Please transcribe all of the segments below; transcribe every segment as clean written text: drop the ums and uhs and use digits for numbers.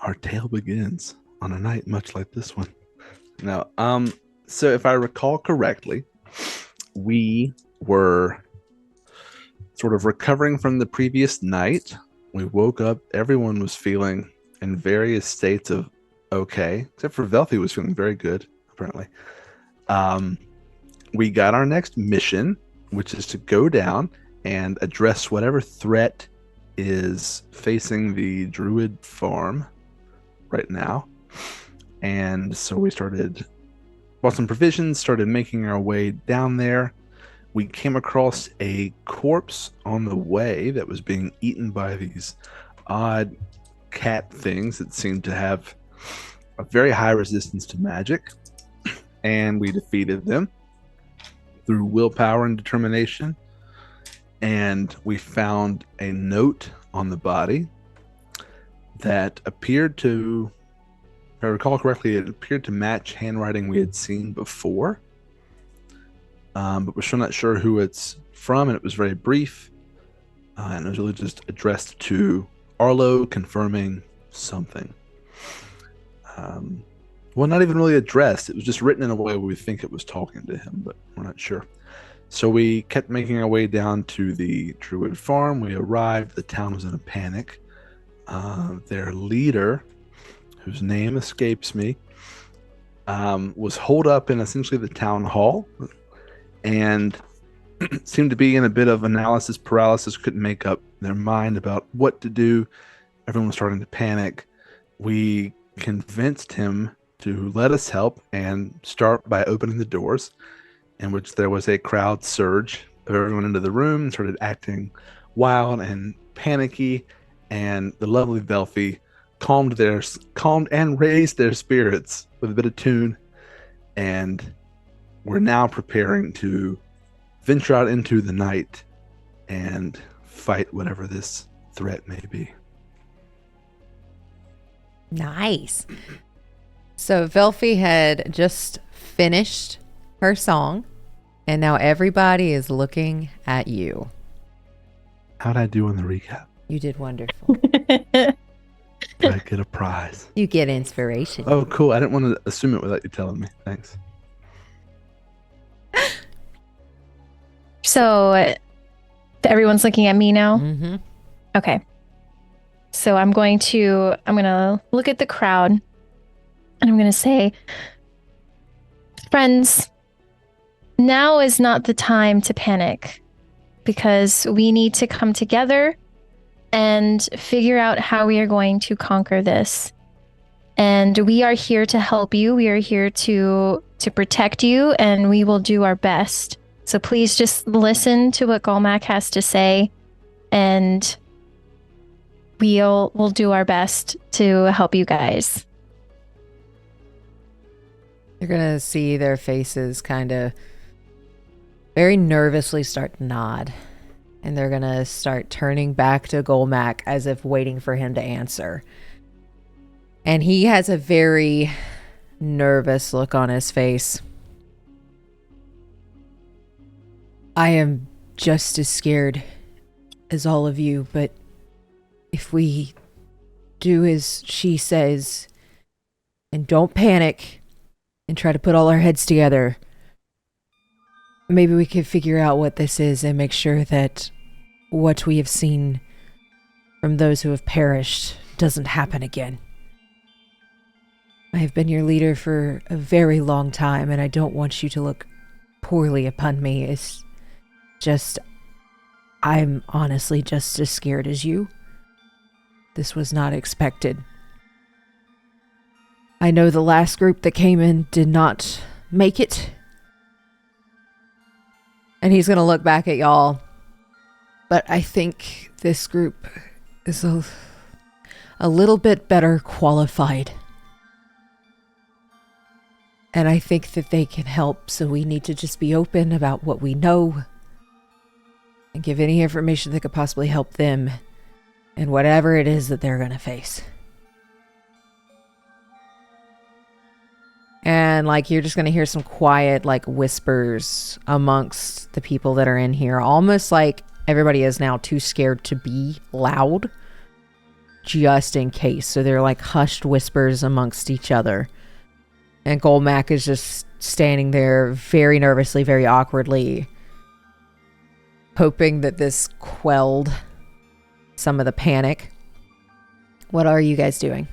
our tale begins on a night much like this one. Now, so if I recall correctly, we were sort of recovering from the previous night. We woke up, everyone was feeling in various states of okay, except for Velthy was feeling very good, apparently. We got our next mission, which is to go down and address whatever threat is facing the druid farm right now. And so we bought some provisions, started making our way down there. We came across a corpse on the way that was being eaten by these odd cat things that seemed to have a very high resistance to magic. And we defeated them through willpower and determination. And we found a note on the body that appeared to, if I recall correctly, it appeared to match handwriting we had seen before. But we're still not sure who it's from, and it was very brief. And it was really just addressed to Arlo, confirming something. Well, not even really addressed. It was just written in a way where we think it was talking to him, but we're not sure. So we kept making our way down to the Druid farm. We arrived. The town was in a panic. Their leader, whose name escapes me, was holed up in essentially the town hall and seemed to be in a bit of analysis paralysis, couldn't make up their mind about what to do. Everyone was starting to panic. We convinced him to let us help and start by opening the doors, in which there was a crowd surge of everyone into the room and started acting wild and panicky, and the lovely Velphi calmed and raised their spirits with a bit of tune, and we're now preparing to venture out into the night and fight whatever this threat may be. Nice. So Velphi had just finished her song, and now everybody is looking at you. How'd I do on the recap? You did wonderful. Did I get a prize? You get inspiration. Oh, cool. I didn't want to assume it without you telling me. Thanks. So everyone's looking at me now? Mm-hmm. Okay. So I'm going to look at the crowd and I'm going to say, friends, now is not the time to panic because we need to come together and figure out how we are going to conquer this. And we are here to help you. We are here to protect you, and we will do our best. So please just listen to what Golmac has to say, and we'll do our best to help you guys. You're going to see their faces kind of very nervously start to nod. And they're going to start turning back to Golmac as if waiting for him to answer. And he has a very nervous look on his face. I am just as scared as all of you, but if we do as she says and don't panic and try to put all our heads together, maybe we could figure out what this is and make sure that what we have seen from those who have perished doesn't happen again. I have been your leader for a very long time, and I don't want you to look poorly upon me. It's just, I'm honestly just as scared as you. This was not expected. I know the last group that came in did not make it. And he's going to look back at y'all. But I think this group is a little bit better qualified. And I think that they can help, so we need to just be open about what we know and give any information that could possibly help them and whatever it is that they're going to face. And you're just going to hear some quiet whispers amongst the people that are in here, almost like everybody is now too scared to be loud, just in case. So they're like hushed whispers amongst each other. And Golmac is just standing there very nervously, very awkwardly, hoping that this quelled some of the panic. What are you guys doing?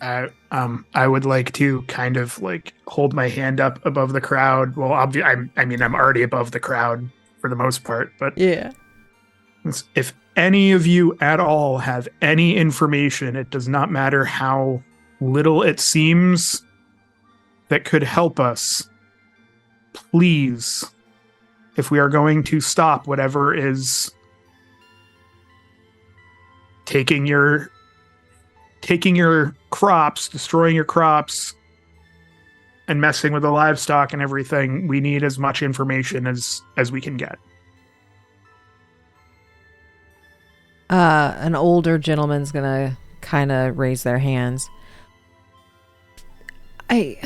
I would like to kind of like hold my hand up above the crowd. Well, I'm already above the crowd for the most part, but Yeah. if any of you at all have any information, it does not matter how little it seems, that could help us, please, if we are going to stop whatever is taking your crops, destroying your crops, and messing with the livestock and everything, we need as much information as we can get. An older gentleman's gonna kind of raise their hands. I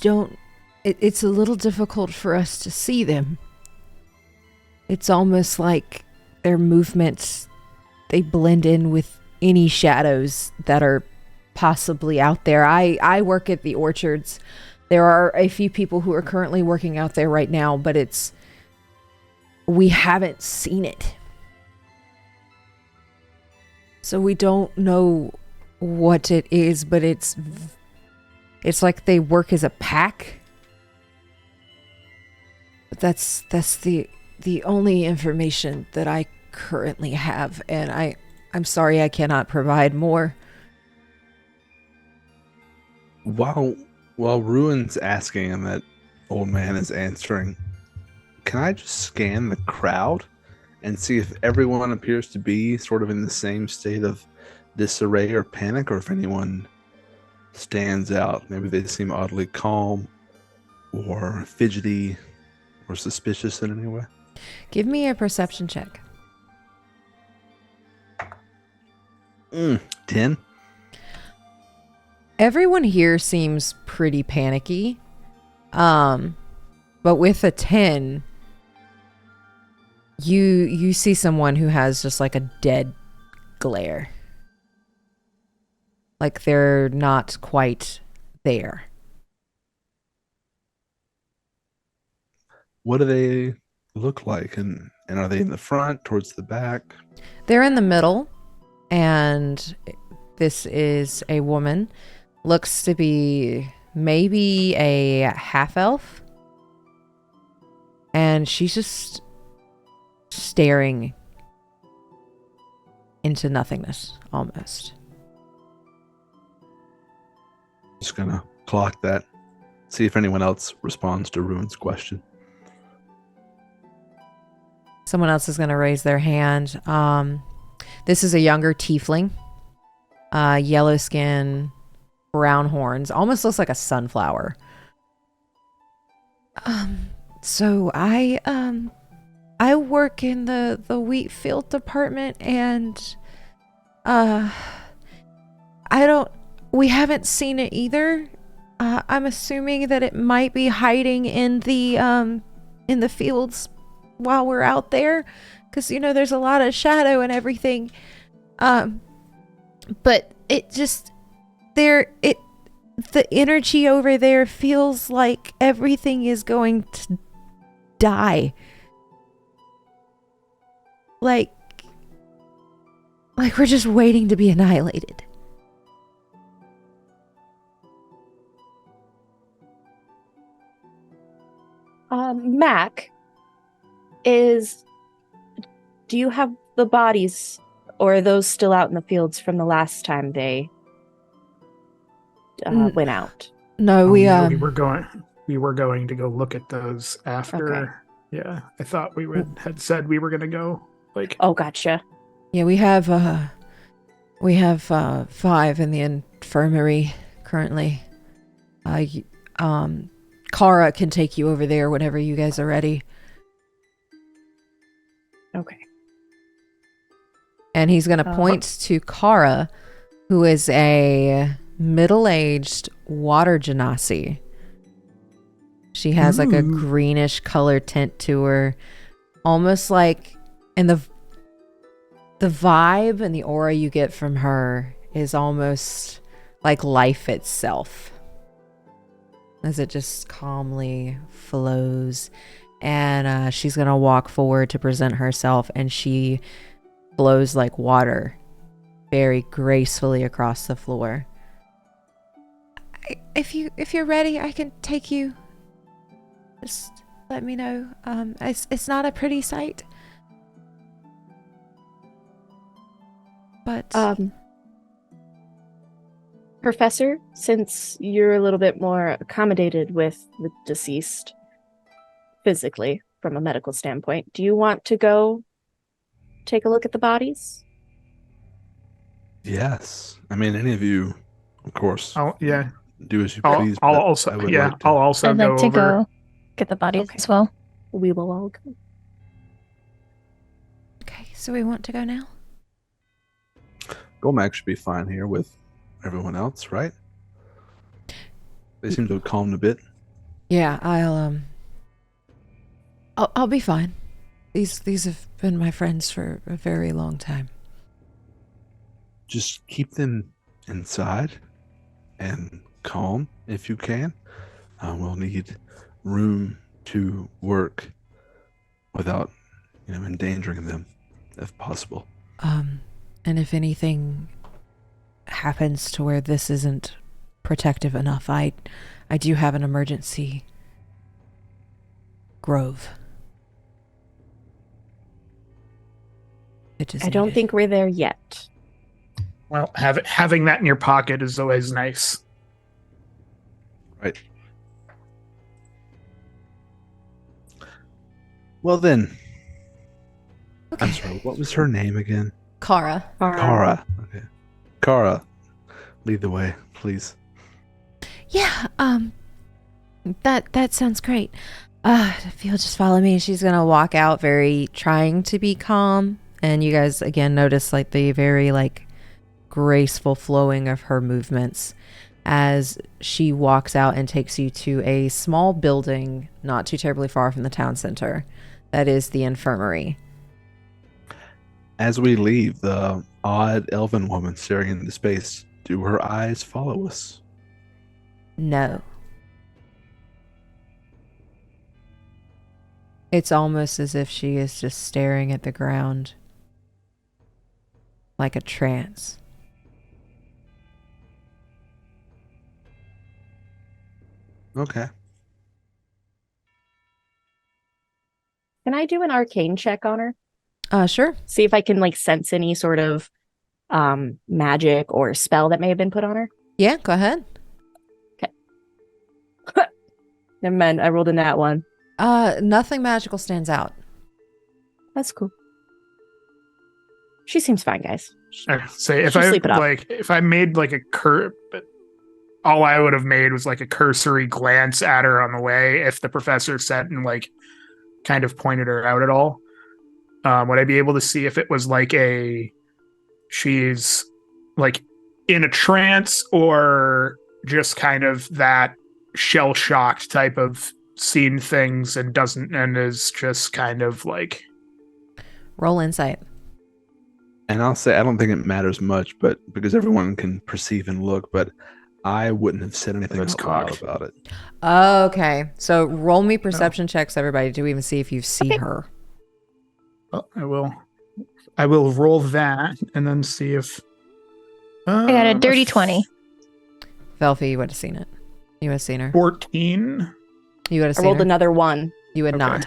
don't... It's a little difficult for us to see them. It's almost like their movements, they blend in with any shadows that are possibly out there. I work at the orchards. There are a few people who are currently working out there right now, but we haven't seen it. So we don't know what it is, but it's like they work as a pack. But that's the only information that I currently have, and I'm sorry I cannot provide more. While Ruin's asking and that old man is answering, can I just scan the crowd and see if everyone appears to be sort of in the same state of disarray or panic, or if anyone stands out? Maybe they seem oddly calm or fidgety or suspicious in any way. Give me a perception check. 10. Everyone here seems pretty panicky. But with a 10, you see someone who has just like a dead glare. Like they're not quite there. What do they look like? And are they in the front, towards the back? They're in the middle, and this is a woman. Looks to be maybe a half-elf. And she's just staring into nothingness, almost. Just gonna clock that. See if anyone else responds to Ruin's question. Someone else is going to raise their hand. This is a younger tiefling. Yellow skin, brown horns. Almost looks like a sunflower. So I work in the wheat field department, and we haven't seen it either. I'm assuming that it might be hiding in the fields while we're out there, because there's a lot of shadow and everything. But it just the energy over there feels like everything is going to die. Like we're just waiting to be annihilated. Mac, do you have the bodies, or are those still out in the fields from the last time they went out? No, we were going to go look at those after. Okay. Yeah, I thought we had said we were going to go. Oh, gotcha. Yeah, we have 5 in the infirmary currently. Kara can take you over there whenever you guys are ready. Okay. And he's going to point to Kara, who is a middle-aged water genasi. She has like a greenish color tint to her, almost like in the The vibe and the aura you get from her is almost like life itself, as it just calmly flows. And she's gonna walk forward to present herself, and she flows like water very gracefully across the floor. If you're ready, I can take you. Just let me know. It's not a pretty sight, but Professor, since you're a little bit more accommodated with the deceased physically from a medical standpoint, do you want to go take a look at the bodies? Yes. I mean, any of you, of course, Oh yeah. do as you I'll please. I'll but also I would yeah. like to- I'll also I'd go like to over. go get the bodies Okay. as well. We will all go. okay. So we want to go now. Golmack should be fine here with everyone else, right? They seem to have calmed a bit. Yeah, I'll be fine. These have been my friends for a very long time. Just keep them inside and calm if you can. We'll need room to work without, endangering them, if possible. And if anything happens to where this isn't protective enough, I do have an emergency grove. I don't think we're there yet. Well, having that in your pocket is always nice. Right. Well then, Okay. I'm sorry, what was her name again? Kara. Kara. Okay. Kara, lead the way, please. Yeah, that sounds great. If you'll just follow me, she's gonna walk out trying to be calm, and you guys again notice like the very graceful flowing of her movements as she walks out and takes you to a small building not too terribly far from the town center. That is the infirmary. As we leave, the odd elven woman staring into space, do her eyes follow us? No. It's almost as if she is just staring at the ground like a trance. Okay. Can I do an arcane check on her? Sure. See if I can sense any sort of magic or spell that may have been put on her. Yeah, go ahead. Never mind, I rolled a nat one. Nothing magical stands out. That's cool. She seems fine, guys. Say if She'll I sleep it off. if I made all I would have made was a cursory glance at her on the way. If the professor said and kind of pointed her out at all, would I be able to see if it was she's in a trance or just kind of that shell shocked type of seen things and is just kind of Roll insight. And I'll say I don't think it matters much, but because everyone can perceive and look, but I wouldn't have said anything That's out loud cocked. about it. Okay, so roll me perception checks, everybody, to even see if you see her. Oh, I will roll that and then see if I got a dirty 20. Velfie, you would have seen it. You would have seen her. 14. You would have I seen rolled her. another one. You would Okay.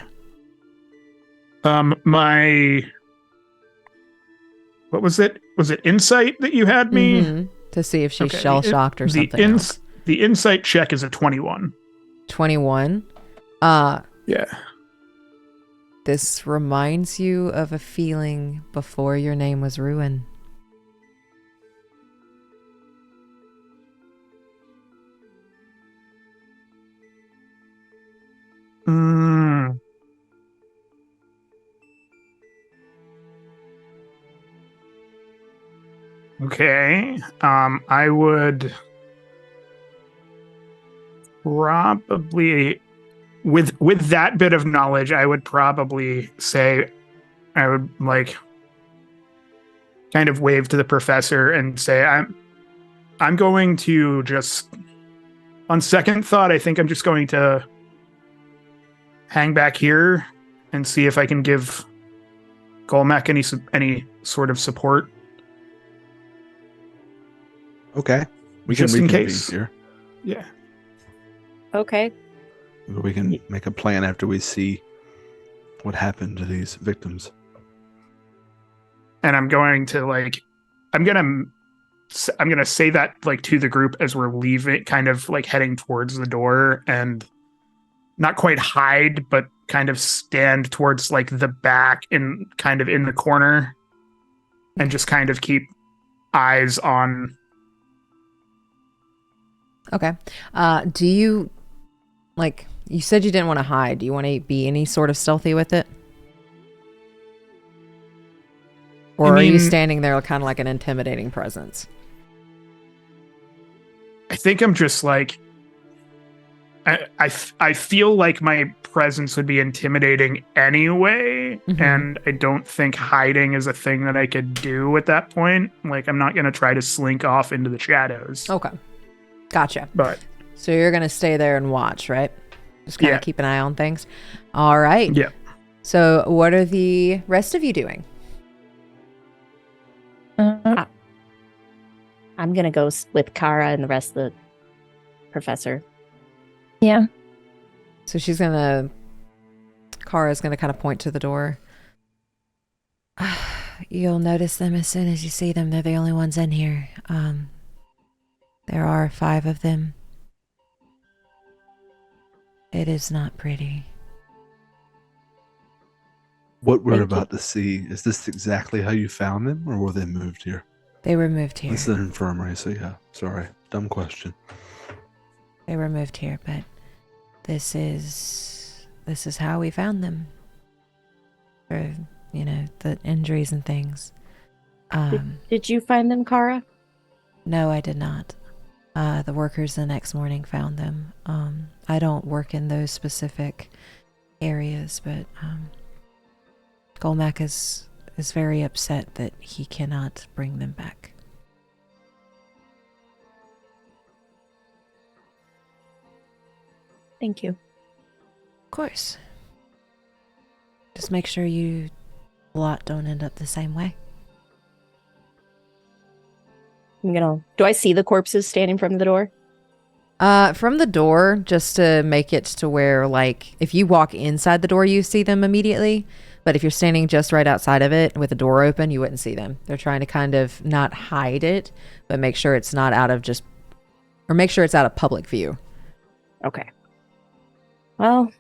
not. My what was it? Was it insight that you had me? Mhm. To see if she's Okay, shell shocked or something else. The insight check is a 21. 21. Yeah. This reminds you of a feeling before your name was ruined. Mm. Okay. I would probably with that bit of knowledge, I would probably say I would kind of wave to the professor and say, I'm going to just, on second thought, I think I'm just going to hang back here and see if I can give Golmek any sort of support. Okay. We Just can in reconvene case. here. Yeah. Okay. We can make a plan after we see what happened to these victims. And I'm going to I'm gonna say that like to the group as we're leaving, kind of like heading towards the door, and not quite hide, but kind of stand towards like the back and kind of in the corner, and just kind of keep eyes on. Okay. Do you, like, you said you didn't want to hide. Do you want to be any sort of stealthy with it? Or are you standing there kind of like an intimidating presence? I think I'm just like, I feel like my presence would be intimidating anyway, and I don't think hiding is a thing that I could do at that point. Like, I'm not going to try to slink off into the shadows. Okay. Gotcha. But so you're going to stay there and watch, right? Just kind of Yeah. keep an eye on things. All right. yeah. So what are the rest of you doing? I'm gonna go with Kara and the rest of the professor. Yeah. So Kara's going to kind of point to the door. You'll notice them as soon as you see them. They're the only ones in here. There are 5 of them. It is not pretty. What we're Thank you. about to see, is this exactly how you found them, or were they moved here? They were moved here. This is an infirmary, so yeah. Sorry. Dumb question. They were moved here, but this is how we found them. For, the injuries and things. Did you find them, Kara? No, I did not. The workers the next morning found them. I don't work in those specific areas, but Golmek is very upset that he cannot bring them back. Thank you. Of course. Just make sure you lot don't end up the same way. Do I see the corpses standing from the door? From the door, just to make it to where, like, if you walk inside the door, you see them immediately. But if you're standing just right outside of it with the door open, you wouldn't see them. They're trying to kind of not hide it, but make sure it's not out of make sure it's out of public view. Okay. Well,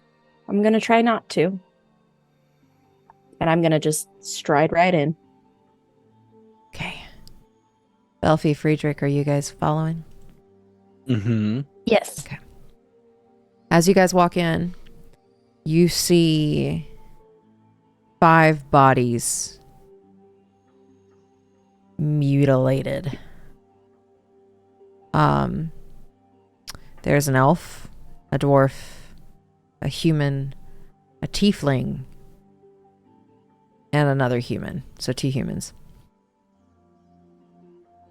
I'm gonna try not to. And I'm gonna just stride right in. Okay. Belfie, Friedrich, are you guys following? Mm-hmm. Yes. Okay. As you guys walk in, you see 5 bodies mutilated. There's an elf, a dwarf, a human, a tiefling, and another human. So 2 humans.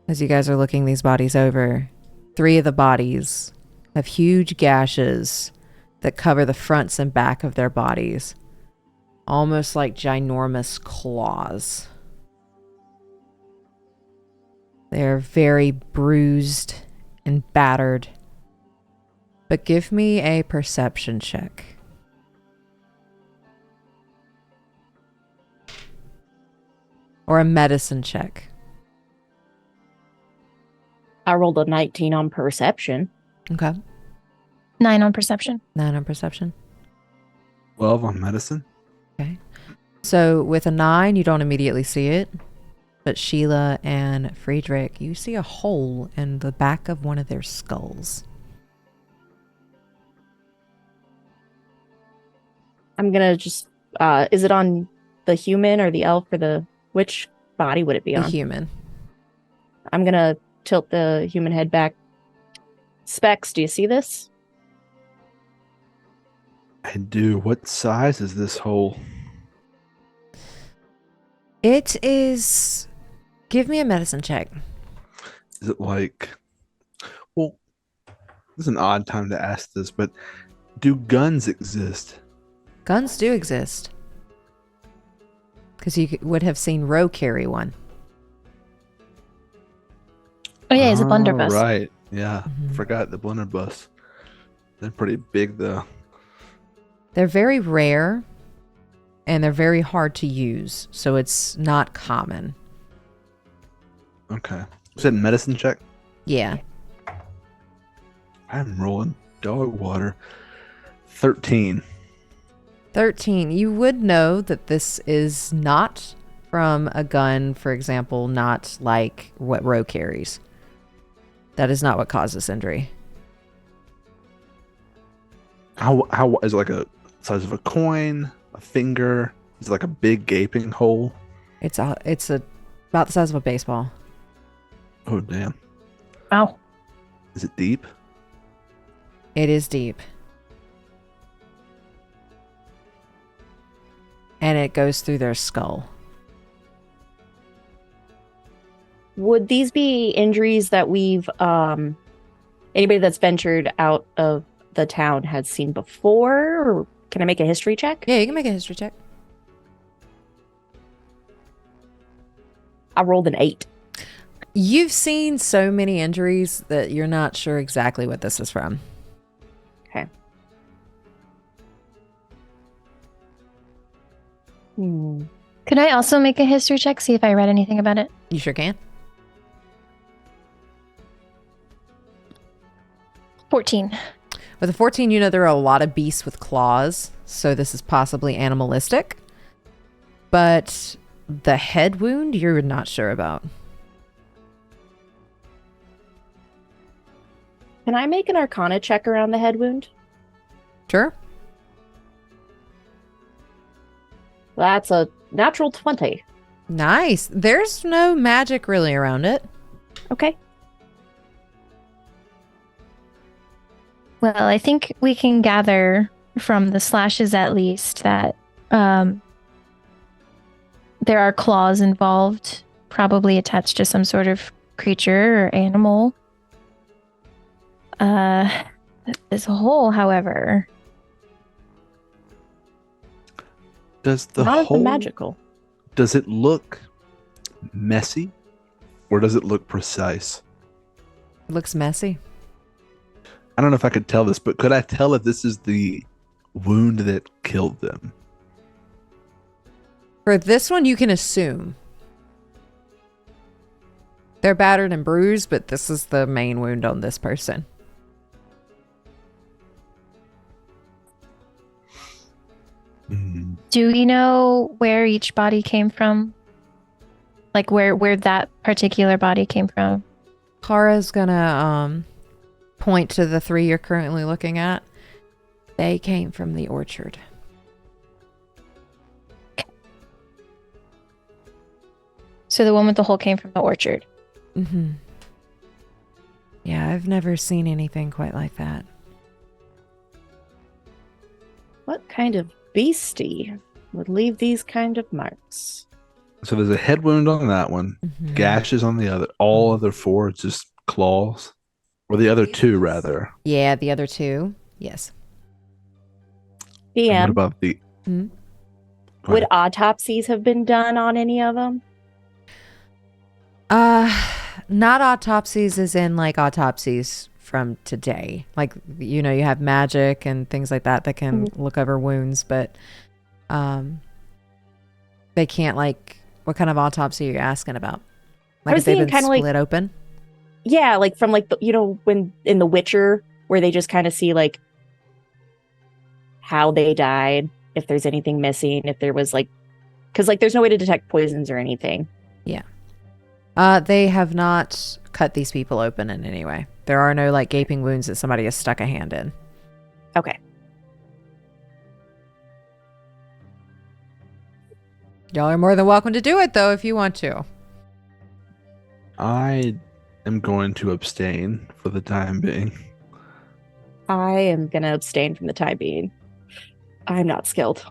As you guys are looking these bodies over, 3 of the bodies have huge gashes that cover the fronts and back of their bodies. Almost like ginormous claws. They're very bruised and battered. But give me a perception check. Or a medicine check. I rolled a 19 on perception. Okay. 9 on perception. 9 on perception. 12 on medicine. Okay. So with a 9, you don't immediately see it. But Shiela and Friedrich, you see a hole in the back of one of their skulls. I'm gonna just, is it on the human or the elf or which body would it be The on? human. I'm gonna tilt the human head back. Specs, do you see this? I do. What size is this hole? It is Give me a medicine check. Is it like, well, this is an odd time to ask this, but do guns exist? Guns do exist. Because you would have seen Ro carry one. Oh yeah, he's a blunderbuss. Right. Yeah. Mhm. Forgot the blunderbuss. They're pretty big though. They're very rare, and they're very hard to use, so it's not common. Okay. Is that medicine check? Yeah. I'm rolling dog water. 13. 13. You would know that this is not from a gun, for example, not like what Ro carries. That is not what causes injury. How is it like a size of a coin? A finger? Is it like a big gaping hole? It's about the size of a baseball. Oh damn. Wow. Is it deep? It is deep. And it goes through their skull. Would these be injuries that we've anybody that's ventured out of the town has seen before? Or can I make a history check? Yeah, you can make a history check. I rolled an 8. You've seen so many injuries that you're not sure exactly what this is from. Okay. Could I also make a history check, see if I read anything about it? You sure can. 14. With a 14, you know there are a lot of beasts with claws, so this is possibly animalistic. But the head wound, you're not sure about. Can I make an Arcana check around the head wound? Sure. That's a natural 20. Nice. There's no magic really around it. Okay. Well, I think we can gather from the slashes at least that there are claws involved, probably attached to some sort of creature or animal. This hole, however, Does the not hole even magical. Does it look messy or does it look precise? It looks messy. I don't know if I could tell this, but could I tell if this is the wound that killed them? For this one, you can assume. They're battered and bruised, but this is the main wound on this person. do we know where each body came from? Like where that particular body came from? Kara's gonna point to the 3 you're currently looking at. They came from the orchard. So the one with the hole came from the orchard. Mm-hmm. Yeah, I've never seen anything quite like that. What kind of beastie would leave these kind of marks? So there's a head wound on that one, Mhm. gashes on the other. All other 4 is just claws, or the other 2 rather. Yeah, the other 2. Yes. And what DM, about the? Hmm? Go would ahead. autopsies have been done on any of them? Not autopsies as in like autopsies from today. Like, you know, you have magic and things like that can look over wounds, but they can't, like, what kind of autopsy are you asking about? Like, was if they've thinking been kinda like- split open? Yeah, like from like the, when in The Witcher, where they just kind of see like how they died, if there's anything missing, if there was like, because like there's no way to detect poisons or anything. They have not cut these people open in any way. There are no like gaping wounds that somebody has stuck a hand in. Okay. Y'all are more than welcome to do it though if you want to. I am going to abstain for the time being. I am going to abstain from the time being. I'm not skilled.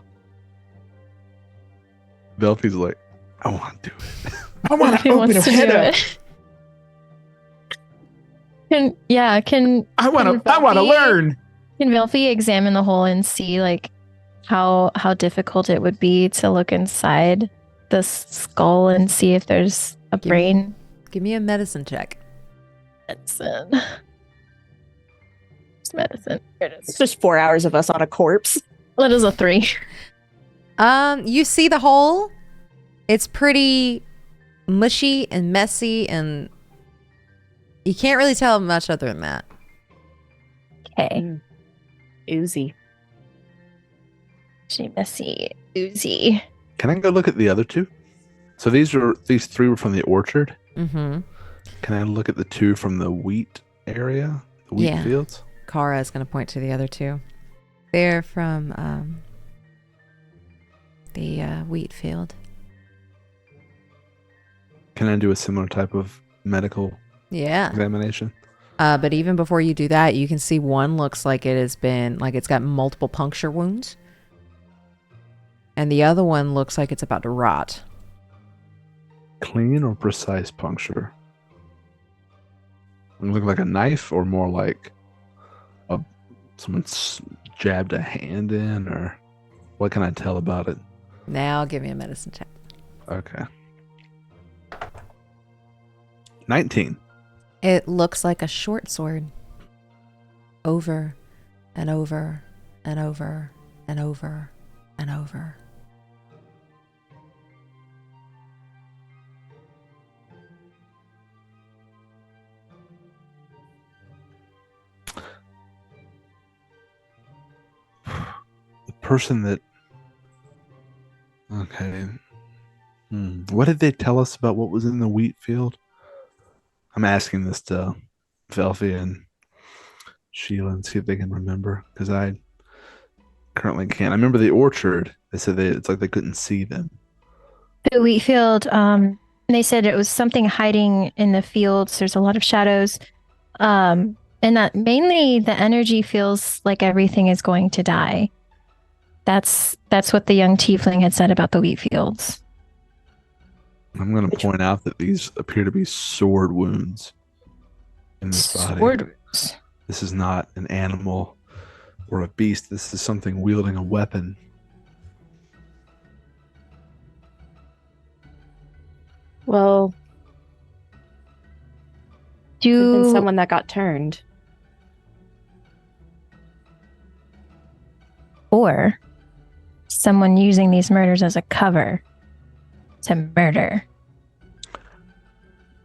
Velpy's like, I want to do it. I want to He open a wants to head do up. it. Can I want to Velpy- learn. Can Velpy examine the hole and see like how difficult it would be to look inside the skull and see if there's a brain? Give me a medicine check. Medicine. It's medicine. Here it It's is. just 4 hours of us on a corpse. That is a 3. You see the hole? It's pretty mushy and messy, and you can't really tell much other than that. Okay. Oozy. She messy. Oozy. Can I go look at the other two? So these 3 were from the orchard. Mm-hmm. Can I look at the 2 from the wheat area? The wheat Yeah. fields? Kara is going to point to the other 2. They're from the wheat field. Can I do a similar type of medical Yeah. examination? But even before you do that, you can see one looks like it has been, like it's got multiple puncture wounds. And the other one looks like it's about to rot. Clean or precise puncture? Does it look like a knife or more like someone's jabbed a hand in, or what can I tell about it? Now give me a medicine check. Okay. 19. It looks like a short sword. Over and over and over and over and over. The person that... Okay. What did they tell us about what was in the wheat field? I'm asking this to Velphia and Shiela and see if they can remember, because I currently can't. I remember the orchard. They said it's like they couldn't see them. The wheat field, they said it was something hiding in the fields. There's a lot of shadows. And that mainly the energy feels like everything is going to die. That's what the young tiefling had said about the wheat fields. I'm going to point out that these appear to be sword wounds in this body. Swords. This is not an animal or a beast. This is something wielding a weapon. Well, could have been someone that got turned. Or someone using these murders as a cover to murder.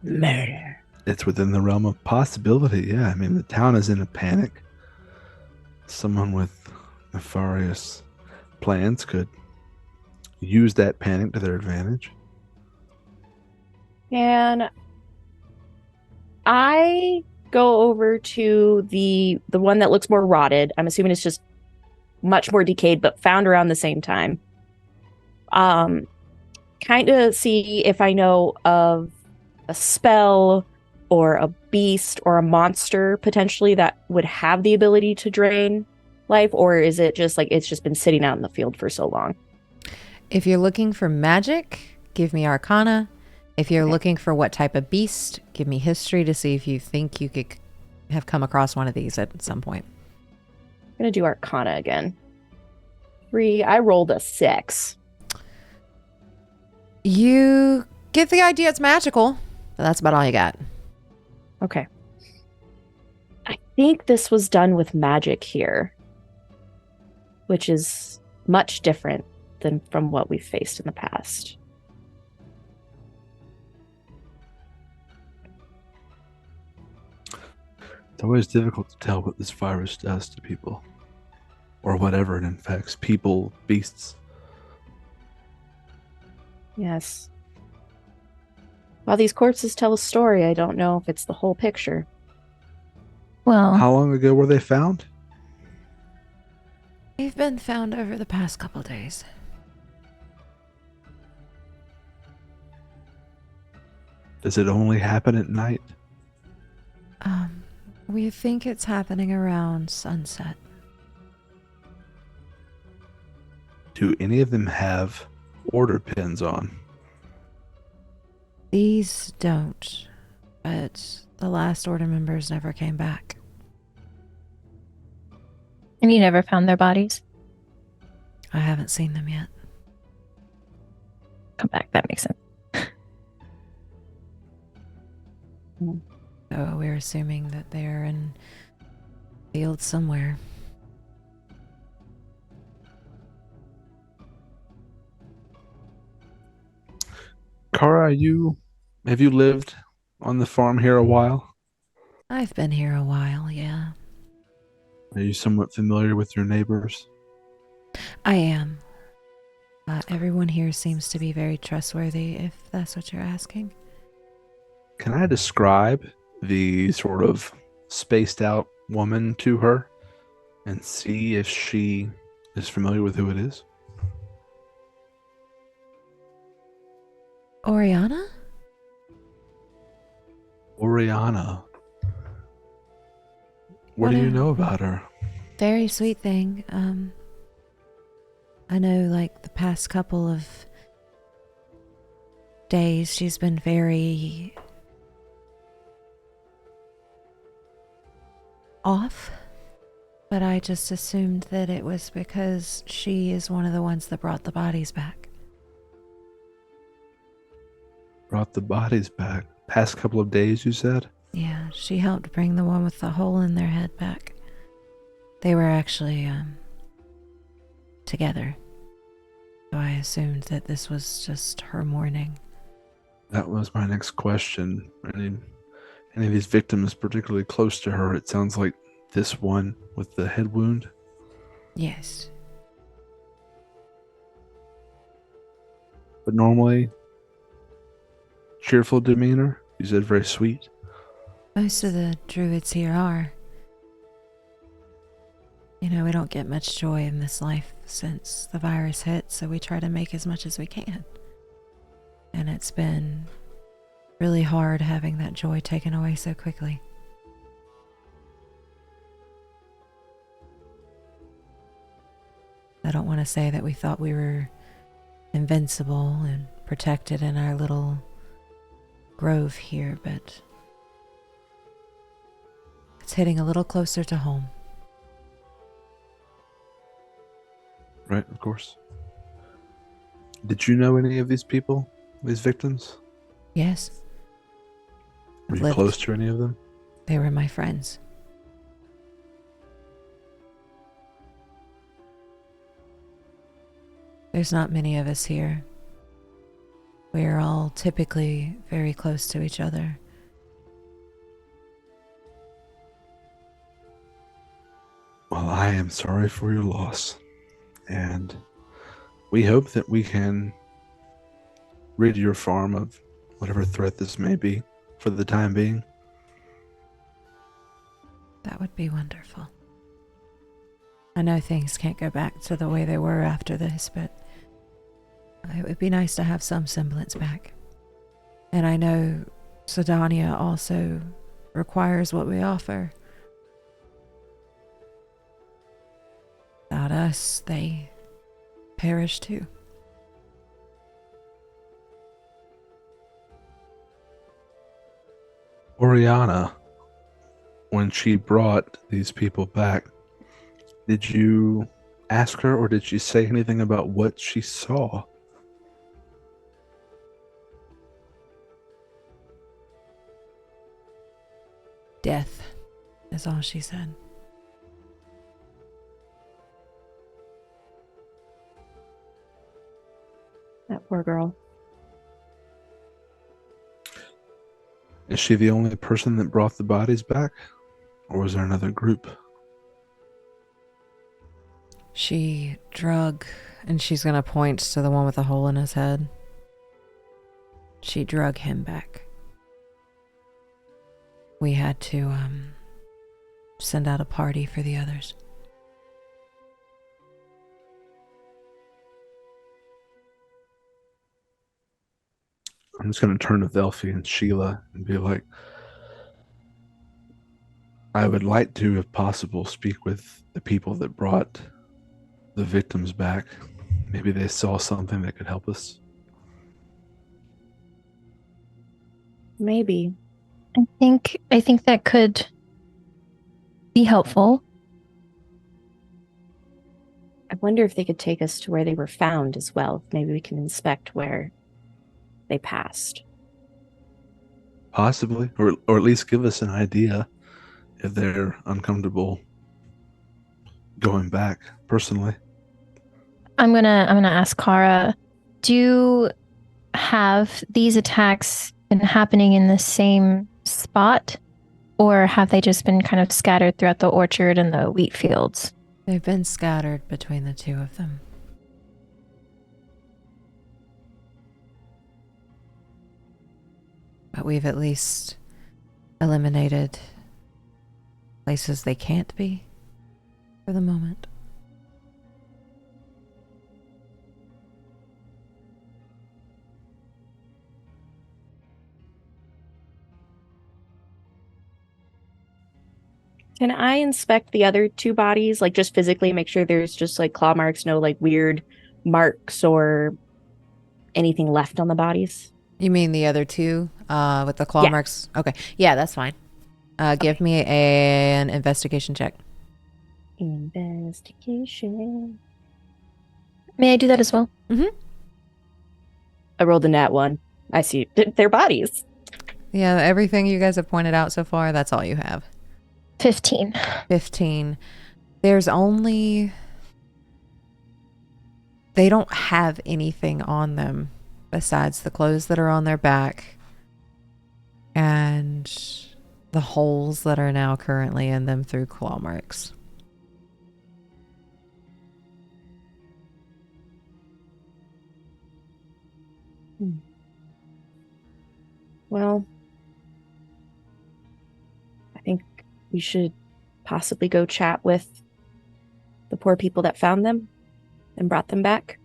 Murder. It's within the realm of possibility. Yeah, I mean, the town is in a panic. Someone with nefarious plans could use that panic to their advantage. Can I go over to the one that looks more rotted? I'm assuming it's just much more decayed, but found around the same time. Kind of see if I know of a spell or a beast or a monster potentially that would have the ability to drain life, or is it just like it's just been sitting out in the field for so long? If you're looking for magic, give me Arcana. If you're looking for what type of beast, give me History to see if you think you could have come across one of these at some point. I'm gonna do Arcana again. 3. I rolled a 6. You get the idea it's magical, but that's about all you got. Okay. I think this was done with magic here, which is much different than from what we've faced in the past. It's always difficult to tell what this virus does to people, or whatever it infects people, beasts. Yes. While these corpses tell a story, I don't know if it's the whole picture. Well, How long ago were they found? They've been found over the past couple days. Does it only happen at night? We think it's happening around sunset. Do any of them have order pins on? These don't, but the last Order members never came back. And you never found their bodies? I haven't seen them yet. Come back, that makes sense. So we're assuming that they're in fields somewhere. Kara, have you lived on the farm here a while? I've been here a while, yeah. Are you somewhat familiar with your neighbors? I am. Everyone here seems to be very trustworthy, if that's what you're asking. Can I describe the sort of spaced out woman to her and see if she is familiar with who it is? Oriana? Oriana. What do you know about her? Very sweet thing. I know, like, the past couple of days, she's been very off, but I just assumed that it was because she is one of the ones that brought the bodies back. Brought the bodies back. Past couple of days, you said? Yeah, she helped bring the one with the hole in their head back. They were actually, together. So I assumed that this was just her mourning. That was my next question. Any of these victims particularly close to her? It sounds like this one with the head wound. Yes. But normally, cheerful demeanor. You said very sweet. Most of the druids here are. You know, we don't get much joy in this life since the virus hit, so we try to make as much as we can. And it's been really hard having that joy taken away so quickly. I don't want to say that we thought we were invincible and protected in our little grove here, but it's hitting a little closer to home. Right, of course. Did you know any of these people, these victims? Yes, Were you lived. close to any of them? They were my friends. There's not many of us here. We are all typically very close to each other. Well, I am sorry for your loss. And we hope that we can rid your farm of whatever threat this may be for the time being. That would be wonderful. I know things can't go back to the way they were after this, but it would be nice to have some semblance back. And I know Sydonea also requires what we offer. Without us, they perish too. Oriana, when she brought these people back, did you ask her or did she say anything about what she saw? Death is all she said. That poor girl. Is she the only person that brought the bodies back? Or was there another group? She drug, and she's gonna point to the one with the hole in his head. She drug him back. We had to, send out a party for the others. I'm just going to turn to Velfi and Shiela and be like, I would like to, if possible, speak with the people that brought the victims back. Maybe they saw something that could help us. Maybe. I think that could be helpful. I wonder if they could take us to where they were found as well. Maybe we can inspect where they passed. Possibly, or at least give us an idea if they're uncomfortable going back. Personally, I'm gonna ask Kara, do have these attacks been happening in the same spot, or have they just been kind of scattered throughout the orchard and the wheat fields? They've been scattered between the two of them. But we've at least eliminated places they can't be for the moment. Can I inspect the other two bodies? Like, just physically make sure there's just like claw marks, no like weird marks or anything left on the bodies? You mean the other two with the claw Yeah. marks? Okay. Yeah, that's fine. Give me an investigation check. Investigation. May I do that as well? I rolled a nat 1. I see their bodies. Yeah, everything you guys have pointed out so far, that's all you have. 15. 15. There's only... They don't have anything on them besides the clothes that are on their back and the holes that are now currently in them through claw marks. Well, I think we should possibly go chat with the poor people that found them and brought them back.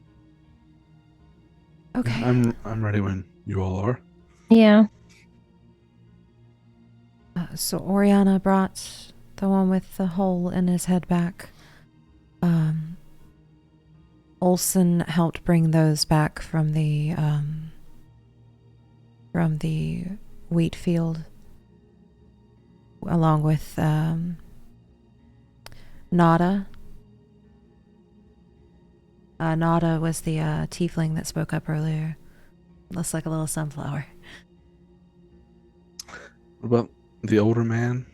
Okay. I'm ready when you all are. Yeah. So Oriana brought the one with the hole in his head back. Olsen helped bring those back from the wheat field, along with Nada. Nada was the tiefling that spoke up earlier. Looks like a little sunflower. What about the older man?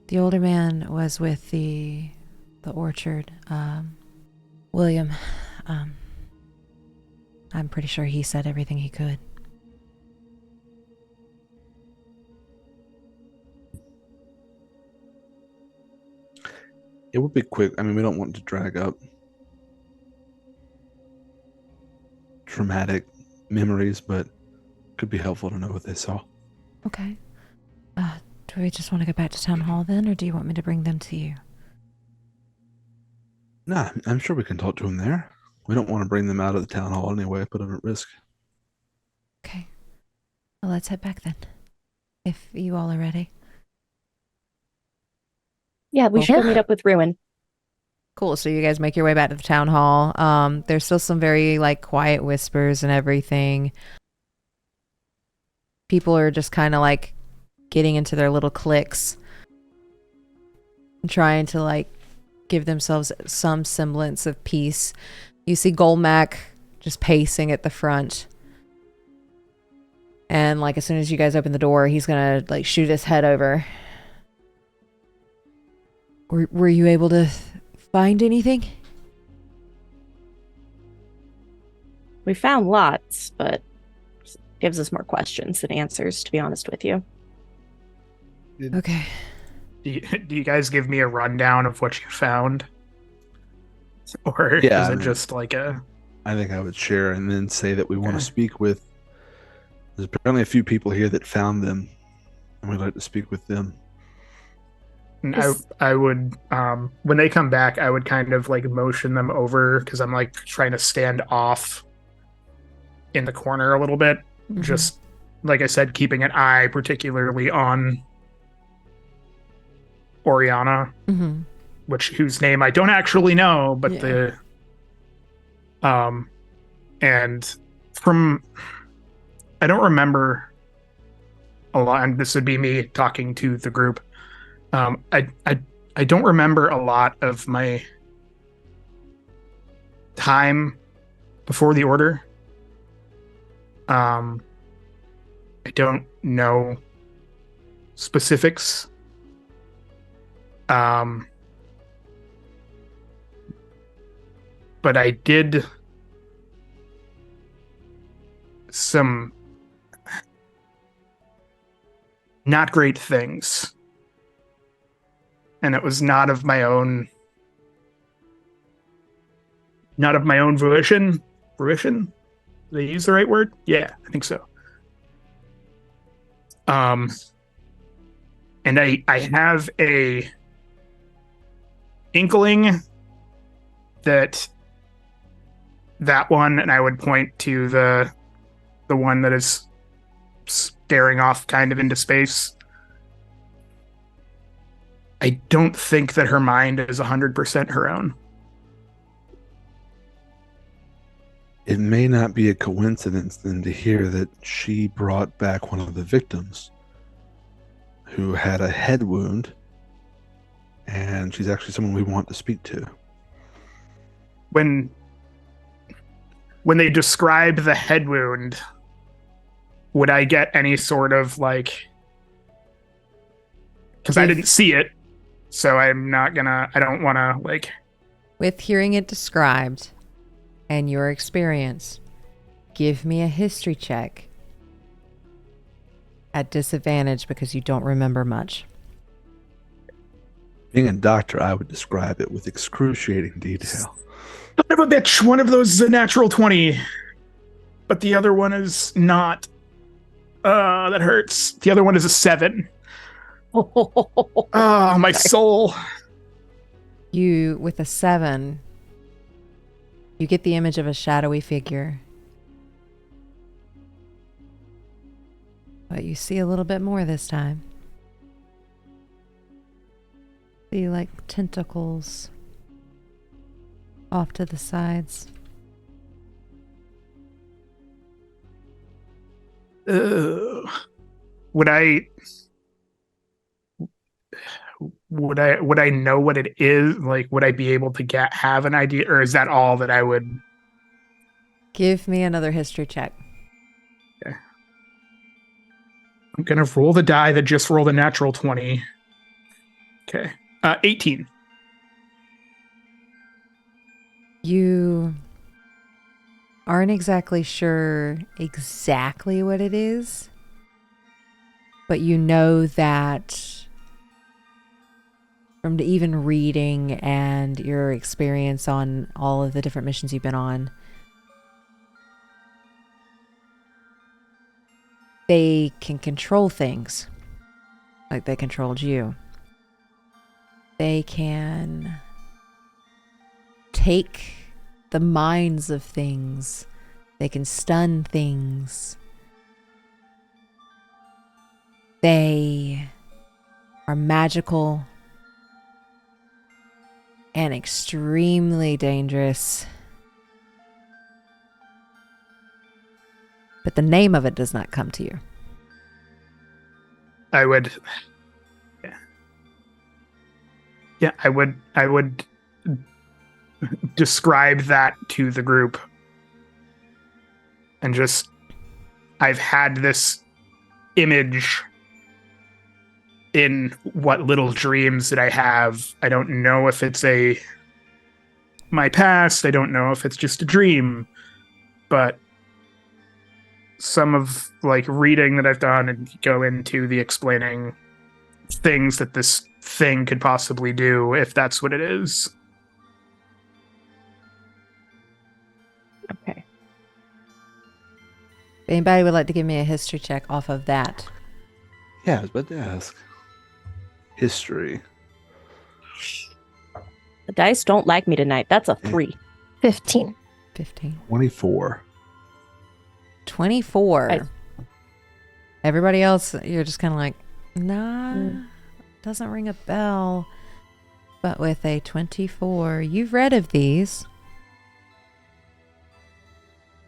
The older man was with the orchard. William. I'm pretty sure he said everything he could. It would be quick. I mean, we don't want to drag up traumatic memories, but could be helpful to know what they saw. Okay. Do we just want to go back to town hall then, or do you want me to bring them to you? Nah, I'm sure we can talk to them there. We don't want to bring them out of the town hall anyway, put them at risk. Okay. Well, let's head back then. If you all are ready. Yeah, we should go meet up with Ruin. Cool. So you guys make your way back to the town hall. There's still some very like quiet whispers and everything. People are just kind of like getting into their little cliques and trying to like give themselves some semblance of peace. You see Golmac just pacing at the front. And like as soon as you guys open the door, he's gonna like shoot his head over. Were you able to find anything? We found lots, but gives us more questions than answers, to be honest with you. Okay. Do you guys give me a rundown of what you found? Or Yeah, is I it mean, just like a... I think I would share and then say that we want to Okay. speak with. There's apparently a few people here that found them, and we'd like to speak with them. And Yes. I would, when they come back, I would kind of like motion them over because I'm like trying to stand off in the corner a little bit. Mhm. Just like I said, keeping an eye particularly on Oriana, Mm-hmm. whose name I don't actually know, but Yeah. and from, I don't remember a lot, and this would be me talking to the group. I don't remember a lot of my time before the Order. I don't know specifics. But I did some not great things. And it was not of my own volition. Fruition? Did they use the right word? Yeah, I think so. And I have a inkling that one, and I would point to the one that is staring off kind of into space. I don't think that her mind is 100% her own. It may not be a coincidence then to hear that she brought back one of the victims who had a head wound, and she's actually someone we want to speak to. When they describe the head wound, would I get any sort of like, because I didn't see it, so I don't want to like. With hearing it described and your experience, give me a history check at disadvantage because you don't remember much. Being a doctor, I would describe it with excruciating detail. Son of a bitch, one of those is a natural 20, but the other one is not. That hurts. The other one is a 7. Oh, my soul. You, with a 7, you get the image of a shadowy figure. But you see a little bit more this time. See like tentacles off to the sides. Would I know what it is? Like, would I be able to have an idea, or is that all that I would? Give me another history check. Okay. I'm gonna roll the die that just rolled a natural 20. Okay. 18. You aren't exactly sure exactly what it is, but you know that from even reading and your experience on all of the different missions you've been on, they can control things like they controlled you. They can take the minds of things. They can stun things. They are magical and extremely dangerous. But the name of it does not come to you. I would describe that to the group, and I've had this image in what little dreams that I have. I don't know if it's my past. I don't know if it's just a dream, but some of like reading that I've done and go into the explaining things that this thing could possibly do, if that's what it is. Okay. If anybody would like to give me a history check off of that. Yeah, I was about to ask. History. The dice don't like me tonight. That's a 3. 15. 15. 24. 24. Everybody else, you're just kind of like, nah, doesn't ring a bell. But with a 24, you've read of these.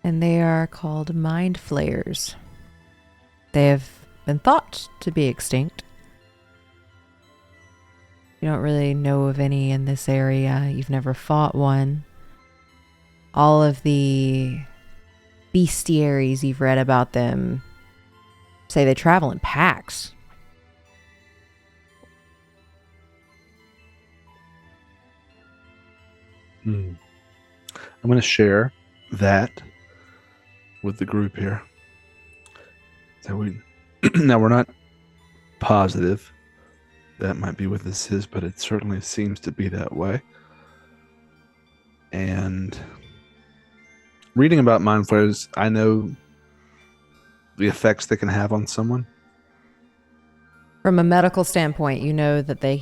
And they are called mind flayers. They have been thought to be extinct. You don't really know of any in this area. You've never fought one. All of the bestiaries you've read about them say they travel in packs. I'm going to share that with the group here. So now we're not positive that might be what this is, but it certainly seems to be that way. And reading about mind flayers, I know the effects they can have on someone. From a medical standpoint, you know that they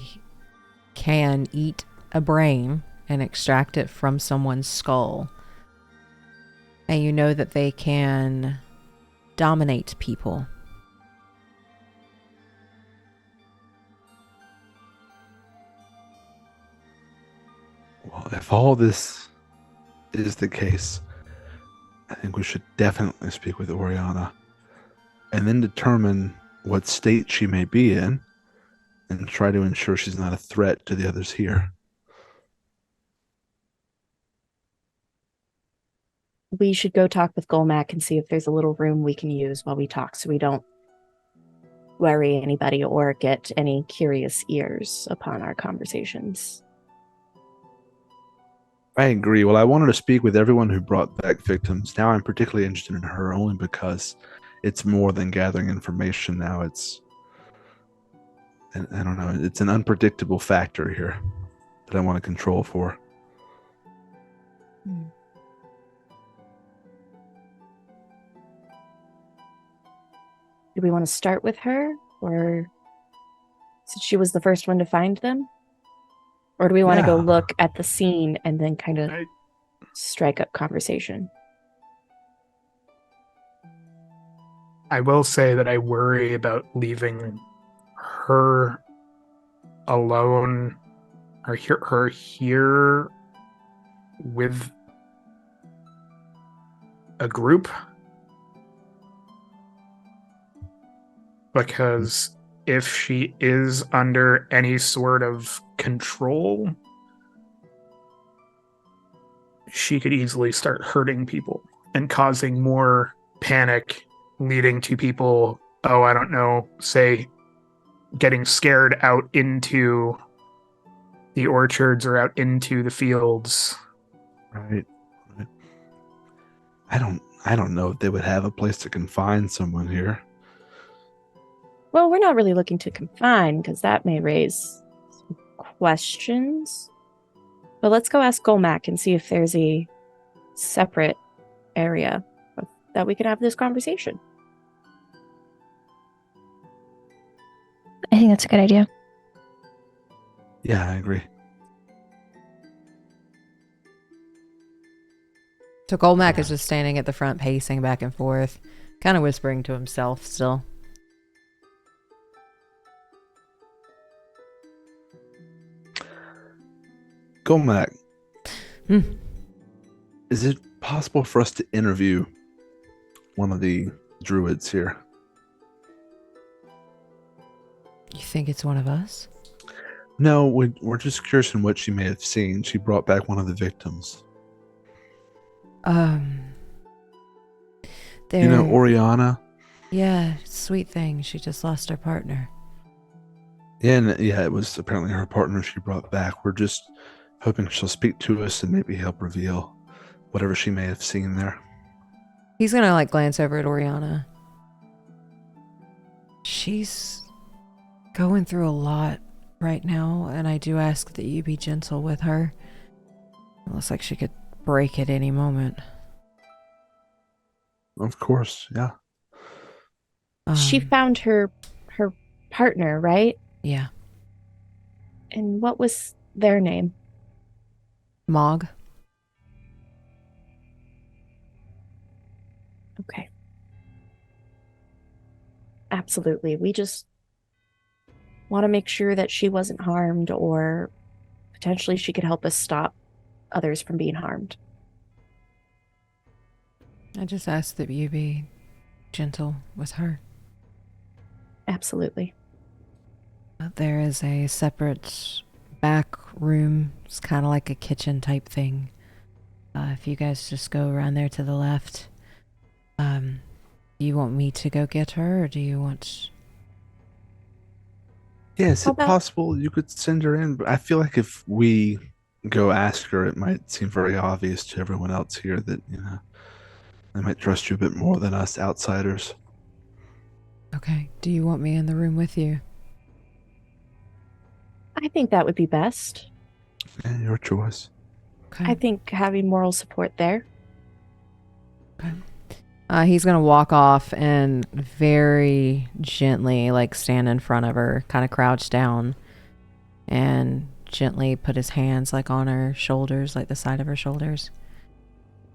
can eat a brain and extract it from someone's skull. And you know that they can dominate people. Well, if all this is the case, I think we should definitely speak with Oriana and then determine what state she may be in and try to ensure she's not a threat to the others here. We should go talk with Golmac and see if there's a little room we can use while we talk so we don't worry anybody or get any curious ears upon our conversations. I agree. Well, I wanted to speak with everyone who brought back victims. Now I'm particularly interested in her only because it's more than gathering information now. It's, I don't know, it's an unpredictable factor here that I want to control for. Do we want to start with her, or since she was the first one to find them? Or do we want to go look at the scene and then kind of strike up conversation? I will say that I worry about leaving her alone, or her here with a group. Because if she is under any sort of control, she could easily start hurting people and causing more panic, leading to people, I don't know, say, getting scared out into the orchards or out into the fields. Right. I don't know if they would have a place to confine someone here. Well, we're not really looking to confine because that may raise some questions. But let's go ask Golmac and see if there's a separate area that we could have this conversation. I think that's a good idea. Yeah, I agree. So Golmac is just standing at the front, pacing back and forth, kind of whispering to himself still. Golmac, is it possible for us to interview one of the druids here? You think it's one of us? No, we're just curious in what she may have seen. She brought back one of the victims. You know, Oriana? Yeah, sweet thing. She just lost her partner. Yeah, and it was apparently her partner she brought back. We're just hoping she'll speak to us and maybe help reveal whatever she may have seen there. He's gonna glance over at Oriana. She's going through a lot right now, and I do ask that you be gentle with her. It looks like she could break at any moment. Of course, yeah. She found her partner, right? Yeah. And what was their name? Mog. Okay. Absolutely. We just want to make sure that she wasn't harmed, or potentially she could help us stop others from being harmed. I just ask that you be gentle with her. Absolutely. There is a separate back room. It's kind of like a kitchen type thing. If you guys just go around there to the left. Do you want me to go get her, or do you want... Yeah, is How it about- possible you could send her in? But I feel like if we go ask her, it might seem very obvious to everyone else here that, they might trust you a bit more than us outsiders. Okay, do you want me in the room with you? I think that would be best. Yeah, your choice. Okay. I think having moral support there. He's gonna walk off and very gently, like, stand in front of her, kind of crouch down, and gently put his hands, like, on her shoulders, like the side of her shoulders.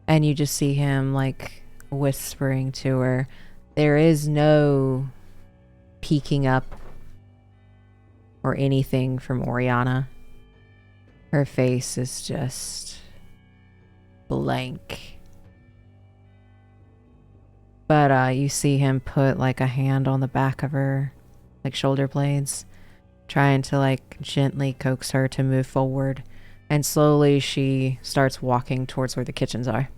And you just see him, like, whispering to her. There is no peeking up or anything from Oriana. Her face is just blank. But you see him put, like, a hand on the back of her, like, shoulder blades, trying to, like, gently coax her to move forward. And slowly she starts walking towards where the kitchens are.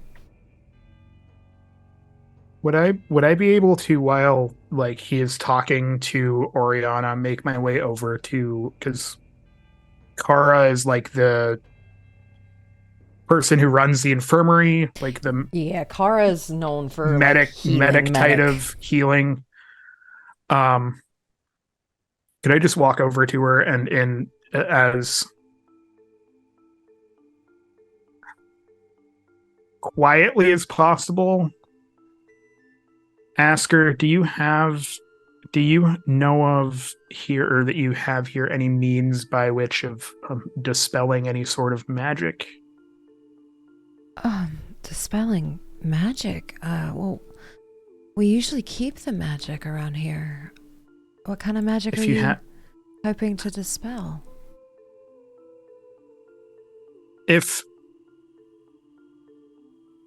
Would I be able to, while like he is talking to Oriana, make my way over to, because Kara is like the person who runs the infirmary, like the Yeah, Kara's known for medic like, healing, medic type of healing. Could I just walk over to her and in as quietly as possible ask her, do you know of here, or that you have here, any means by which of dispelling any sort of magic? Dispelling magic? Well, we usually keep the magic around here. What kind of magic If are you you hoping to dispel? If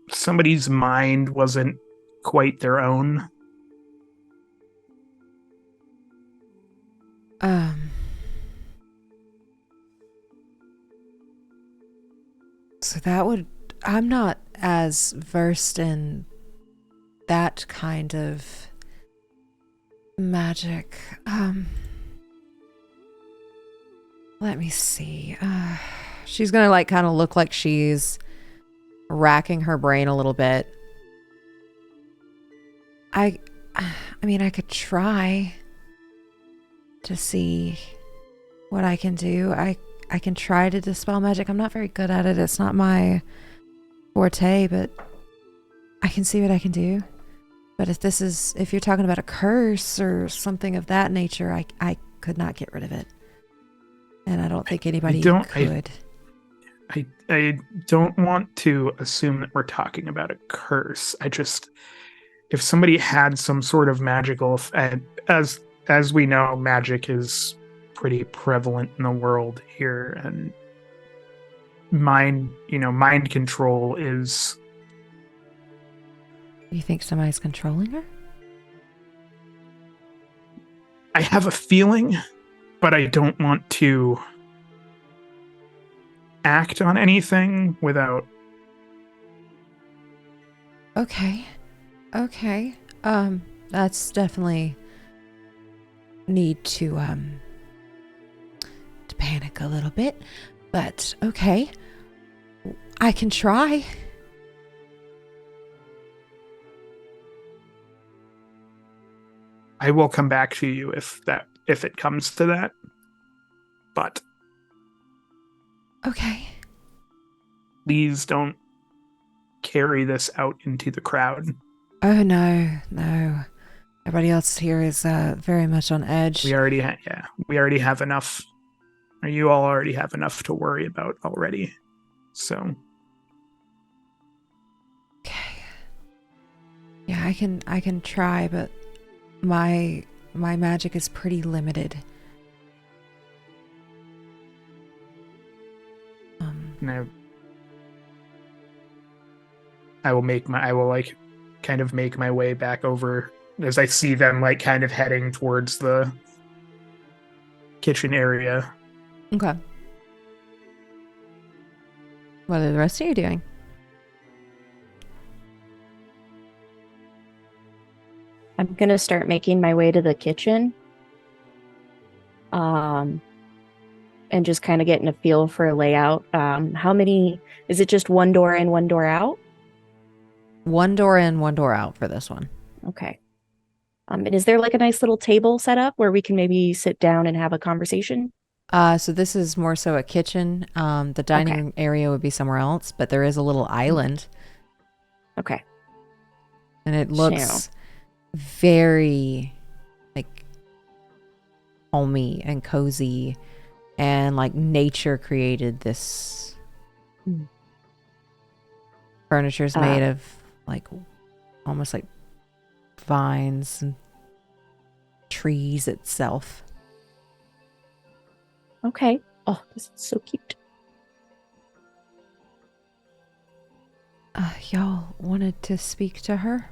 somebody's mind wasn't quite their own. So that would... I'm not as versed in that kind of magic. Let me see. She's gonna, like, kind of look like she's racking her brain a little bit. I mean, I could try to see what I can do. I can try to dispel magic. I'm not very good at it. It's not my forte, but I can see what I can do. But if you're talking about a curse or something of that nature, I could not get rid of it. And I don't think anybody could. I don't want to assume that we're talking about a curse. If somebody had some sort of magical, as we know, magic is pretty prevalent in the world here, and mind control is... You think somebody's controlling her? I have a feeling, but I don't want to act on anything without... Okay. That's definitely need to panic a little bit, but okay. I can try. I will come back to you if it comes to that. But okay. Please don't carry this out into the crowd. Oh no. Everybody else here is very much on edge. We already have enough. Or you all already have enough to worry about already. So. Okay. Yeah, I can try, but my magic is pretty limited. No. I will make my way back over as I see them like kind of heading towards the kitchen area. Okay. What are the rest of you doing? I'm gonna start making my way to the kitchen. And just kind of getting a feel for a layout. How many is it, just one door in, one door out? One door in, one door out for this one. Okay. And is there like a nice little table set up where we can maybe sit down and have a conversation? So this is more so a kitchen. The dining area would be somewhere else, but there is a little island. Okay. And it looks very like homey and cozy, and like nature created this. Furniture's made of like almost like vines and trees itself. Okay. Oh, this is so cute. Y'all wanted to speak to her?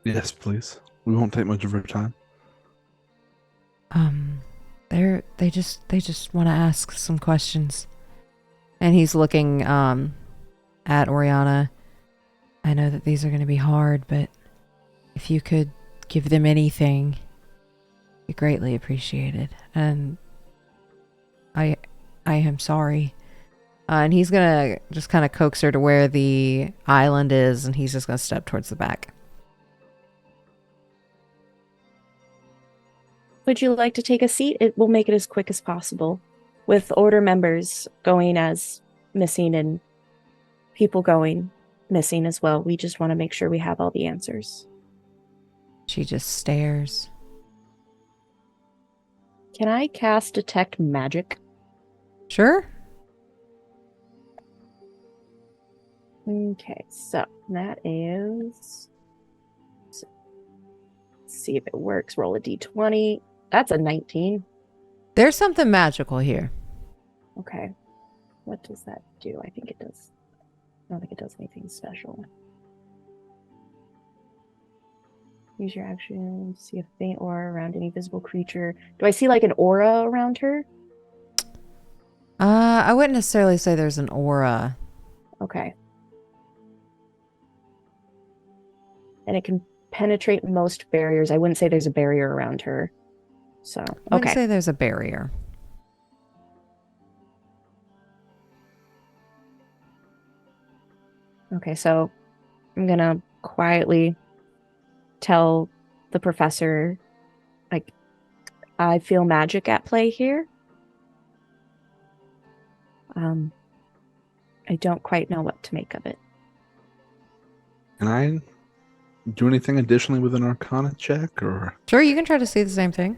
Yes, please. We won't take much of her time. They just want to ask some questions. And he's looking at Oriana. I know that these are going to be hard, but if you could give them anything, it'd be greatly appreciated. And I am sorry. And he's going to just kind of coax her to where the island is, and he's just going to step towards the back. Would you like to take a seat? It will make it as quick as possible. With order members going as missing and people going missing as well, we just want to make sure we have all the answers. She just stares. Can I cast Detect Magic? Sure. Okay, so that is... Let's see if it works. Roll a d20. That's a 19. There's something magical here. Okay. What does that do? I think it does. I don't think it does anything special. Use your action to see a faint aura around any visible creature. Do I see like an aura around her? I wouldn't necessarily say there's an aura. Okay. And it can penetrate most barriers. I wouldn't say there's a barrier around her. So, I wouldn't okay. say there's a barrier. Okay, so I'm gonna quietly tell the professor, like, I feel magic at play here. I don't quite know what to make of it. Can I do anything additionally with an Arcana check, or? Sure, you can try to see the same thing.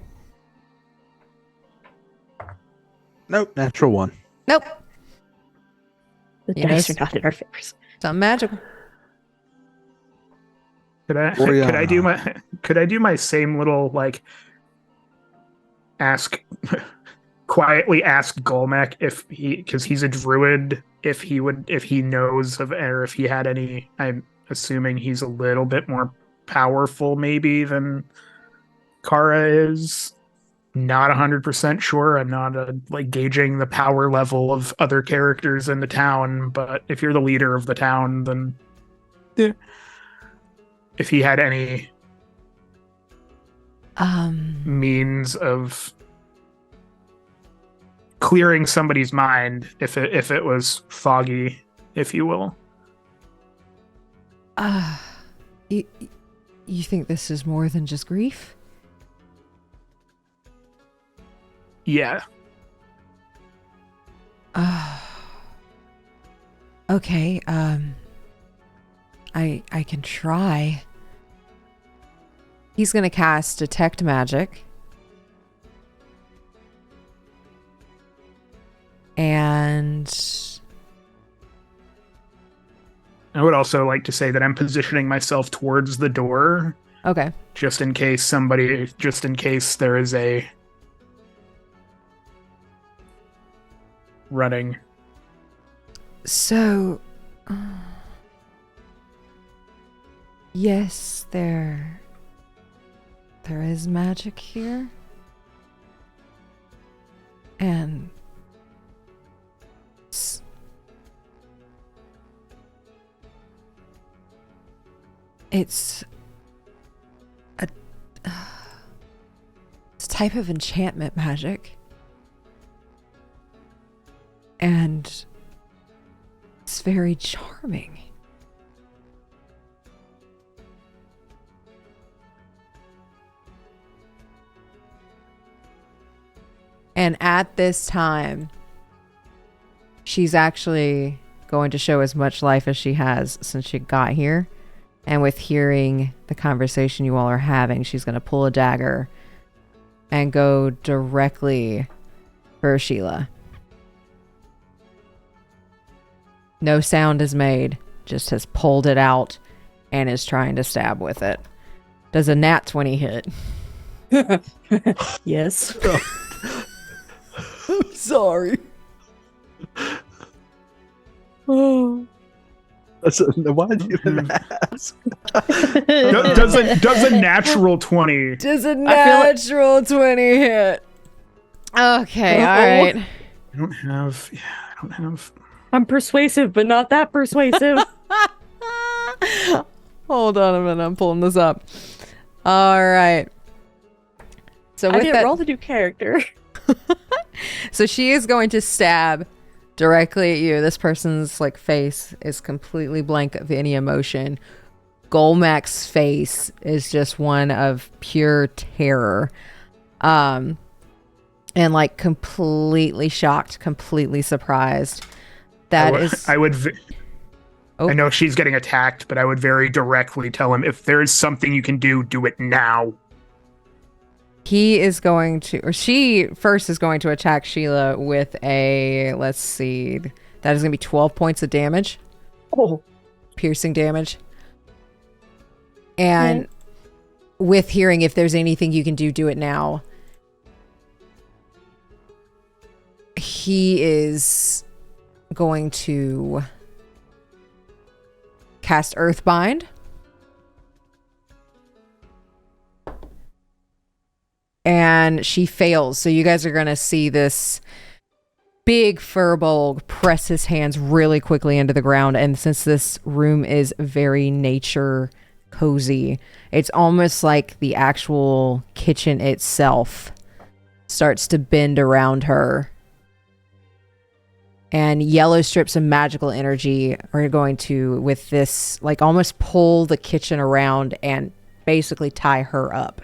Nope, natural one. Nope. The Yes. dice are not in our favors. Something magical. Could I Oriana. could I do my same little like quietly ask Golmek if because he's a druid, if he knows of, or if he had any. I'm assuming he's a little bit more powerful maybe than Kara is. Not 100% sure. I'm not like gauging the power level of other characters in the town, but if you're the leader of the town, then yeah. If he had any means of clearing somebody's mind, if it was foggy, if you will. You think this is more than just grief? Yeah. Okay, I can try. He's gonna cast Detect Magic. And I would also like to say that I'm positioning myself towards the door. okay. Just in case there is a running. So Yes, there is magic here. And it's a type of enchantment magic. And it's very charming. And at this time, she's actually going to show as much life as she has since she got here. And with hearing the conversation you all are having, she's going to pull a dagger and go directly for Shiela. No sound is made, just has pulled it out and is trying to stab with it. Does a nat 20 hit? Yes. I'm sorry. Oh. Why did you even ask? Does a natural 20? Does a natural 20 hit? Okay, all right. I don't have. I'm persuasive, but not that persuasive. Hold on a minute, I'm pulling this up. All right. So I with didn't that, roll the new character. so she is going to stab directly at you. This person's like face is completely blank of any emotion. Golmak's face is just one of pure terror. And like completely shocked, completely surprised. I know she's getting attacked, but I would very directly tell him, if there is something you can do it now. He is going to, or she first is going to attack Shiela with a, let's see, that is going to be 12 points of damage. Oh. Piercing damage. And with hearing, if there's anything you can do it now. He is going to cast Earthbind. And she fails. So you guys are going to see this big furbolg press his hands really quickly into the ground. And since this room is very nature cozy, it's almost like the actual kitchen itself starts to bend around her. And yellow strips of magical energy are going to, with this, like almost pull the kitchen around and basically tie her up.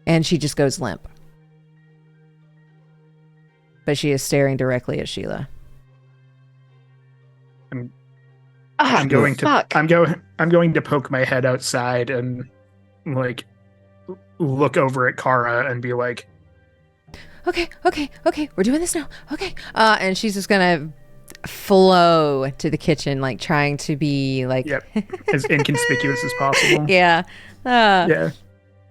And she just goes limp. But she is staring directly at Shiela. I'm going to poke my head outside and like look over at Kara and be like, Okay, we're doing this now. Okay. And she's just gonna flow to the kitchen, like trying to be like as inconspicuous as possible. Yeah. Yeah.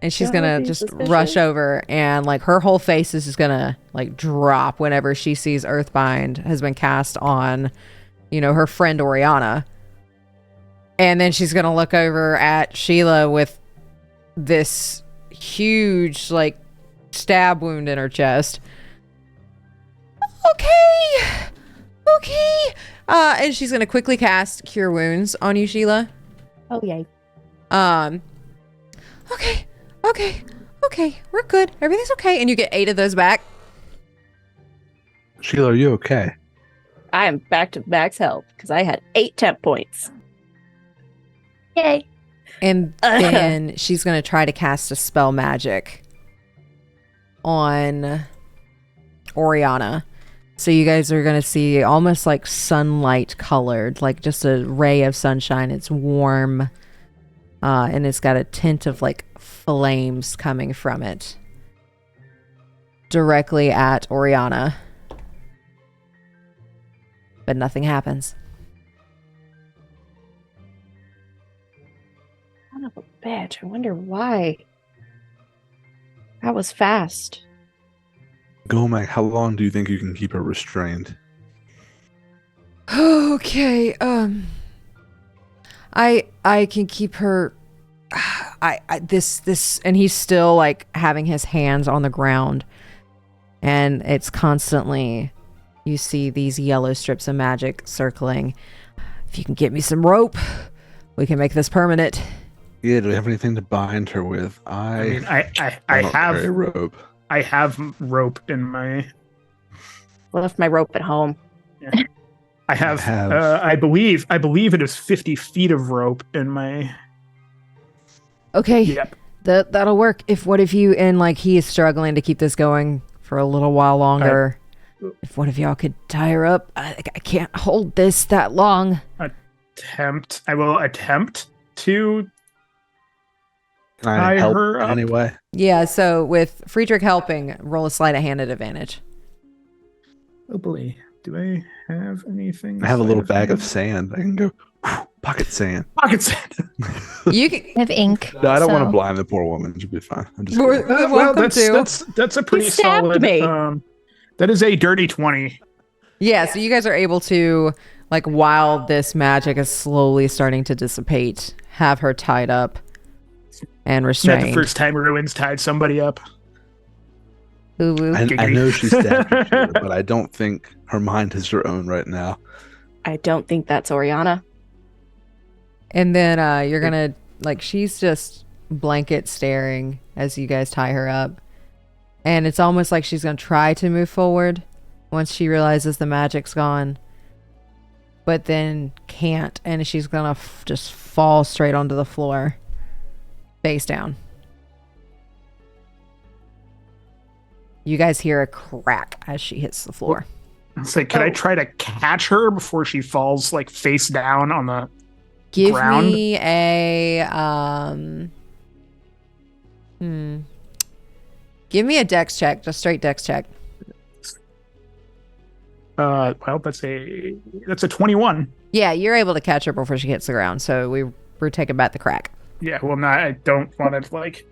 And she's gonna just rush over, and like her whole face is just gonna like drop whenever she sees Earthbind has been cast on, her friend Oriana. And then she's gonna look over at Shiela with this huge like stab wound in her chest. Okay. And she's gonna quickly cast Cure Wounds on you, Shiela. Oh yay. Okay, we're good. Everything's okay. And you get 8 of those back. Sheila, are you okay? I am back to max health because I had 8 temp points. Yay. And then she's going to try to cast a spell magic on Oriana. So you guys are going to see almost like sunlight colored, like just a ray of sunshine. It's warm. And it's got a tint of like flames coming from it directly at Oriana. But nothing happens. Son of a bitch. I wonder why. That was fast. Gomek, how long do you think you can keep her restrained? Okay, I can keep her. This, and he's still like having his hands on the ground, and it's constantly. You see these yellow strips of magic circling. If you can get me some rope, we can make this permanent. Yeah, do we have anything to bind her with? I mean, I don't have carry rope. I have rope in my. Left my rope at home. Yeah. I have. I believe it is 50 feet of rope in my. Okay. Yep. That'll work. What if you and like he is struggling to keep this going for a little while longer? If one of y'all could tie her up, I can't hold this that long. I will attempt to Can I tie help her up. anyway? Yeah. So with Friedrich helping, roll a sleight of hand at advantage. Oh boy, do I have anything? I have a little sleight bag of hand? sand. I can go pocket sand. Pocket sand. You can. I have ink. No, I don't want to so- blind the poor woman. She'll be fine. I'm just We're- kidding. Well, welcome that's a pretty stabbed solid. me. That is a dirty 20. Yeah. So you guys are able to, like, while this magic is slowly starting to dissipate, have her tied up and Not restrained. the first time Ruins tied somebody up. Ooh, ooh. I know she stabbed you, Shiela, but I don't think her mind is her own right now. I don't think that's Oriana. And then you're gonna like she's just blanket staring as you guys tie her up, and it's almost like she's gonna try to move forward once she realizes the magic's gone, but then can't, and she's gonna just fall straight onto the floor, face down. You guys hear a crack as she hits the floor. It's like, could I try to catch her before she falls like face down on the Give ground? me a Give me a dex check, just straight dex check. Well, that's a 21. Yeah, you're able to catch her before she hits the ground, so we're taking back the crack. Yeah, well, I don't want to like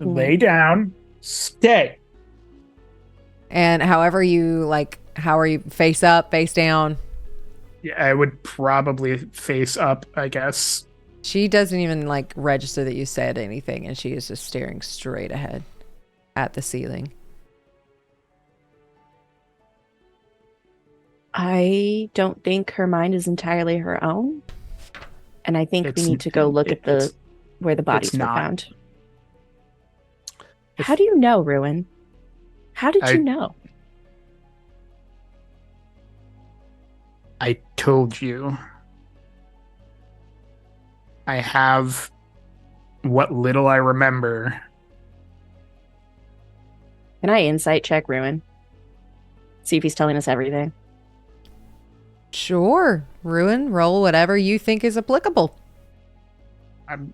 lay down, stay. And however you like, how are you face up, face down? Yeah, I would probably face up, I guess. She doesn't even like register that you said anything, and she is just staring straight ahead at the ceiling. I don't think her mind is entirely her own. And I think we It's- need to go look at it's- where the bodies were not. found. How do you know, Ruin? How did I- you know? I told you. I have what little I remember. Can I insight check Ruin? See if he's telling us everything. Sure, Ruin, roll whatever you think is applicable. I'm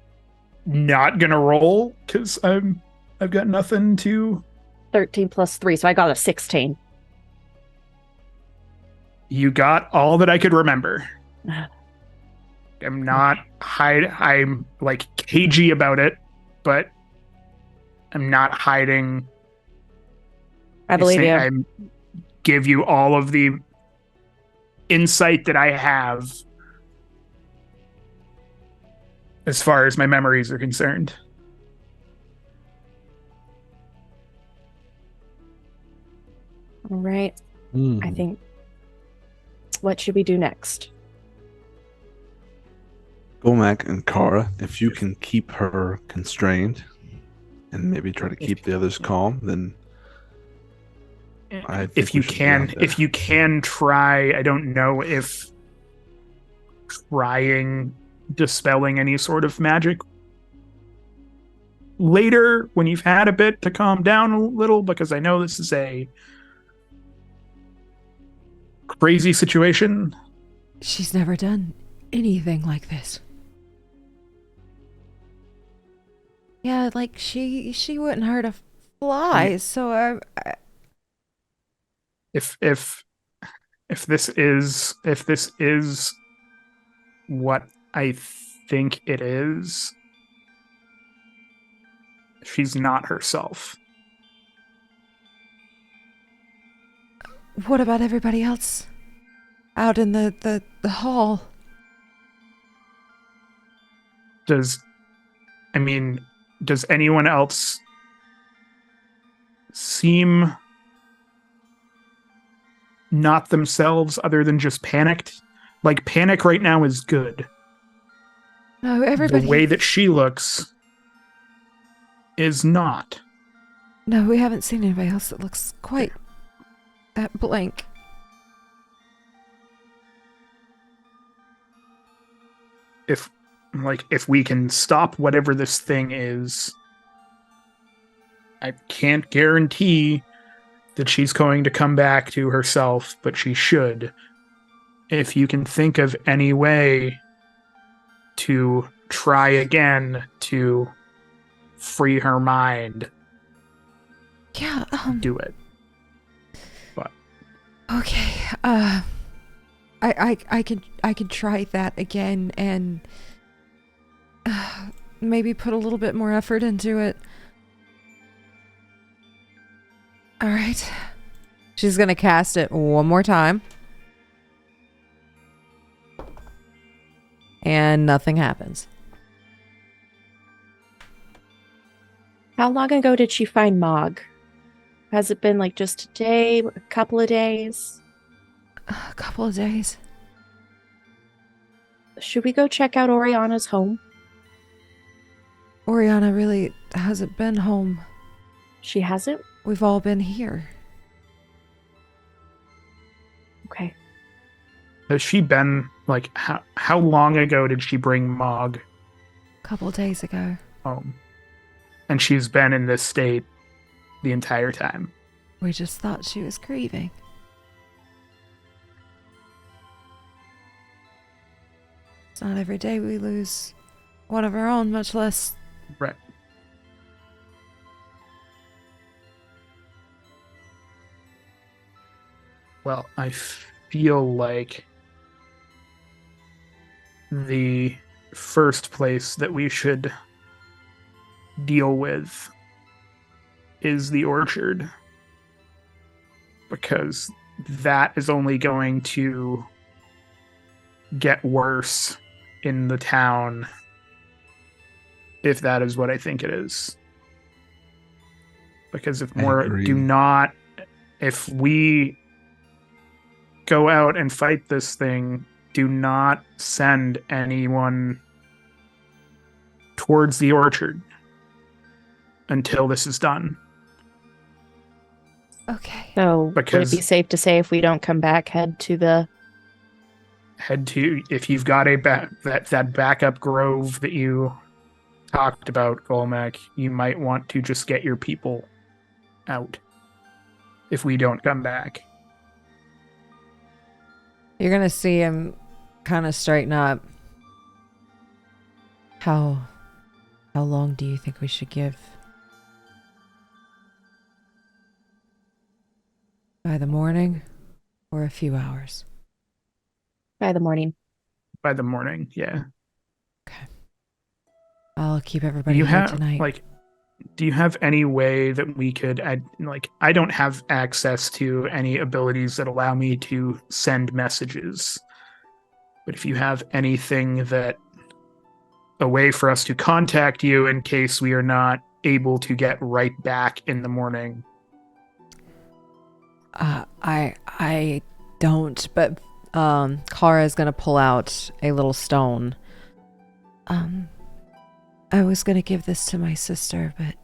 not gonna roll because I've got nothing to. 13 plus 3, so I got a 16. You got all that I could remember. I'm not I'm like cagey about it, but I'm not hiding. I believe you. I give you all of the insight that I have as far as my memories are concerned. All right. Hmm. I think. What should we do next? Gomak and Kara, if you can keep her constrained and maybe try to keep the others calm, then I think If we you should be can, out there. if you can try, I don't know if trying dispelling any sort of magic later when you've had a bit to calm down a little, because I know this is a crazy situation. She's never done anything like this. Yeah, like she wouldn't hurt a fly, so I If this is what I think it is, she's not herself. what about everybody else? out in the hall. Does anyone else seem not themselves other than just panicked? Like, panic right now is good. No, everybody. The way that she looks is not. No, we haven't seen anybody else that looks quite that blank. If we can stop whatever this thing is, I can't guarantee that she's going to come back to herself, but she should. If you can think of any way to try again to free her mind, Yeah, do it. But okay. I could try that again and maybe put a little bit more effort into it. All right. She's going to cast it one more time. And nothing happens. How long ago did she find Mog? Has it been like just a day, a couple of days? A couple of days. Should we go check out Oriana's home? Oriana really hasn't been home. She hasn't? We've all been here. Okay. has she been, like, how long ago did she bring Mog A couple of days ago. home? And she's been in this state the entire time. We just thought she was grieving. It's not every day we lose one of our own, much less... Right. Well, I feel like the first place that we should deal with is the orchard, because that is only going to get worse in the town, if that is what I think it is. Because if if we go out and fight this thing, do not send anyone towards the orchard until this is done. Okay. So would it be safe to say if we don't come back, head to if you've got that backup grove that you talked about, Golmek, you might want to just get your people out if we don't come back. You're gonna see him kind of straighten up. How long do you think we should give? By the morning or a few hours? by the morning? By the morning, yeah. Okay. I'll keep everybody here tonight. Do you have any way that we could I don't have access to any abilities that allow me to send messages. But if you have anything a way for us to contact you in case we are not able to get right back in the morning. I don't, but Kara is gonna pull out a little stone. I was gonna give this to my sister, but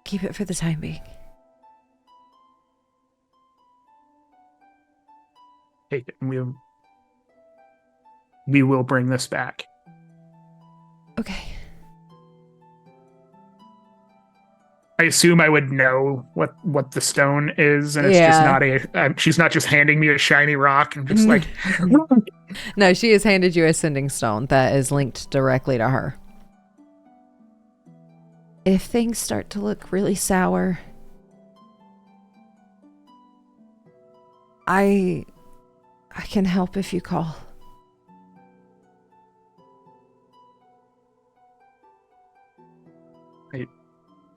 keep it for the time being. Take it, and we will bring this back. Okay. I assume I would know what the stone is, and it's just not she's not just handing me a shiny rock and just like. No, she has handed you a sending stone that is linked directly to her. If things start to look really sour, I can help if you call.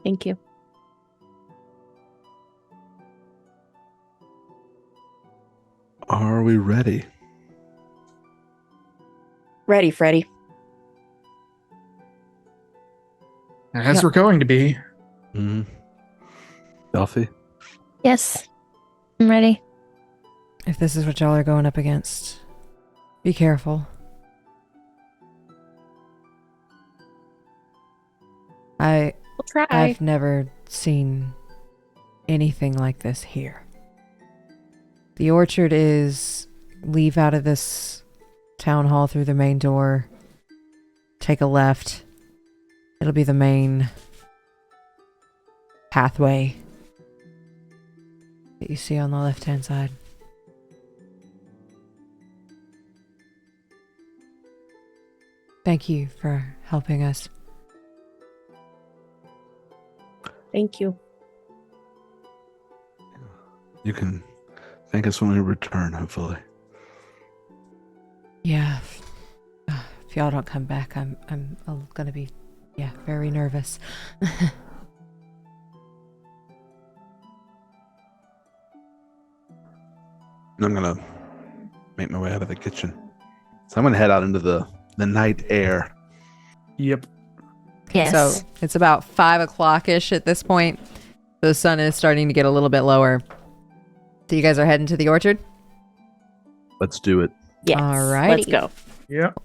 Thank you. we ready? Ready, Freddy. As Yep. we're going to be. Mm-hmm. Delphi? Yes. I'm ready. If this is what y'all are going up against, be careful. We'll try. I've never seen anything like this here. The orchard is leave out of this town hall through the main door, take a left. It'll be the main pathway that you see on the left-hand side. Thank you for helping us. Thank you. You can thank us when we return, hopefully. Yeah. If y'all don't come back, I'm gonna be, very nervous. And I'm gonna make my way out of the kitchen. So I'm gonna head out into the night air. Yep. Yes. So it's about 5 o'clock-ish at this point. The sun is starting to get a little bit lower. So you guys are heading to the orchard? Let's do it. Yes. Alrighty. Let's go. Yep.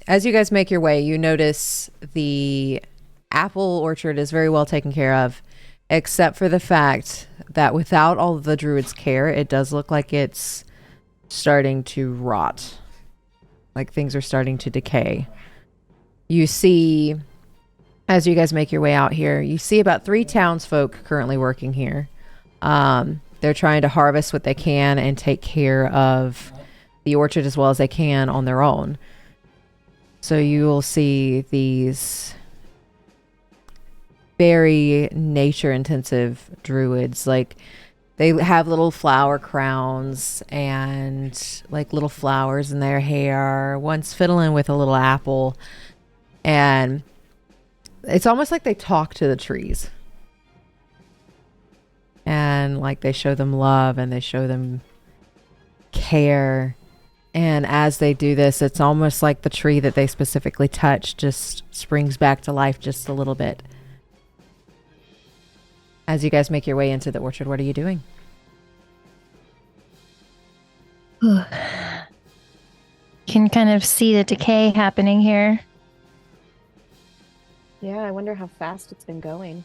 As you guys make your way, you notice the apple orchard is very well taken care of, except for the fact that without all of the druid's care, it does look like it's starting to rot. Like things are starting to decay. You see, as you guys make your way out here, you see about 3 townsfolk currently working here. They're trying to harvest what they can and take care of the orchard as well as they can on their own. So you will see these very nature-intensive druids. Like, they have little flower crowns and, like, little flowers in their hair. One's fiddling with a little apple. And it's almost like they talk to the trees. And, like, they show them love and they show them care. And as they do this, it's almost like the tree that they specifically touch just springs back to life just a little bit. As you guys make your way into the orchard, what are you doing? Can kind of see the decay happening here. Yeah, I wonder how fast it's been going.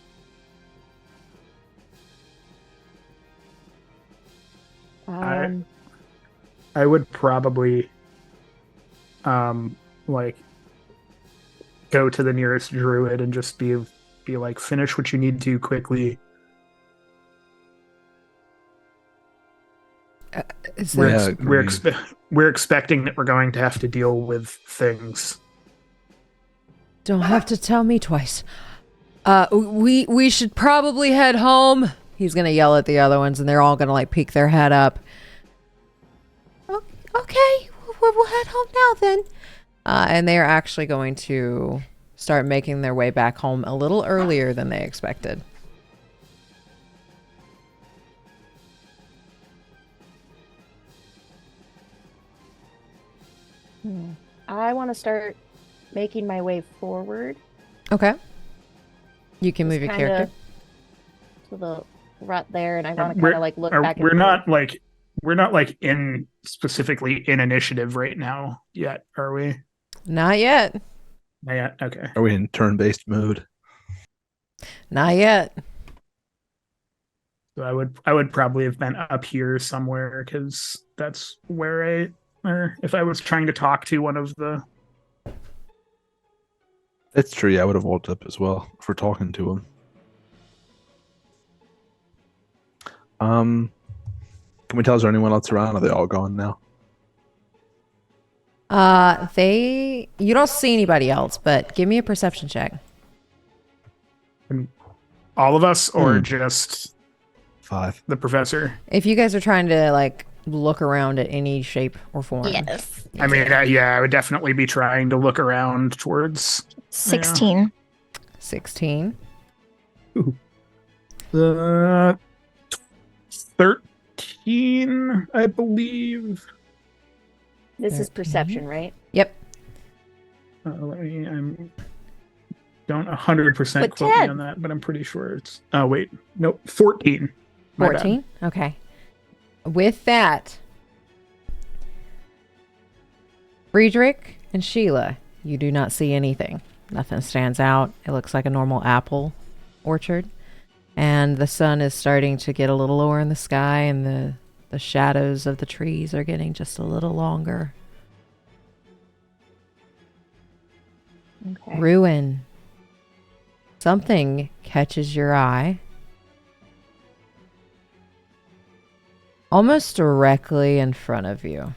I would probably like go to the nearest druid and just be like, finish what you need to quickly. Is Yeah, there, agreed. We're expecting that we're going to have to deal with things. don't have to tell me twice. We should probably head home. He's gonna yell at the other ones, and they're all gonna like peek their head up. Okay, we'll head home now then. And they are actually going to start making their way back home a little earlier than they expected. I want to start making my way forward. Okay. You can move your Kinda character. to the rut there, and I want to We're- kind of like look back. We're not like in specifically in initiative right now yet, are we? Not yet. Not yet. Okay. Are we in turn-based mode? Not yet. So I would probably have been up here somewhere because that's where or if I was trying to talk to one of the. It's true. Yeah, I would have walked up as well if we're talking to him. Can we tell, is there anyone else around? Are they all gone now? You don't see anybody else, but give me a perception check. All of us, or Hmm. just 5. the professor? If you guys are trying to like look around at any shape or form. Yes. I mean, yeah, I would definitely be trying to look around towards 16. 16. 13, I believe. This is perception, right? Yep. I'm don't 100% But quote me 10. on that, but I'm pretty sure it's. Oh wait, nope, 14. My bad. 14? Okay. With that, Friedrich and Sheila, you do not see anything. Nothing stands out. It looks like a normal apple orchard. And the sun is starting to get a little lower in the sky, and the shadows of the trees are getting just a little longer. Okay. Ruin. Something catches your eye. Almost directly in front of you.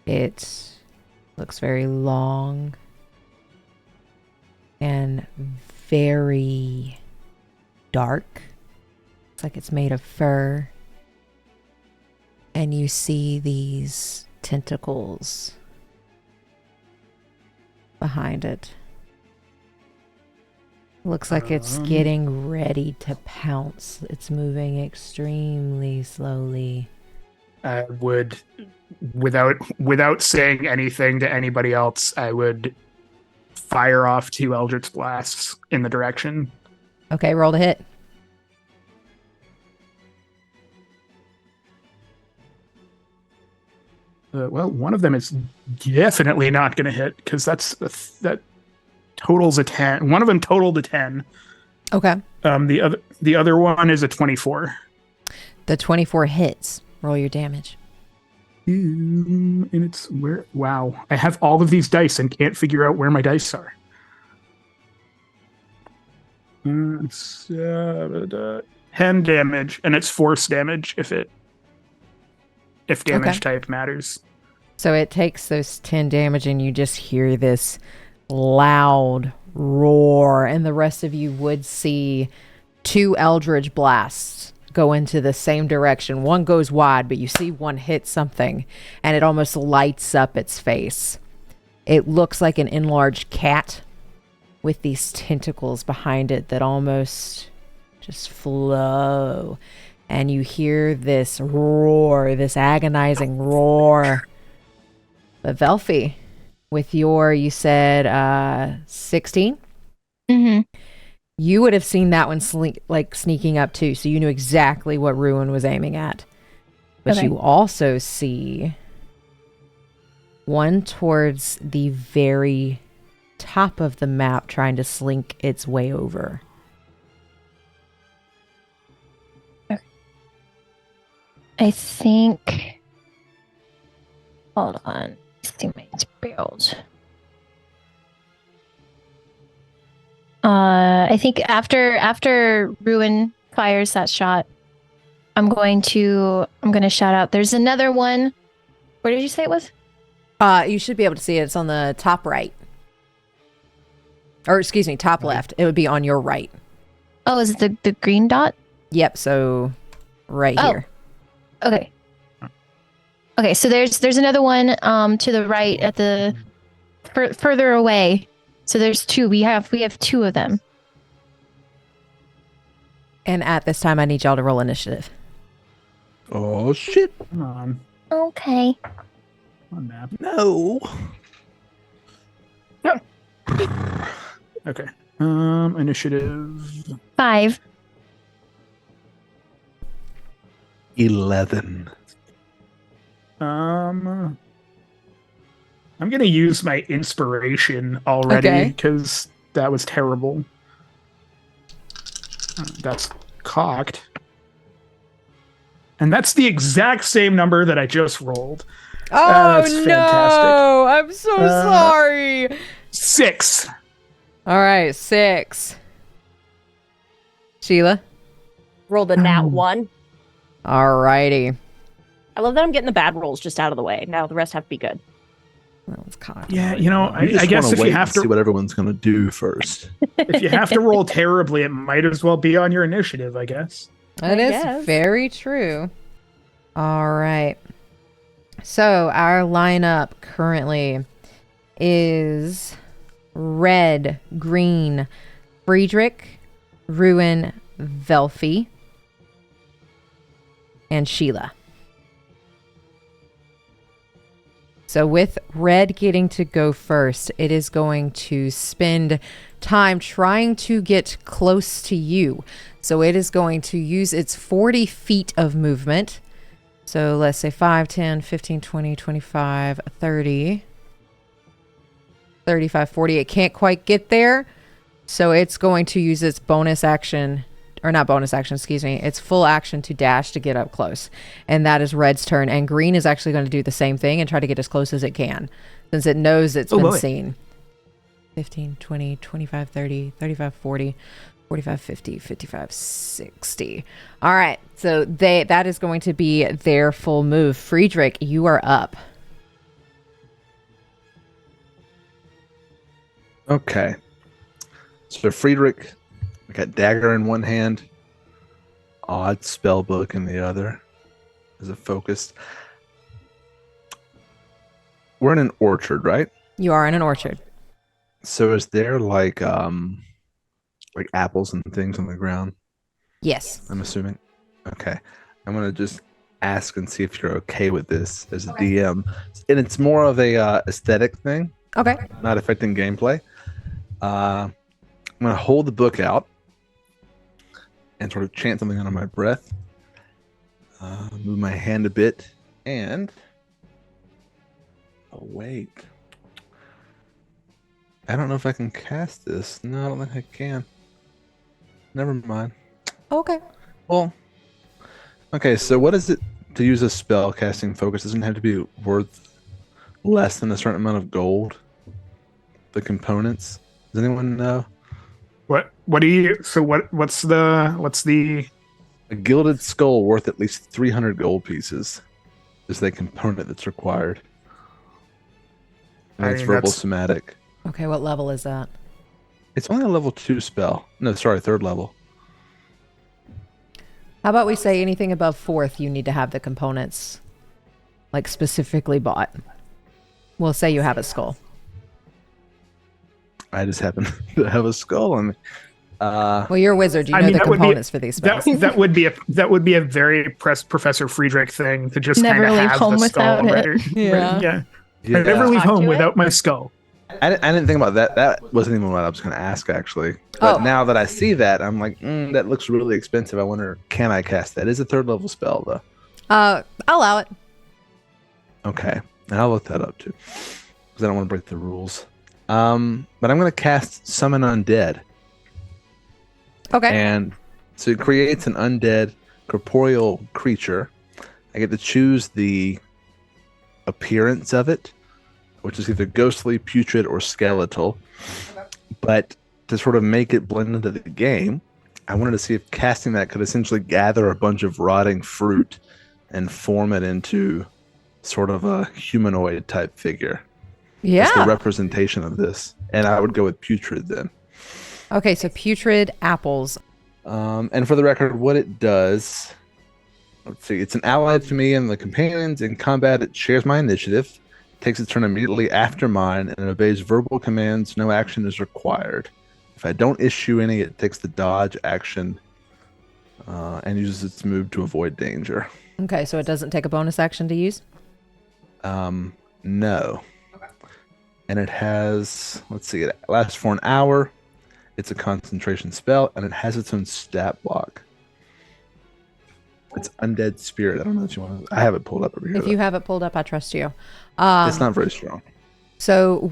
It looks very long and very dark. It's like it's made of fur. And you see these tentacles behind it. Looks like it's getting ready to pounce. It's moving extremely slowly. I would, without saying anything to anybody else, I would fire off 2 Eldritch Blasts in the direction. Okay, roll to hit. Well, one of them is definitely not going to hit because that totals a 10. One of them totaled a 10. Okay. The other one is a 24. The 24 hits. Roll your damage. And it's where? Wow, I have all of these dice and can't figure out where my dice are. 10 damage, and it's force damage if damage type matters. So it takes those 10 damage and you just hear this loud roar, and the rest of you would see 2 Eldritch Blasts go into the same direction. One goes wide, but you see one hit something and it almost lights up its face. It looks like an enlarged cat with these tentacles behind it that almost just flow. And you hear this roar, this agonizing roar. But Velfi, with your, you said 16? Mm-hmm. You would have seen that one sneaking up too, so you knew exactly what Ruin was aiming at. But Okay. you also see one towards the very top of the map trying to slink its way over. I think. Hold on. Let's see my spells. I think after Ruin fires that shot, I'm gonna shout out. There's another one. Where did you say it was? You should be able to see it. It's on the top right. Or excuse me, top left. It would be on your right. Oh, is it the green dot? Yep, so right here. Okay. Okay, so there's another one to the right at the further away. So there's 2. We have 2 of them. And at this time I need y'all to roll initiative. Oh shit! Come on, Okay. on map. No. Okay. Initiative. 5. 11. I'm gonna use my inspiration already Okay. because that was terrible. That's cocked. And that's the exact same number that I just rolled. Oh that's no! fantastic. I'm so sorry. 6. All right, 6. Sheila. Rolled a nat 1. All righty. I love that I'm getting the bad rolls just out of the way. Now the rest have to be good. That was cocked. Yeah, I I guess if wait you have and see to what everyone's gonna do first. if you have to roll terribly, it might as well be on your initiative, I guess. That I is guess. very true. All right. So our lineup currently is red, green, Friedrich, Ruin, Velfi, and Sheila. So with red getting to go first, it is going to spend time trying to get close to you. So it is going to use its 40 feet of movement. So let's say 5, 10, 15, 20, 25, 30, 35, 40. It can't quite get there. So it's going to use its bonus action, or not bonus action, excuse me. It's full action to dash to get up close. And that is red's turn. And green is actually going to do the same thing and try to get as close as it can, since it knows it's been seen. 15, 20, 25, 30, 35, 40, 45, 50, 55, 60. All right. So that is going to be their full move. Friedrich, you are up. Okay. So Friedrich, I got dagger in one hand, odd spell book in the other as a focus. We're in an orchard, right? You are in an orchard. So is there like apples and things on the ground? Yes. I'm assuming. Okay. I'm gonna just ask and see if you're okay with this as a DM. And it's more of a aesthetic thing. Okay. Not affecting gameplay. I'm gonna hold the book out and sort of chant something under my breath. Move my hand a bit and wait. I don't know if I can cast this. No, I don't think I can. Never mind. Okay. Well, okay, so what is it to use a spell casting focus? Doesn't have to be worth less than a certain amount of gold. The components. Does anyone know? What's the A gilded skull worth at least 300 gold pieces is the component that's required. And it's verbal somatic. Okay, what level is that? It's only a level 2 spell. No, sorry, 3rd level. How about we say anything above 4th, you need to have the components, like, specifically bought. We'll say you have a skull. I just happen to have a skull on me. Well, you're a wizard. You know the components for these spells. That would be a very Professor Friedrich thing to just Never kind of leave have home the skull. without it. Yeah. Yeah. I never leave Talk home to without my skull. I didn't think about that. That wasn't even what I was going to ask, actually. But now that I see that, I'm like, that looks really expensive. I wonder, can I cast that? It's a 3rd level spell, though. I'll allow it. Okay. And I'll look that up, too. Because I don't want to break the rules. But I'm going to cast Summon Undead. Okay. And so it creates an undead corporeal creature. I get to choose the appearance of it, which is either ghostly, putrid, or skeletal. Okay. But to sort of make it blend into the game, I wanted to see if casting that could essentially gather a bunch of rotting fruit and form it into sort of a humanoid type figure. Yeah. It's the representation of this. And I would go with putrid then. Okay, so putrid apples. And for the record, what it does, let's see, it's an ally to me and the companions. In combat, it shares my initiative, takes its turn immediately after mine, and it obeys verbal commands. No action is required. If I don't issue any, it takes the dodge action and uses its move to avoid danger. Okay, so it doesn't take a bonus action to use? No. Okay. And it has, let's see, it lasts for an hour. It's a concentration spell, and it has its own stat block. It's Undead Spirit. I don't know if you want to... I have it pulled up over here. If you have it pulled up, I trust you. It's not very strong. So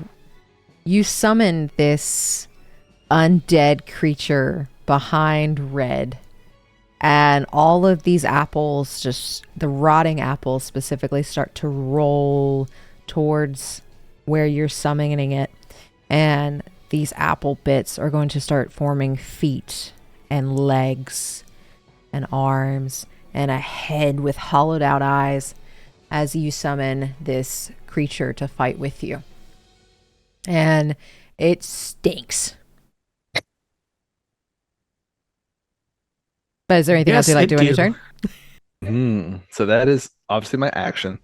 you summon this undead creature behind Red, and all of these apples, just the rotting apples specifically, start to roll towards where you're summoning it. And these apple bits are going to start forming feet and legs and arms and a head with hollowed out eyes as you summon this creature to fight with you. And it stinks. But is there anything else you'd like to do on your turn? So that is obviously my action.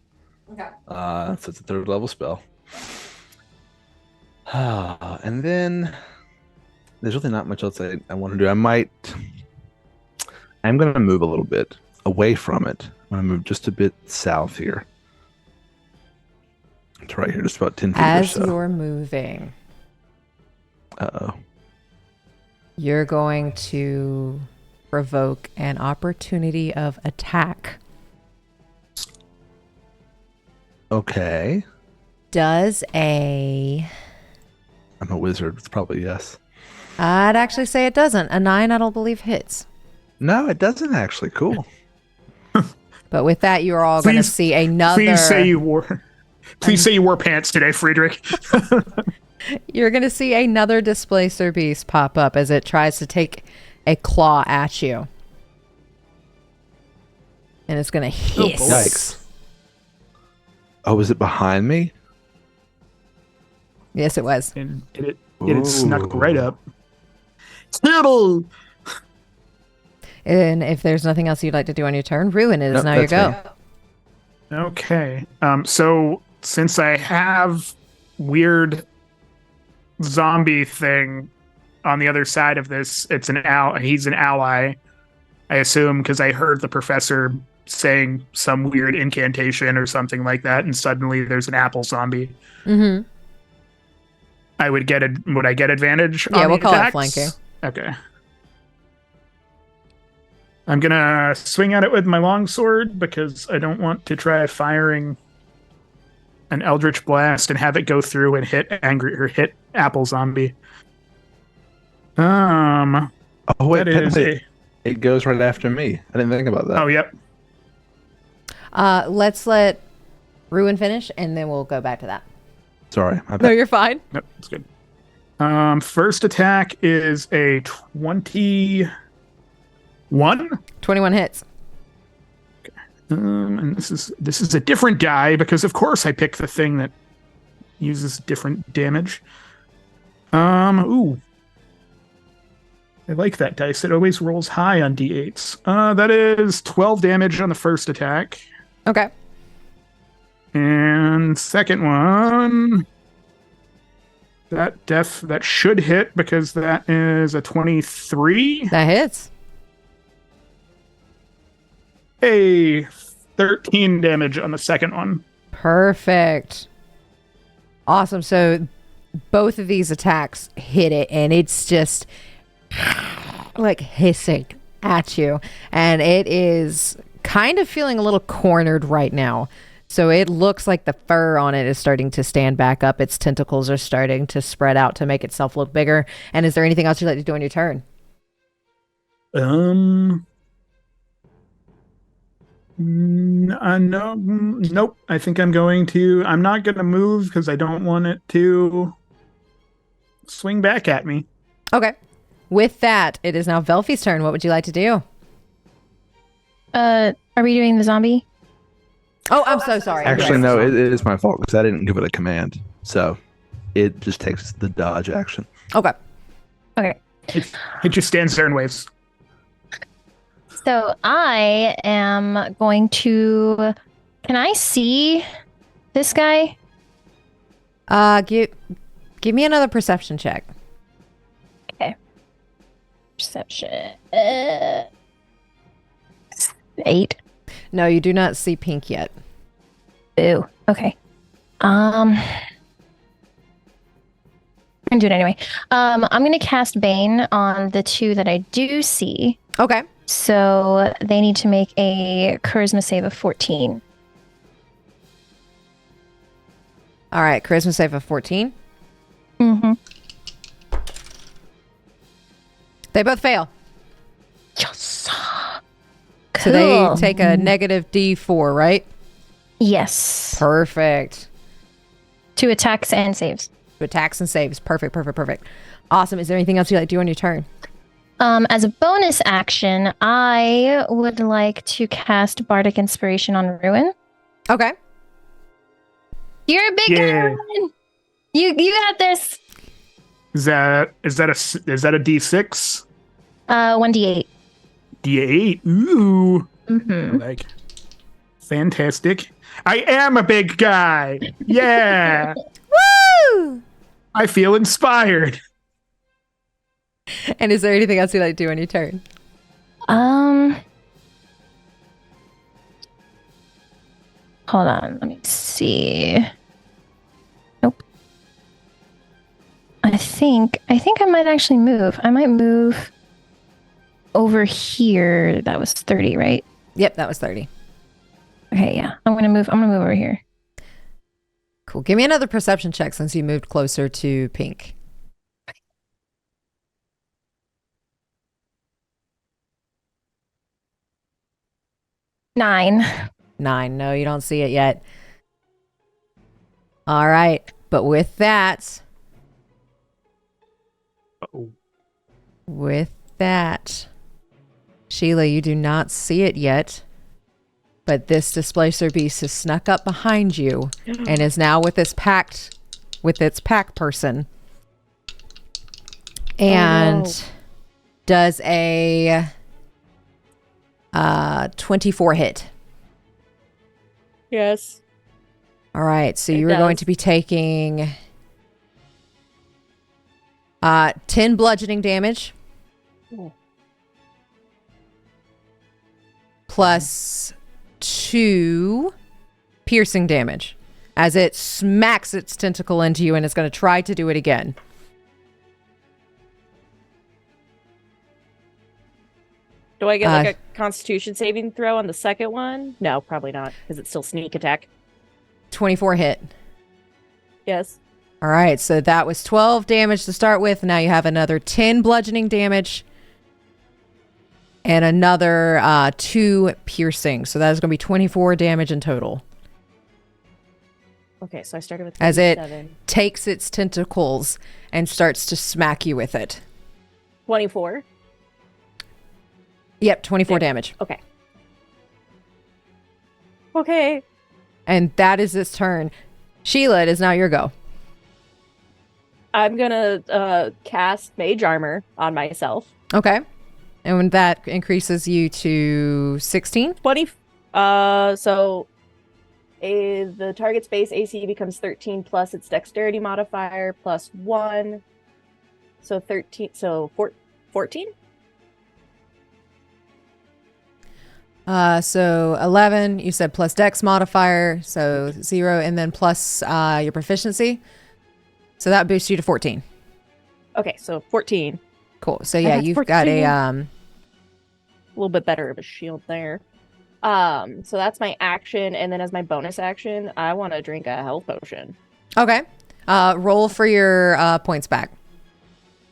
Okay. So it's a 3rd level spell. And then there's really not much else I want to do. I'm going to move a little bit away from it. I'm going to move just a bit south here. It's right here, just about 10 feet As or so. you're moving, Uh-oh. you're going to provoke an opportunity of attack. Okay. Does a... I'm a wizard. It's probably yes. I'd actually say it doesn't. A 9, I don't believe, hits. No, it doesn't actually. Cool. But with that, you're all going to Please- see another... Please say you wore pants today, Friedrich. You're going to see another displacer beast pop up as it tries to take a claw at you. And it's going to hiss. Yikes. Oh, was it behind me? Yes, it was. And it had snuck right Ooh. up. Snibble! And if there's nothing else you'd like to do on your turn, Ruin, it is Nope, now your that's go. me. Okay. So since I have weird zombie thing on the other side of this, he's an ally, I assume, because I heard the professor saying some weird incantation or something like that, and suddenly there's an apple zombie. Mm-hmm. Would I get advantage? Yeah, on we'll the call it attacks? flanking. Okay. I'm gonna swing at it with my longsword because I don't want to try firing an eldritch blast and have it go through and hit apple zombie. Oh, wait. That is technically, it goes right after me. I didn't think about that. Oh, yep. Let's let Ruin finish, and then we'll go back to that. Sorry. My No, bad. you're fine. Nope, that's good. First attack is a 21. 21 hits. And this is a different die because of course I picked the thing that uses different damage. Ooh. I like that dice. It always rolls high on d8s. That is 12 damage on the first attack. Okay. And second one, that should hit because that is a 23. That hits. A 13 damage on the second one. Perfect. Awesome. So both of these attacks hit it, and it's just like hissing at you. And it is kind of feeling a little cornered right now. So it looks like the fur on it is starting to stand back up. Its tentacles are starting to spread out to make itself look bigger. And is there anything else you'd like to do on your turn? No, nope. I think I'm not going to move because I don't want it to swing back at me. Okay. With that, it is now Velfi's turn. What would you like to do? Are we doing the zombie? Oh, I'm so sorry. Actually, Yes. no, it is my fault because I didn't give it a command. So it just takes the dodge action. Okay. Okay. It just stands there and waves. So I am going to. Can I see this guy? Give me another perception check. Perception. 8. No, you do not see pink yet. Boo. Okay. I'm gonna do it anyway. I'm gonna cast Bane on the two that I do see. Okay. So they need to make a charisma save of 14. All right. Charisma save of 14. Mm-hmm. They both fail. Yes. So they Cool. take a negative D4, right? Yes. Perfect. 2 attacks and saves. Attacks and saves. Perfect. Awesome. Is there anything else you'd like to do on your turn? As a bonus action, I would like to cast Bardic Inspiration on Ruin. Okay. You're a big Yeah. guy. You got this. Is that a D6? 1d8. D8. Ooh. Mm-hmm. Like fantastic. I am a big guy. Yeah. Woo! I feel inspired. And is there anything else you'd like to do on your turn? Hold on. Let me see. think I might actually move. I might move over here. That was 30, right? Yep, that was 30. Okay, yeah. I'm gonna move over here. Cool. Give me another perception check since you moved closer to Pink. Nine. 9. No, you don't see it yet. All right. But with that, Uh-oh. Sheila, you do not see it yet. But this displacer beast has snuck up behind you and is now with its pack person. And does a 24 hit. Yes. All right, so It you are going does. to be taking 10 bludgeoning damage. Ooh. Plus 2 piercing damage as it smacks its tentacle into you and it's going to try to do it again. Do I get like a Constitution saving throw on the second one? No, probably not, because it's still sneak attack. 24 hit. Yes. All right, so that was 12 damage to start with. Now you have another 10 bludgeoning damage and another 2 piercing. So that is going to be 24 damage in total. Okay, so I started with As it 27. takes its tentacles and starts to smack you with it. 24. Yep, 24 Yeah. damage. Okay. Okay. And that is its turn. Sheila, it is now your go. I'm gonna cast Mage Armor on myself. Okay. And when that increases you to 16? 20. The target's base AC becomes 13 plus its Dexterity modifier plus 1. So 13. So 14. So 11, you said plus dex modifier, so 0, and then plus your proficiency. So that boosts you to 14. Okay, so 14. Cool. So yeah, That's you've got a 14. A little bit better of a shield there. So that's my action, and then as my bonus action, I want to drink a health potion. okay. Roll for your points back.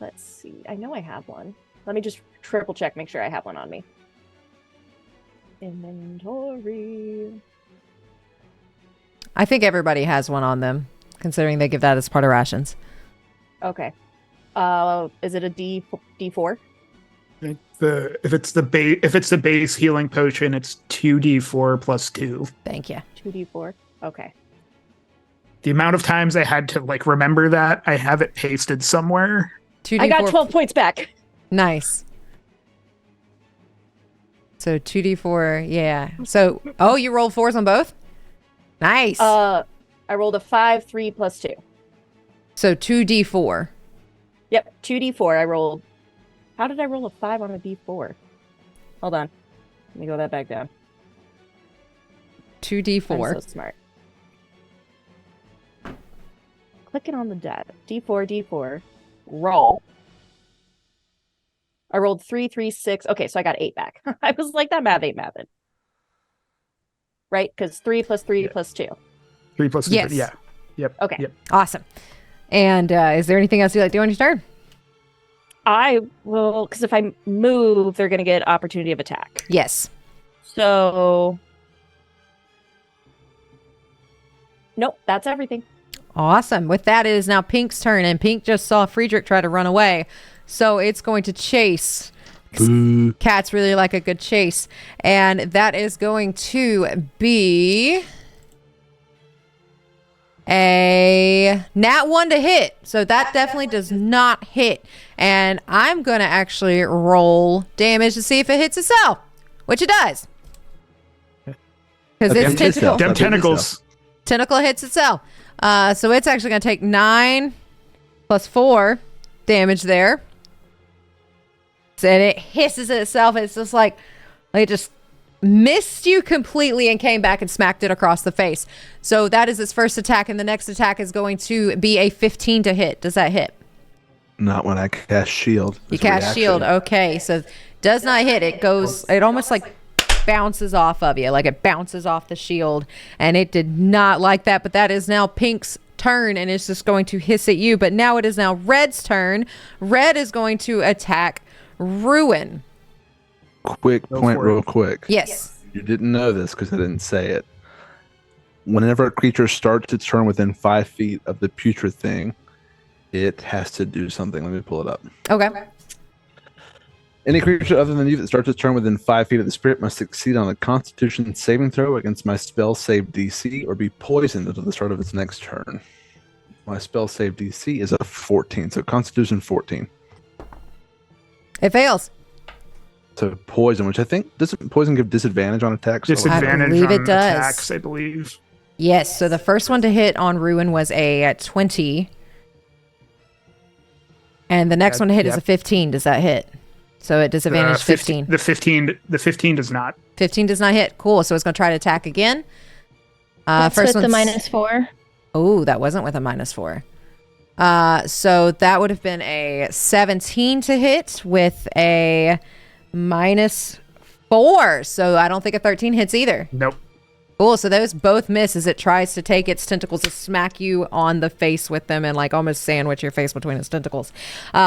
Let's see. I know I have one. Let me just triple check, make sure I have one on me. Inventory. I think everybody has one on them, considering they give that as part of rations. Okay. Is it a D4? If it's the base healing potion, it's 2d4 plus 2. Thank you. 2D4. Okay. The amount of times I had to remember that, I have it pasted somewhere. 2d4. I got 12 points back. Nice. So 2d4, yeah. So, oh, you rolled 4s on both? Nice. I rolled a 5, 3 plus 2. So 2d4. Yep, 2D4. I rolled. How did I roll a 5 on a D4? Hold on. Let me go that back down. 2d4. I'm so smart. Clicking on the data. D4. Roll. I rolled 3, 3, 6. Okay, so I got 8 back. I was like, that math ain't mathing. Right? Because 3 plus 3 plus 2. 3 plus 2. Yes. Yeah. Yep. Okay. Yep. Awesome. And is there anything else you'd like to do on your turn? I will, because if I move, they're going to get opportunity of attack. Yes. So. Nope, that's everything. Awesome. With that, it is now Pink's turn, and Pink just saw Friedrich try to run away. So it's going to chase. Boo. Cats really like a good chase. And that is going to be a nat 1 to hit. So that definitely does not hit. And I'm going to actually roll damage to see if it hits itself, which it does. Because Okay, it's hit itself. tentacle. Them tentacles. Tentacle hits itself. So it's actually going to take 9 plus 4 damage there. And it hisses at itself. It's just like it just missed you completely and came back and smacked it across the face. So that is its first attack. And the next attack is going to be a 15 to hit. Does that hit? Not when I cast shield. You It's a cast reaction. shield. Okay, so does not hit. It goes. It almost like bounces off of you, like it bounces off the shield, and it did not like that. But that is now Pink's turn, and it's just going to hiss at you. But now it is now Red's turn. Red is going to attack Ruin. Quick Go point, for it. real quick. Yes. You didn't know this because I didn't say it. Whenever a creature starts its turn within 5 feet of the putrid thing, it has to do something. Let me pull it up. Okay. Any creature other than you that starts its turn within 5 feet of the spirit must succeed on a Constitution saving throw against my spell save DC or be poisoned until the start of its next turn. My spell save DC is a 14, so Constitution 14. It fails. So poison, which I think doesn't poison give disadvantage on attacks? Disadvantage believe on it does. attacks, I believe. Yes. So the first one to hit on Ruin was a 20, and the next one to hit is a 15. Does that hit? So it disadvantage 15. The 15 does not. 15 does not hit. Cool. So it's going to try to attack again. That's First with the one's- -4. Oh, that wasn't with a -4. So that would have been a 17 to hit with a -4. So I don't think a 13 hits either. Nope. Cool. So those both miss as it tries to take its tentacles to smack you on the face with them and like almost sandwich your face between its tentacles.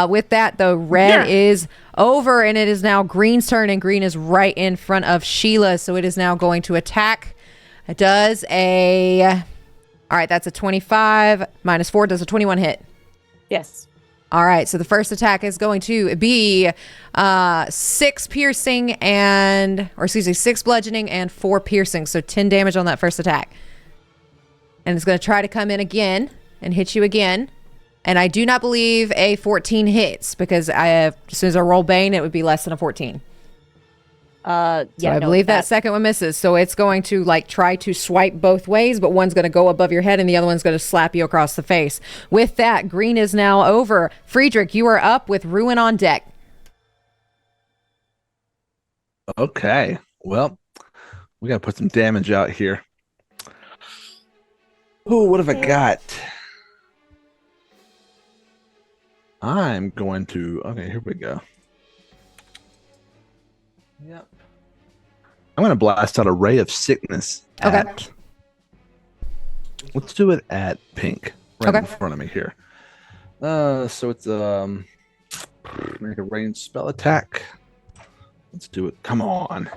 With that, though, Red is over and it is now Green's turn, and Green is right in front of Shiela. So it is now going to attack. It does a... All right, that's a 25 -4. Does a 21 hit? Yes. All right, so the first attack is going to be 6 piercing or 6 bludgeoning and 4 piercing. So 10 damage on that first attack. And it's going to try to come in again and hit you again. And I do not believe a 14 hits because as soon as I roll Bane, it would be less than a 14. Yeah, So I believe that second one misses. So it's going to like try to swipe both ways, but one's going to go above your head and the other one's going to slap you across the face. With that, Green is now over. Friedrich, you are up with Ruin on deck. Okay. Well, we got to put some damage out here. Ooh, what have I got? I'm going to... Okay, here we go. Yep. I'm going to blast out a ray of sickness. Okay. Let's do it at Pink. Right Okay. in front of me here. So it's make a ranged spell attack. Let's do it. Come on.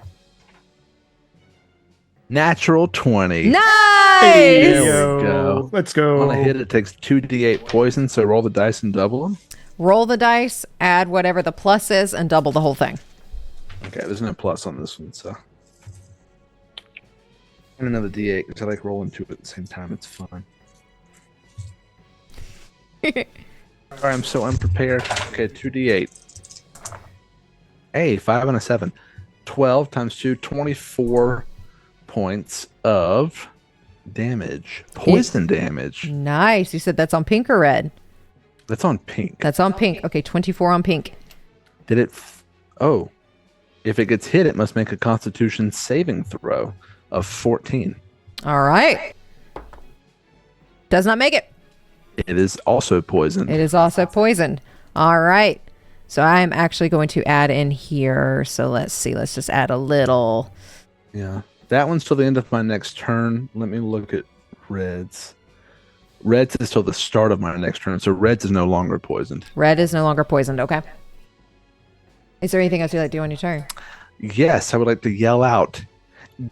Natural 20. Nice! There we go. Let's go. On a hit, it takes 2d8 poison, so roll the dice and double them. Roll the dice, add whatever the plus is, and double the whole thing. Okay, there's no plus on this one, so. And another d8, because I like rolling two at the same time. It's fun. Sorry, I'm so unprepared. Okay, 2d8. Hey, 5 and a 7. 12 times 2, 24 points of damage. Poison damage. Nice. You said that's on Pink or Red? That's on Pink. That's on Pink. Okay, 24 on Pink. Did it... Oh. If it gets hit, it must make a Constitution saving throw of 14. All right. Does not make it. It is also poisoned. It is also poisoned. All right. So I'm actually going to add in here. So let's see. Let's just add a little. Yeah. That one's till the end of my next turn. Let me look at Red's. Red's is till the start of my next turn. So Red's is no longer poisoned. Red is no longer poisoned. Okay. Is there anything else you'd like to do on your turn? Yes, I would like to yell out,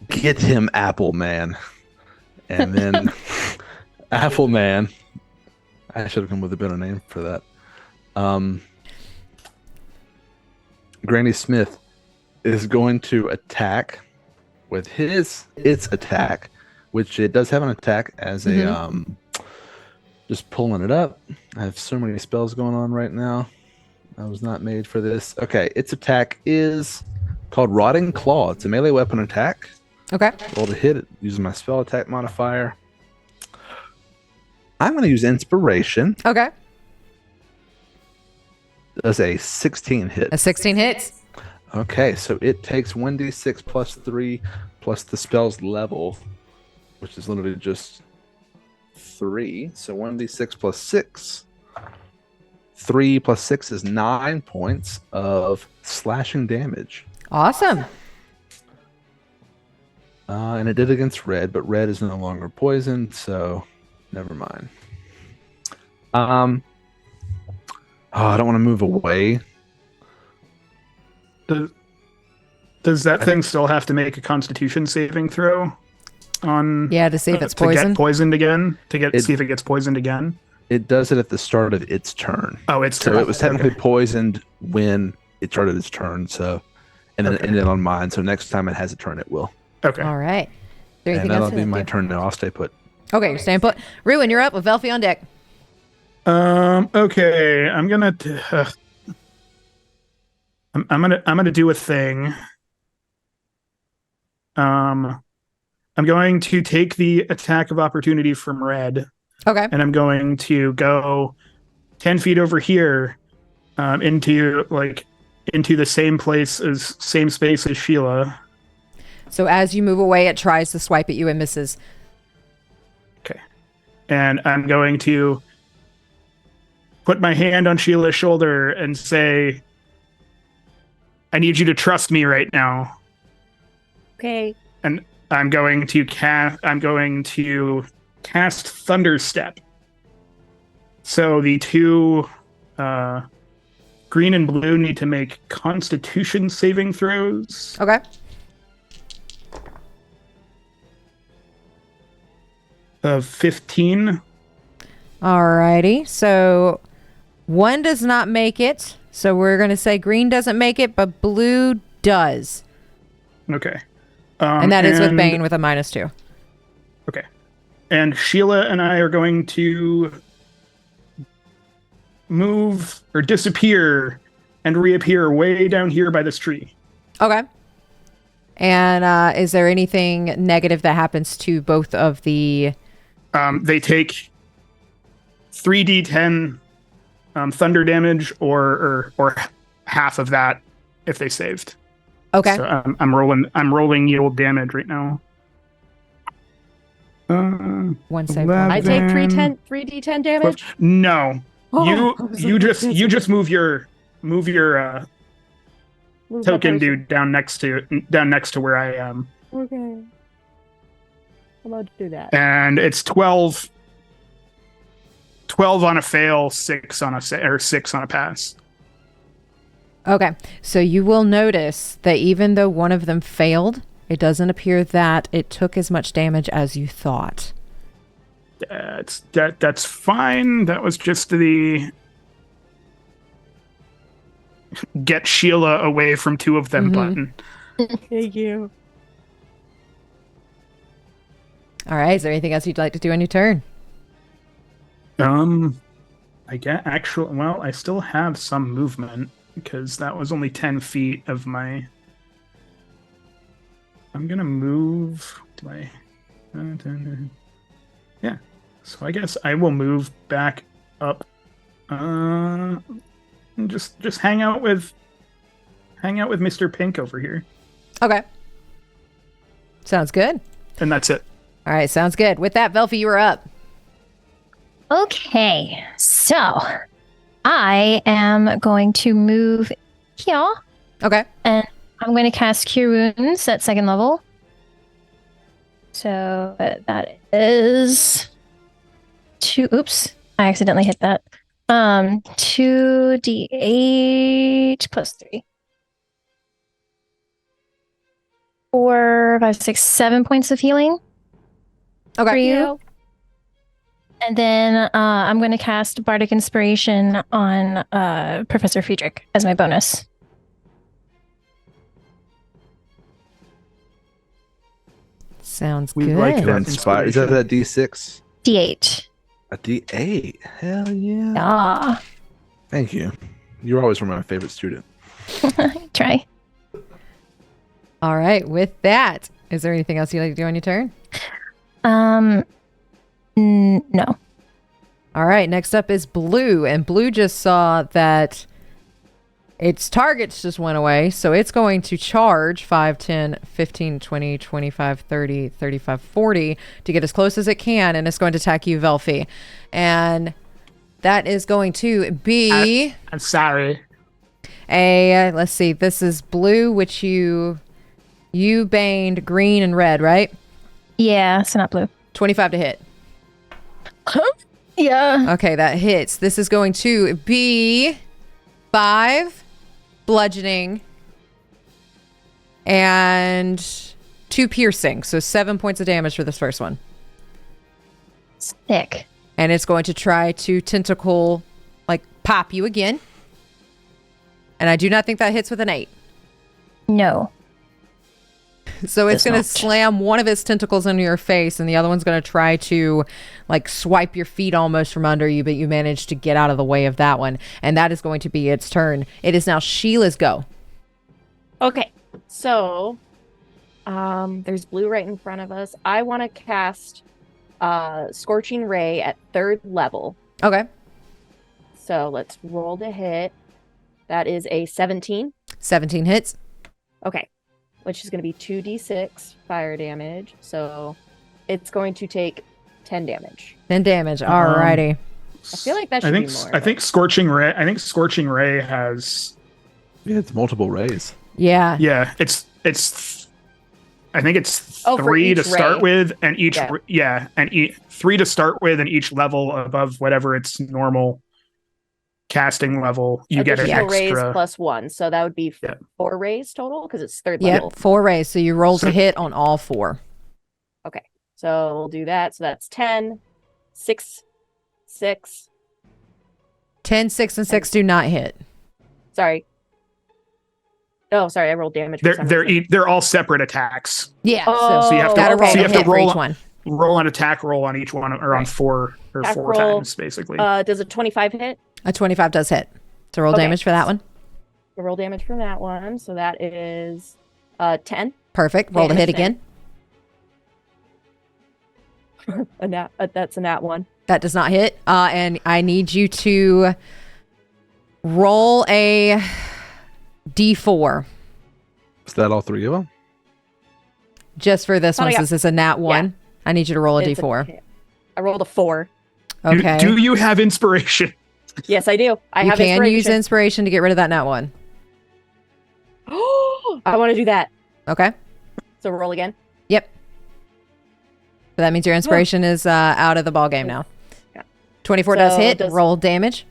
"Get him, Apple Man." And then Apple Man. I should have come with a better name for that. Granny Smith is going to attack with its attack, which it does have an attack as a just pulling it up. I have so many spells going on right now. I was not made for this. Okay, its attack is called Rotting Claw. It's a melee weapon attack. Okay. Roll to hit it using my spell attack modifier. I'm going to use Inspiration. Okay. Does a 16 hit. A 16 hits. Okay, so it takes 1d6 plus 3 plus the spell's level, which is literally just 3. So 1d6 plus 6. 3 plus 6 is 9 points of slashing damage. Awesome. And it did against red, but red is no longer poisoned, so never mind. I don't want to move away. Does that thing still have to make a Constitution saving throw on? Yeah, to see if it's to poisoned. get poisoned again. See if it gets poisoned again. It does it at the start of its turn. Oh, it's so it was technically poisoned when it started its turn. So, and then it ended on mine. So next time it has a turn, it will. Okay. All right. Is there anything And that'll else be you my want to turn now. I'll stay put. do? Okay, you're staying put. Ruin, you're up with Velphi on deck. Okay. I'm gonna do a thing. I'm going to take the attack of opportunity from red. Okay. And I'm going to go 10 feet over here, into the same space as Shiela. So as you move away, it tries to swipe at you and misses. Okay. And I'm going to put my hand on Sheila's shoulder and say, I need you to trust me right now. Okay. And I'm going to cast Thunderstep. So the two green and blue need to make Constitution saving throws. Okay. Of 15. Alrighty. So one does not make it. So we're going to say green doesn't make it, but blue does. Okay. And that is with Bane with a -2. Okay. And Shiela and I are going to move or disappear and reappear way down here by this tree. Okay. And is there anything negative that happens to both of the... They take 3d10 thunder damage or half of that if they saved. Okay. So I'm rolling yield damage right now. One save. 11. I take 3d10 damage. No. Oh, you just move your Move my token person. dude down next to where I am. Okay. I'm allowed to do that. And it's 12 on a fail, 6 on a pass. Okay. So you will notice that even though one of them failed, it doesn't appear that it took as much damage as you thought. That's fine. That was just the get Shiela away from two of them button. Thank you. All right. Is there anything else you'd like to do on your turn? I get I still have some movement because that was only 10 feet of my. I'm gonna move my. Yeah, so I guess I will move back up. And just hang out with Mr. Pink over here. Okay. Sounds good. And that's it. All right. Sounds good. With that, Velphi, you are up. Okay, so I am going to move here, Okay. and I'm going to cast Cure Wounds at 2nd level. So that is 2. Oops, I accidentally hit that. 2d8 plus 3. 4, 5, 6, 7 points of healing for Okay. you. And then I'm going to cast Bardic Inspiration on Professor Friedrich as my bonus. Sounds We good. like You're that. inspired. Is that a D6? D8. A D8? Hell yeah. Ah, Thank you. You're always my favorite student. try. All right. With that, is there anything else you'd like to do on your turn? No. All right. Next up is Blue. And Blue just saw that its targets just went away. So it's going to charge 5, 10, 15, 20, 25, 30, 35, 40 to get as close as it can. And it's going to attack you, Velphi. And That is going to be I'm sorry. let's see, this is blue, which you baned green and red, right? Yeah, so not blue. 25 to hit. Yeah. Okay, that hits. This is going to be 5 bludgeoning and 2 piercing. So 7 points of damage for this first one. Sick. And it's going to try to tentacle, like, pop you again. And I do not think that hits with an 8. No. So it's Does going to not. slam one of its tentacles into your face, and the other one's going to try to, like, swipe your feet almost from under you, but you managed to get out of the way of that one. And that is going to be its turn. It is now Sheila's go. Okay, so there's blue right in front of us. I want to cast Scorching Ray at 3rd level. Okay. So let's roll to hit. That is a 17. 17 hits. Okay, which is going to be 2d6 fire damage. So it's going to take 10 damage. 10 damage. Alrighty. I feel like that should be more. I think Scorching Ray. I think Scorching Ray has. Yeah, it's multiple rays. Yeah. Yeah, it's. I think it's Oh, for 3 to each start ray. with, and each Yeah. 3 to start with, and each level above whatever its normal casting level, you get an Additional rays extra. plus 1. So that would be Yeah. 4 rays total because it's 3rd Yep. level. 4 rays. So you roll to So- hit on all 4. Okay, so we'll do that. So that's 10, 6, 6. 10, 6, and 6 do not hit. Sorry. Oh, sorry, I rolled damage. For some reason. They're all separate attacks. Yeah. Oh, So you have to gotta roll so to you have to hit for roll each one. roll an attack roll on each one, or on Right. 4 Attack 4 roll, times basically. Does a 25 hit? A 25 does hit. So roll Okay. damage for that one. I roll damage from that one. So that is 10. Perfect. Roll to hit Damage again. That's a nat 1. That does not hit. And I need you to roll a d4 Is that all 3 of them? just for this Thought I one. got- Since this is a nat 1, I need you to roll a It's d4. I rolled a 4. Okay. Do you have inspiration? Yes, I do. I you have can use inspiration. inspiration to get rid of that nat 1. I want to do that. Okay. So roll again. Yep. So that means your inspiration is out of the ball game now. Yeah. 24 does So hit. does- Roll damage.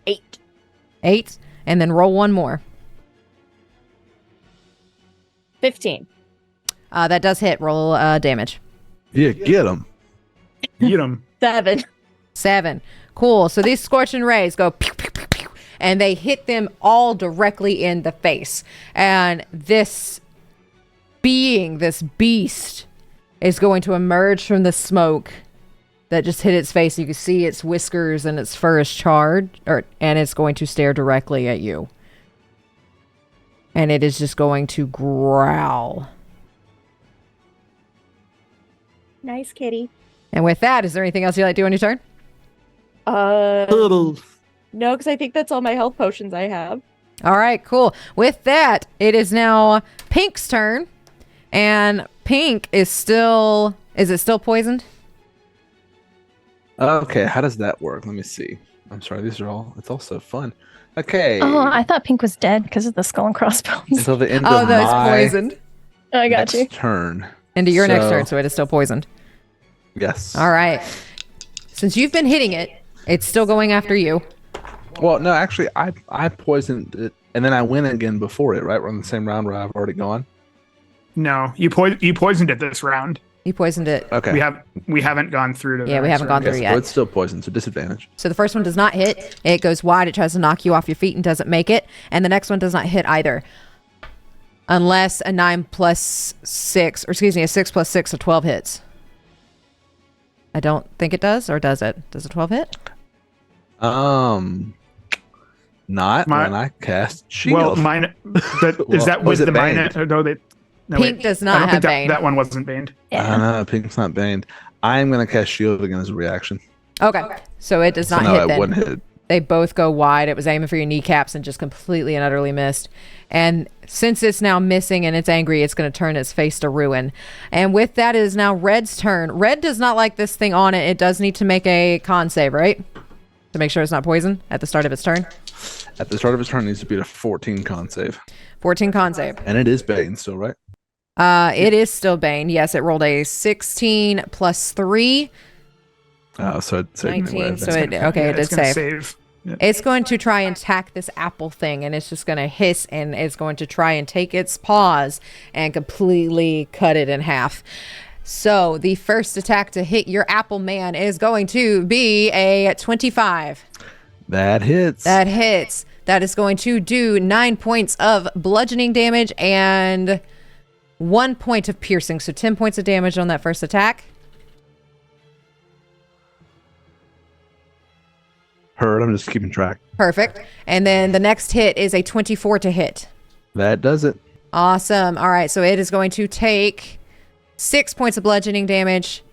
8. 8. And then roll one more. 15. That does hit. Roll damage. Yeah, get them. Eat them. 7. 7. Cool. So these scorching rays go pew, pew, pew, pew, and they hit them all directly in the face. And this being, this beast, is going to emerge from the smoke that just hit its face. You can see its whiskers and its fur is charred, and it's going to stare directly at you. And it is just going to growl. Nice kitty. And with that, is there anything else you'd like to do on your turn? No, because I think that's all my health potions I have. All right, cool. With that, it is now Pink's turn. And Pink is still... Is it still poisoned? Okay, how does that work? Let me see. I'm sorry, these are all... It's all so fun. Okay. Oh, I thought Pink was dead because of the skull and crossbones. Until the end Oh, of that's my poisoned. I got next you. turn. Into your next So- turn, so it is still poisoned. Yes. All right. Since you've been hitting it, it's still going after you. Well, no, actually, I poisoned it, and then I went again before it, right? We're on the same round where I've already gone. No, you poisoned it this round. You poisoned it. Okay. We haven't gone through to Yeah, the we next haven't gone round. through Yes, yet. so it's still poisoned, so disadvantage. So the first one does not hit. It goes wide. It tries to knock you off your feet and doesn't make it. And the next one does not hit either. Unless a 9 plus 6, or excuse me, a 6 plus 6, so 12 hits. I don't think it does, or does it? Does a 12 hit? Not My- when I cast shield. Well, mine. Is Well, that was with it the mine? banned? No, Pink wait. does I not don't have think Bane. that one wasn't banned. I Yeah. don't know. Pink's not banned. I'm going to cast shield again as a reaction. Okay. So it does So not no, hit it then. wouldn't hit. They both go wide. It was aiming for your kneecaps and just completely and utterly missed. And since it's now missing and it's angry, it's going to turn its face to Ruin. And with that, it is now Red's turn. Red does not like this thing on it. It does need to make a con save, right? To make sure it's not poison at the start of its turn. At the start of its turn, it needs to be a 14 con save. 14 con save. And it is Bane still, right? It is still Bane. Yes, it rolled a 16 plus 3. Oh, so it's 19. So it did save. Yeah. It's going to try and attack this apple thing, and it's just going to hiss, and it's going to try and take its paws and completely cut it in half. So the first attack to hit your apple man is going to be a 25. That hits. That hits. That is going to do 9 points of bludgeoning damage and 1 point of piercing. So 10 points of damage on that first attack. Heard. I'm just keeping track. Perfect. And then the next hit is a 24 to hit. That does it. Awesome. All right. So it is going to take 6 points of bludgeoning damage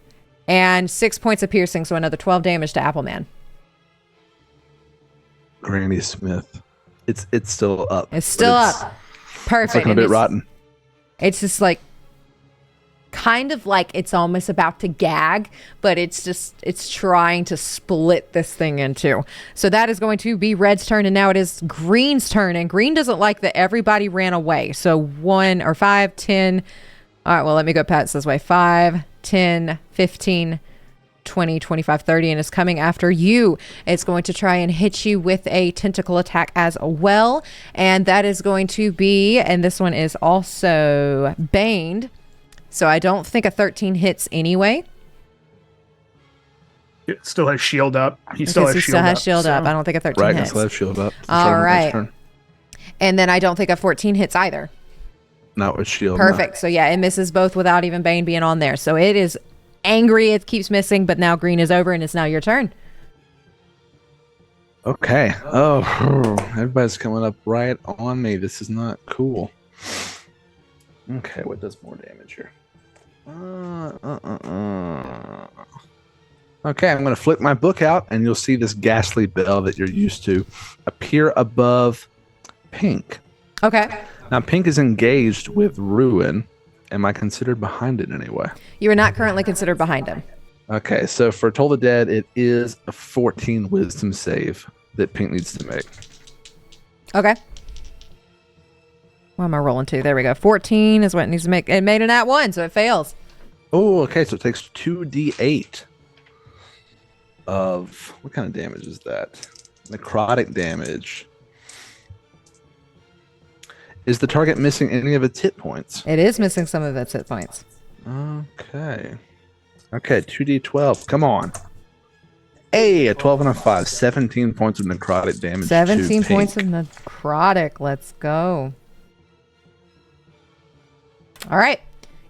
and 6 points of piercing. So another 12 damage to Appleman. Granny Smith. It's still up. It's still up. Perfect. It's looking a bit rotten. It's just like kind of like it's almost about to gag, but it's trying to split this thing in two. So that is going to be Red's turn, and now it is Green's turn, and Green doesn't like that everybody ran away. So 1 or 5, 10. All right, well, let me go past this way. 5, 10, 15, 20, 25, 30, and it's coming after you. It's going to try and hit you with a tentacle attack as well, and that is going to be, and this one is also baned. So I don't think a 13 hits anyway. It still has shield up. He still has shield up. So. I don't think a 13 right, hits. I still have shield up. All right. And then I don't think a 14 hits either. Not with shield. Perfect. No. So yeah, it misses both without even Bane being on there. So it is angry. It keeps missing, but now Green is over, and it's now your turn. Okay. Oh, everybody's coming up right on me. This is not cool. Okay, what does more damage here? Okay, I'm going to flip my book out, and you'll see this ghastly bell that you're used to appear above Pink. Okay. Now, Pink is engaged with Ruin. Am I considered behind it in any way? You are not currently considered behind him. Okay, so for Toll the Dead, it is a 14 wisdom save that Pink needs to make. Okay. What am I rolling to? There we go. 14 is what it needs to make. It made an at 1, so it fails. Oh, okay, so it takes 2d8 of... What kind of damage is that? Necrotic damage. Is the target missing any of its hit points? It is missing some of its hit points. Okay. Okay, 2d12. Come on. Hey, a 12 and a 5. 17 points of necrotic damage. 17 points of necrotic. Let's go. All right.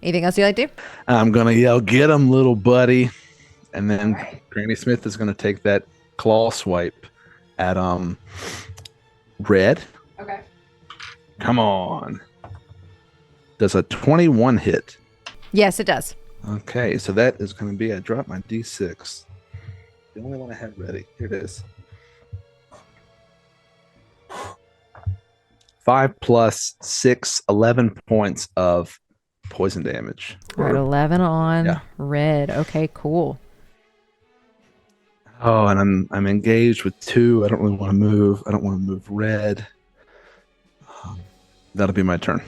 Anything else you'd like to do? I'm going to yell, "Get him, little buddy." And then Granny Smith is going to take that claw swipe at Red. Okay. Come on. Does a 21 hit? Yes, it does. Okay, so that is going to be, I dropped my d6. The only one I had ready. Here it is. 5 plus 6, 11 points of poison damage. All right, 11 on Red. Okay, cool. Oh, and I'm engaged with 2. I don't really want to move. I don't want to move Red. That'll be my turn.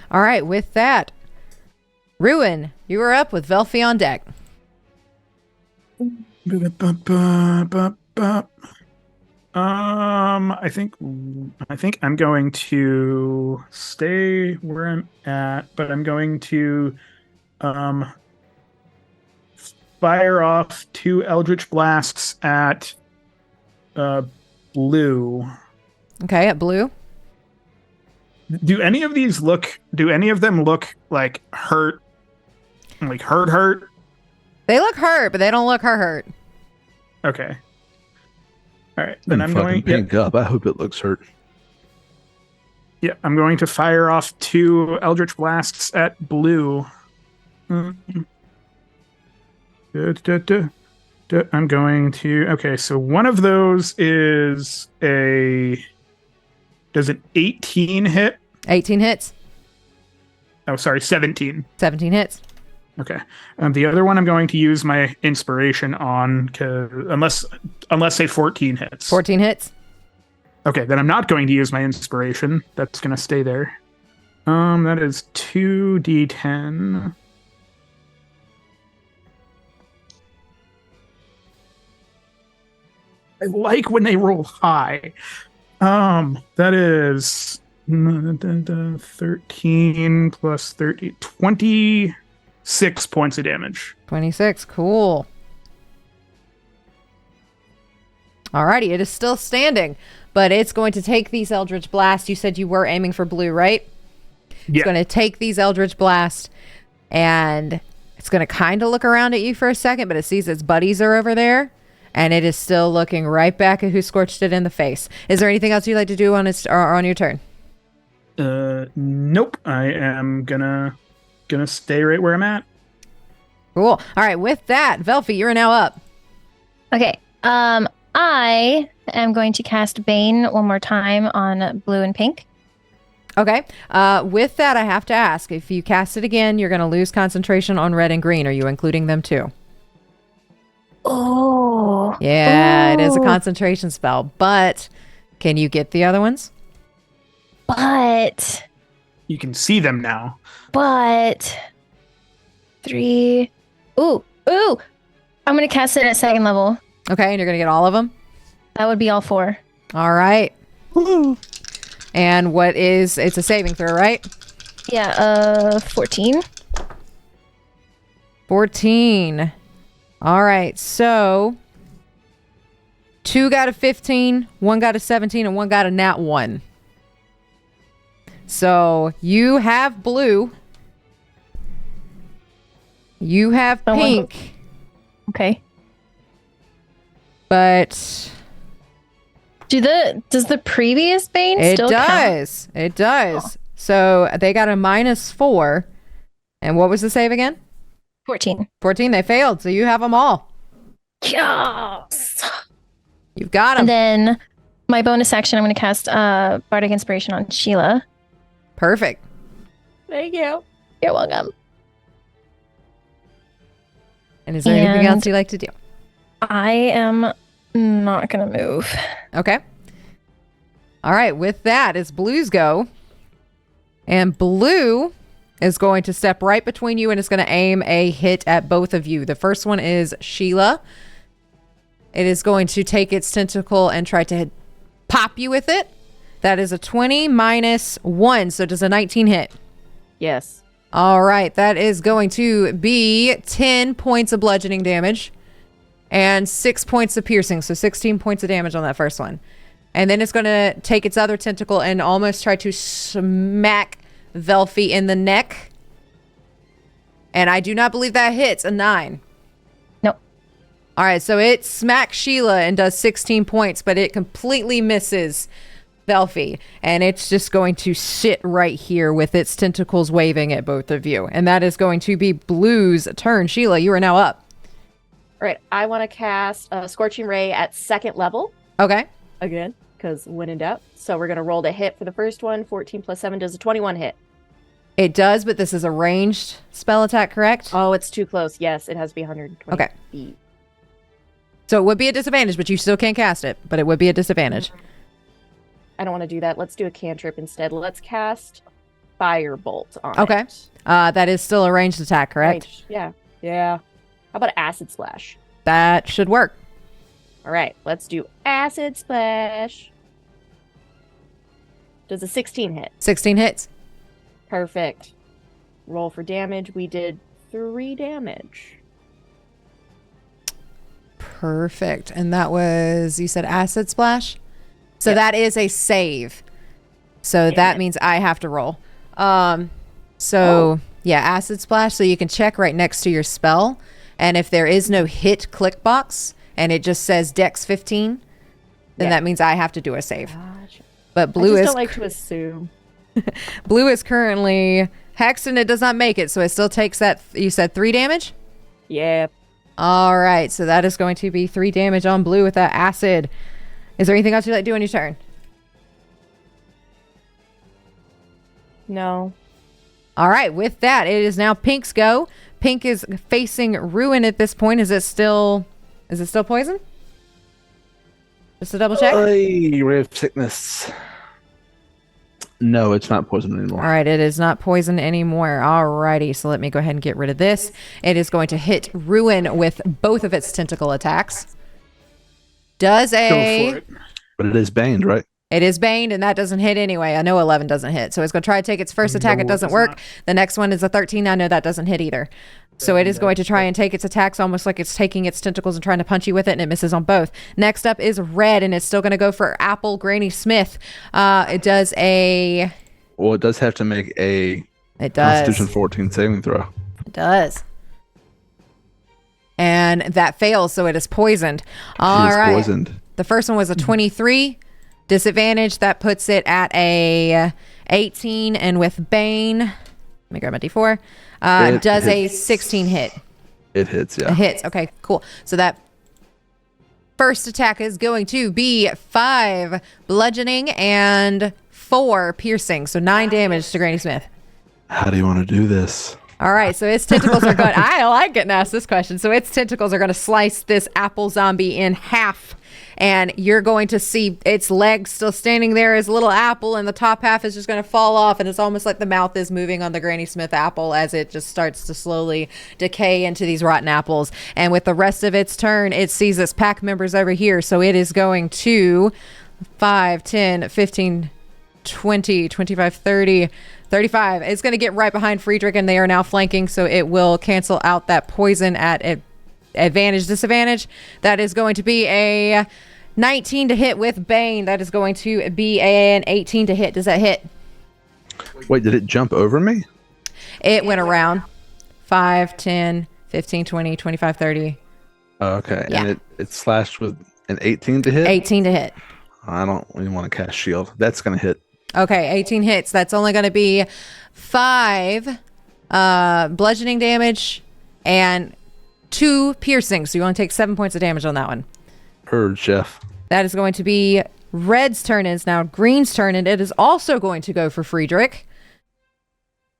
All right, with that, Ruin, you are up with Velfie on deck. I think I'm going to stay where I'm at, but I'm going to fire off 2 Eldritch Blasts at Blue. Okay, at Blue. Do any of them look like hurt? Like hurt? They look hurt, but they don't look hurt. Okay. All right, then I'm going going. Pink up. I hope it looks hurt. Yeah, I'm going to fire off 2 Eldritch Blasts at Blue. I'm going to. Okay, so one of those is does an 18 hit? 18 hits. Oh, sorry, 17. 17 hits. Okay. The other one I'm going to use my inspiration on, unless say 14 hits. 14 hits. Okay, then I'm not going to use my inspiration. That's going to stay there. That is 2d10. I like when they roll high. That is 13 plus 30, 26 points of damage. 26. Cool. Alrighty, it is still standing, but it's going to take these Eldritch Blast. You said you were aiming for blue, right? Yeah. It's going to take these Eldritch Blast, and it's going to kind of look around at you for a second, but it sees its buddies are over there, and it is still looking right back at who scorched it in the face. Is there anything else you'd like to do on your turn? Nope. I am gonna stay right where I'm at. Cool. All right, with that, Velfie, you're now up. Okay. I am going to cast Bane one more time on blue and pink. Okay. With that, I have to ask, if you cast it again, you're going to lose concentration on red and green. Are you including them too? Oh. Yeah, it is a concentration spell, but can you get the other ones? But You can see them now. 3. Ooh. I'm going to cast it at 2nd level. Okay, and you're going to get all of them? That would be all 4. All right. And it's a saving throw, right? Yeah, 14. 14. All right, so 2 got a 15, 1 got a 17, and 1 got a nat 1. So you have blue. You have pink. Okay. But does the previous Bane still count? It does. So they got a -4. And what was the save again? 14. 14. They failed. So you have them all. Yes. You've got them. And then my bonus action, I'm going to cast Bardic Inspiration on Shiela. Perfect. Thank you. You're welcome. And is there anything else you'd like to do? I am not going to move. Okay. All right. With that, it's Blue's go. And Blue is going to step right between you and it's going to aim a hit at both of you. The first one is Shiela. It is going to take its tentacle and try to pop you with it. That is a 20 minus 1. So does a 19 hit? Yes. All right. That is going to be 10 points of bludgeoning damage and 6 points of piercing. So 16 points of damage on that first one. And then it's going to take its other tentacle and almost try to smack Velfie in the neck. And I do not believe that hits. A 9. Nope. All right. So it smacks Shiela and does 16 points, but it completely misses Velfie. And it's just going to sit right here with its tentacles waving at both of you. And that is going to be Blue's turn. Shiela, you are now up. All right. I want to cast a Scorching Ray at 2nd level. Okay. Again, because when in doubt. So we're going to roll the hit for the first one. 14 plus 7 does a 21 hit. It does, but this is a ranged spell attack, correct? Oh, it's too close. Yes, it has to be 120 feet. So it would be a disadvantage, but you still can't cast it. But it would be a disadvantage. I don't want to do that. Let's do a cantrip instead. Let's cast Firebolt on Okay. it. That is still a ranged attack, correct? Range. Yeah. Yeah. How about Acid Splash? That should work. All right. Let's do Acid Splash. Does a 16 hit? 16 hits. Perfect. Roll for damage. We did 3 damage. Perfect. And that was, you said acid splash? So that is a save. So that means I have to roll. Yeah, acid splash. So you can check right next to your spell. And if there is no hit click box and it just says Dex 15, then that means I have to do a save. Gotcha. But Blue I just is don't like to assume. Blue is currently hexed and it does not make it. So it still takes that, you said 3 damage? Yeah. All right, so that is going to be 3 damage on blue with that acid. Is there anything else you'd like to do on your turn? No. All right, with that, it is now Pink's go. Pink is facing Ruin at this point. Is it still poison? Just to double check. Ray of sickness. No, it's not poison anymore. All right, it is not poison anymore. All righty, so let me go ahead and get rid of this. It is going to hit Ruin with both of its tentacle attacks. Go for it. But it is baned, right? It is baned, and that doesn't hit anyway. I know 11 doesn't hit, so it's going to try to take its first attack. It doesn't work. The next one is a 13. I know that doesn't hit either. So it is going to try and take its attacks almost like it's taking its tentacles and trying to punch you with it, and it misses on both. Next up is Red, and it's still going to go for Apple Granny Smith. It does a... Well, it does have to make a Constitution 14 saving throw. It does. And that fails, so it is poisoned. All right. Poisoned. The first one was a 23. Disadvantage, that puts it at a 18, and with Bane, let me grab my D4, does a 16 hit. It hits, yeah. It hits, okay, cool. So that first attack is going to be 5 bludgeoning and 4 piercing, so 9 damage to Granny Smith. How do you want to do this? All right, so its tentacles are going, I like getting asked this question. So its tentacles are going to slice this apple zombie in half. And you're going to see its legs still standing there as a little apple, and the top half is just going to fall off, and it's almost like the mouth is moving on the Granny Smith apple as it just starts to slowly decay into these rotten apples. And with the rest of its turn, it sees its pack members over here, so it is going to 5, 10, 15, 20, 25, 30, 35. It's going to get right behind Friedrich, and they are now flanking, so it will cancel out that poison at advantage, disadvantage. That is going to be a 19 to hit with Bane. That is going to be an 18 to hit. Does that hit? Wait, did it jump over me? It went around 5, 10, 15, 20, 25, 30. Oh, okay. Yeah. And it slashed with an 18 to hit? 18 to hit. I don't even want to cast shield. That's going to hit. Okay, 18 hits. That's only going to be 5 bludgeoning damage and 2 piercing. So you want to take 7 points of damage on that one. Heard, Jeff. That is going to be Red's turn. It's now Green's turn, and it is also going to go for Friedrich.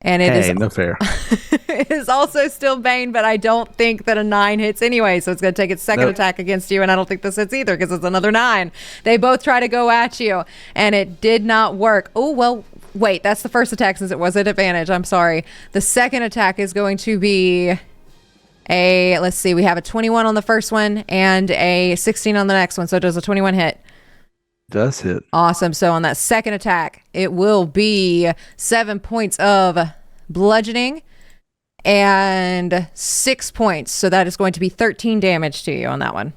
And it is no fair. it is also still Bane, but I don't think that a 9 hits anyway. So it's going to take its second attack against you, and I don't think this hits either because it's another 9. They both try to go at you, and it did not work. Oh, well, wait, that's the first attack since it was at advantage. I'm sorry. The second attack is going to be let's see, we have a 21 on the first one and a 16 on the next one. So it does a 21 hit. Does hit. Awesome. So on that second attack, it will be 7 points of bludgeoning and 6 points. So that is going to be 13 damage to you on that one,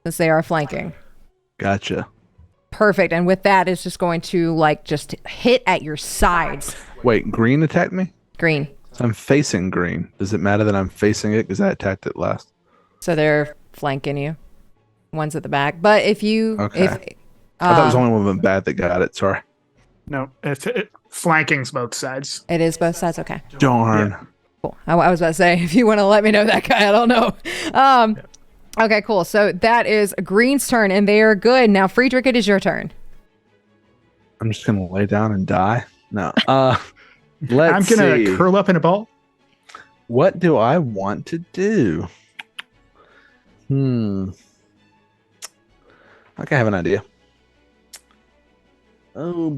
since they are flanking. Gotcha. Perfect. And with that, it's just going to just hit at your sides. Wait, green attacked me? Green. So I'm facing green. Does it matter that I'm facing it because I attacked it last? So they're flanking you. One's at the back. But if you... Okay. I thought it was only one of them bad that got it. Sorry. No, flanking's both sides. It is both sides? Okay. Darn. Yeah. Cool. I was about to say, if you want to let me know that guy, I don't know. Okay, cool. So that is Green's turn, and they are good. Now, Friedrich, it is your turn. I'm just going to lay down and die? No. I'm going to curl up in a ball. What do I want to do? I think I have an idea. Oh,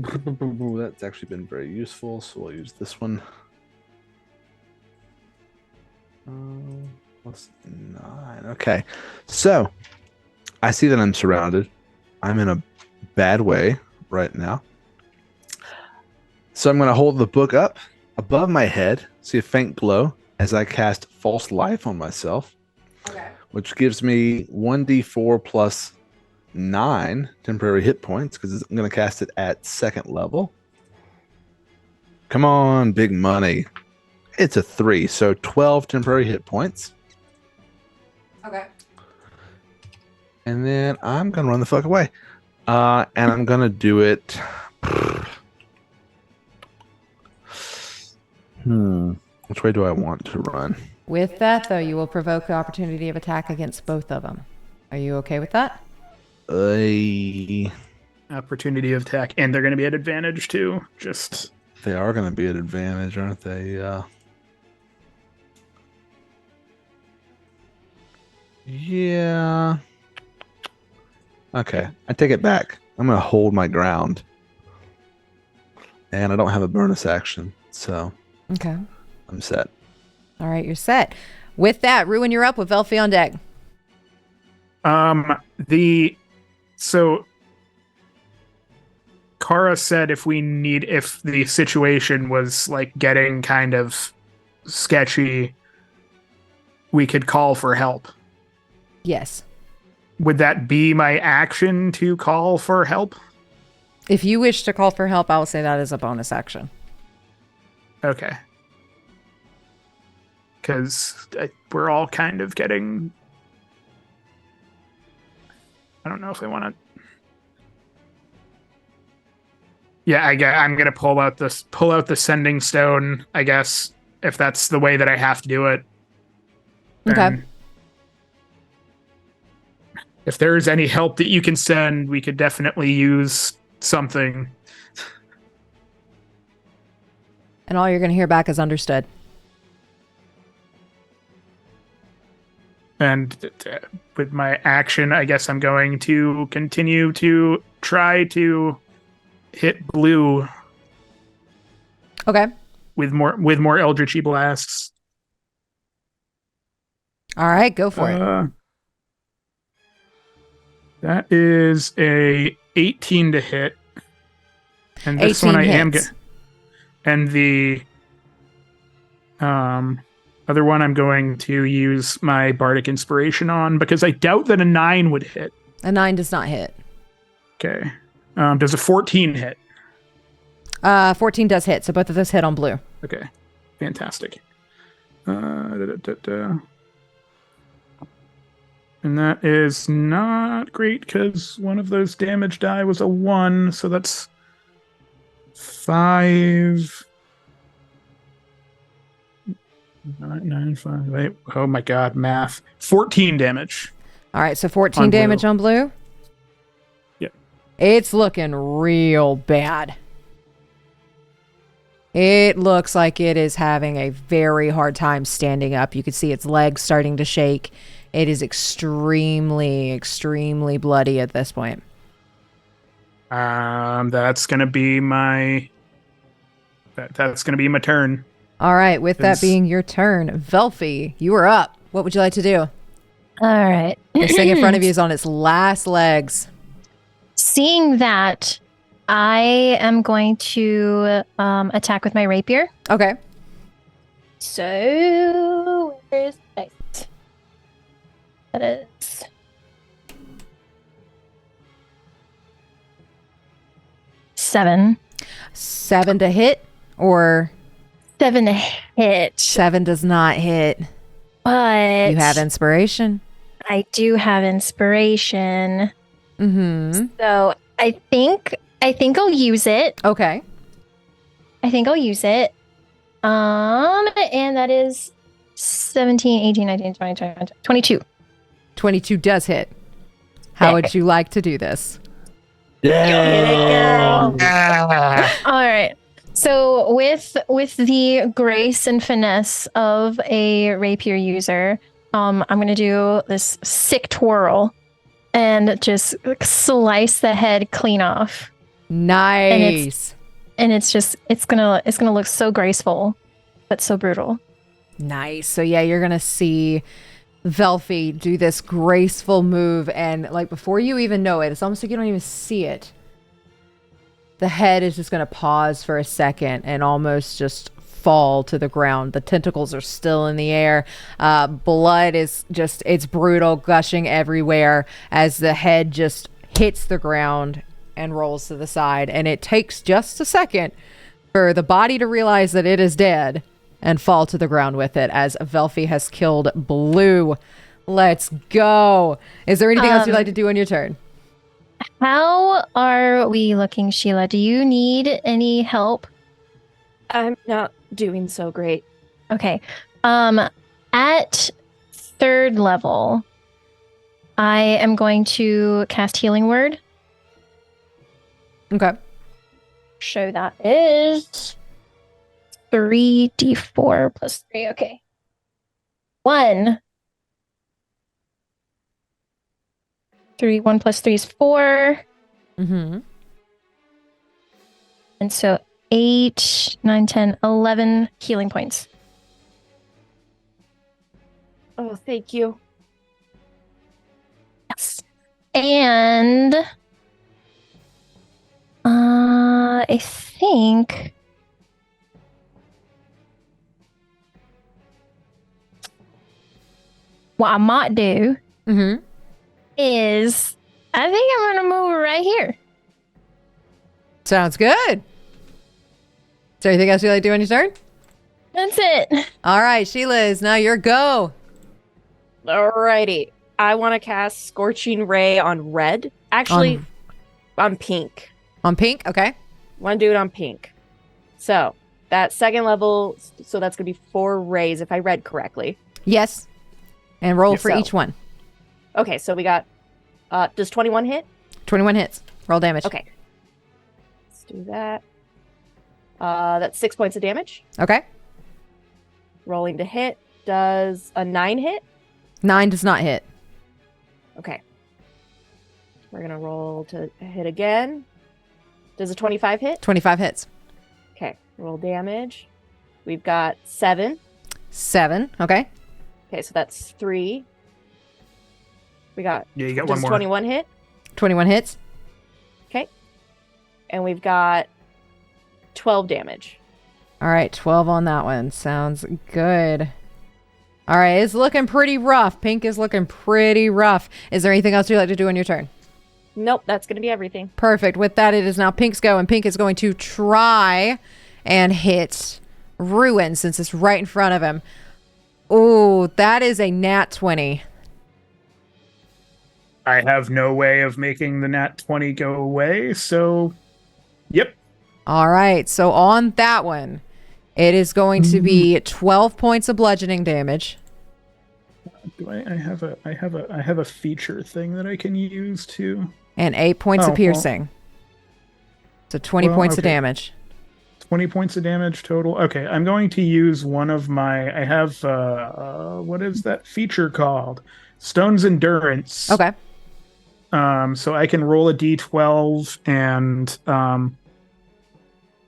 that's actually been very useful, so we'll use this one. Plus 9. Okay. So, I see that I'm surrounded. I'm in a bad way right now. So I'm going to hold the book up above my head, see a faint glow as I cast False Life on myself, which gives me 1d4 plus 9 temporary hit points because I'm going to cast it at 2nd level. Come on, big money. It's a 3, so 12 temporary hit points. Okay. And then I'm going to run the fuck away. And I'm going to do it... Which way do I want to run? With that, though, you will provoke the opportunity of attack against both of them. Are you okay with that? Opportunity of attack, and they're going to be at advantage too. They are going to be at advantage, aren't they? Yeah. Okay, I take it back. I'm going to hold my ground. And I don't have a bonus action, so Okay. I'm set. All right, you're set. With that, Ruin, you're up with Velfi on deck. So Kara said if the situation was like getting kind of sketchy, we could call for help. Yes. Would that be my action to call for help? If you wish to call for help, I will say that is a bonus action. Okay. Because we're all kind of getting... I don't know if I want to... Yeah, I'm going to pull out the sending stone, I guess, if that's the way that I have to do it. Okay. And if there is any help that you can send, we could definitely use something. And all you're going to hear back is understood. And with my action, I guess I'm going to continue to try to hit blue. Okay. With more Eldritchy blasts. All right, go for it. That is a 18 to hit. And this 18 one I am hits. and the other one I'm going to use my bardic inspiration on because I doubt that a 9 would hit. A 9 does not hit. Okay. Does a 14 hit? 14 does hit, so both of those hit on blue. Okay. Fantastic. And that is not great because one of those damage die was a 1, so that's 5. 9, 5, 8. Oh my god, math. 14 damage. All right, so 14 On damage blue. on blue? Yep. It's looking real bad. It looks like it is having a very hard time standing up. You can see its legs starting to shake. It is extremely, extremely bloody at this point. That's gonna be my turn. All right, with that being your turn, Velfi, you are up. What would you like to do? All right. This thing in front of you is on its last legs. Seeing that, I am going to attack with my rapier. Okay. So, where's it? That is 7. 7 to hit, or 7 to hit. 7 does not hit. But You have inspiration. I do have inspiration. Mm-hmm. So I think I'll use it. Okay. I think I'll use it. And that is 17, 18, 19, 20, 21, 22. 22 does hit. How would you like to do this? All right. So with the grace and finesse of a rapier user, I'm gonna do this sick twirl and just slice the head clean off. Nice. And it's gonna look so graceful, but so brutal. Nice. So yeah, you're gonna see Velfi do this graceful move, and like before you even know it, it's almost like you don't even see it. The head is just going to pause for a second and almost just fall to the ground. The tentacles are still in the air. Blood is just, it's brutal, gushing everywhere as the head just hits the ground and rolls to the side. And it takes just a second for the body to realize that it is dead and fall to the ground with it as Velfi has killed Blue. Let's go. Is there anything else you'd like to do on your turn? How are we looking, Shiela? Do you need any help? I'm not doing so great. Okay. At 3rd level, I am going to cast Healing Word. Okay. So that is 3d4 plus 3. Okay. 1. 1 plus 3 is 4. Mm-hmm. And so 8, 9, 10, 11 healing points. Oh, thank you. Yes. And I think what I might do Mm-hmm. is I think I'm gonna move right here. Sounds good. Is there anything else you like to do on your turn? That's it. All right, Sheila, is now your go. Alrighty. I want to cast Scorching Ray on red. Actually, on pink. On pink? Okay. Want to do it on pink. So, that 2nd level, so that's going to be 4 rays if I read correctly. Yes. And roll Yeah, for so- each one. Okay, so we got, does 21 hit? 21 hits. Roll damage. Okay. Let's do that. That's 6 points of damage. Okay. Rolling to hit. Does a 9 hit? 9 does not hit. Okay. We're going to roll to hit again. Does a 25 hit? 25 hits. Okay. Roll damage. We've got 7. 7. Okay. Okay, so that's 3. We got, Yeah, you got does one more. 21 hit? 21 hits. Okay. And we've got 12 damage. All right, 12 on that one. Sounds good. All right, it's looking pretty rough. Pink is looking pretty rough. Is there anything else you'd like to do on your turn? Nope, that's going to be everything. Perfect. With that, it is now Pink's go, and Pink is going to try and hit Ruin since it's right in front of him. Oh, that is a nat 20. I have no way of making the nat 20 go away, so yep. All right, so on that one, it is going to be 12 points of bludgeoning damage. Do I have a feature thing that I can use too. And 8 points Oh, of well. piercing. So 20 Well, points of okay. damage. 20 points of damage total. Okay, I'm going to use one of my. I have what is that feature called? Stone's Endurance. Okay. So I can roll a d12 and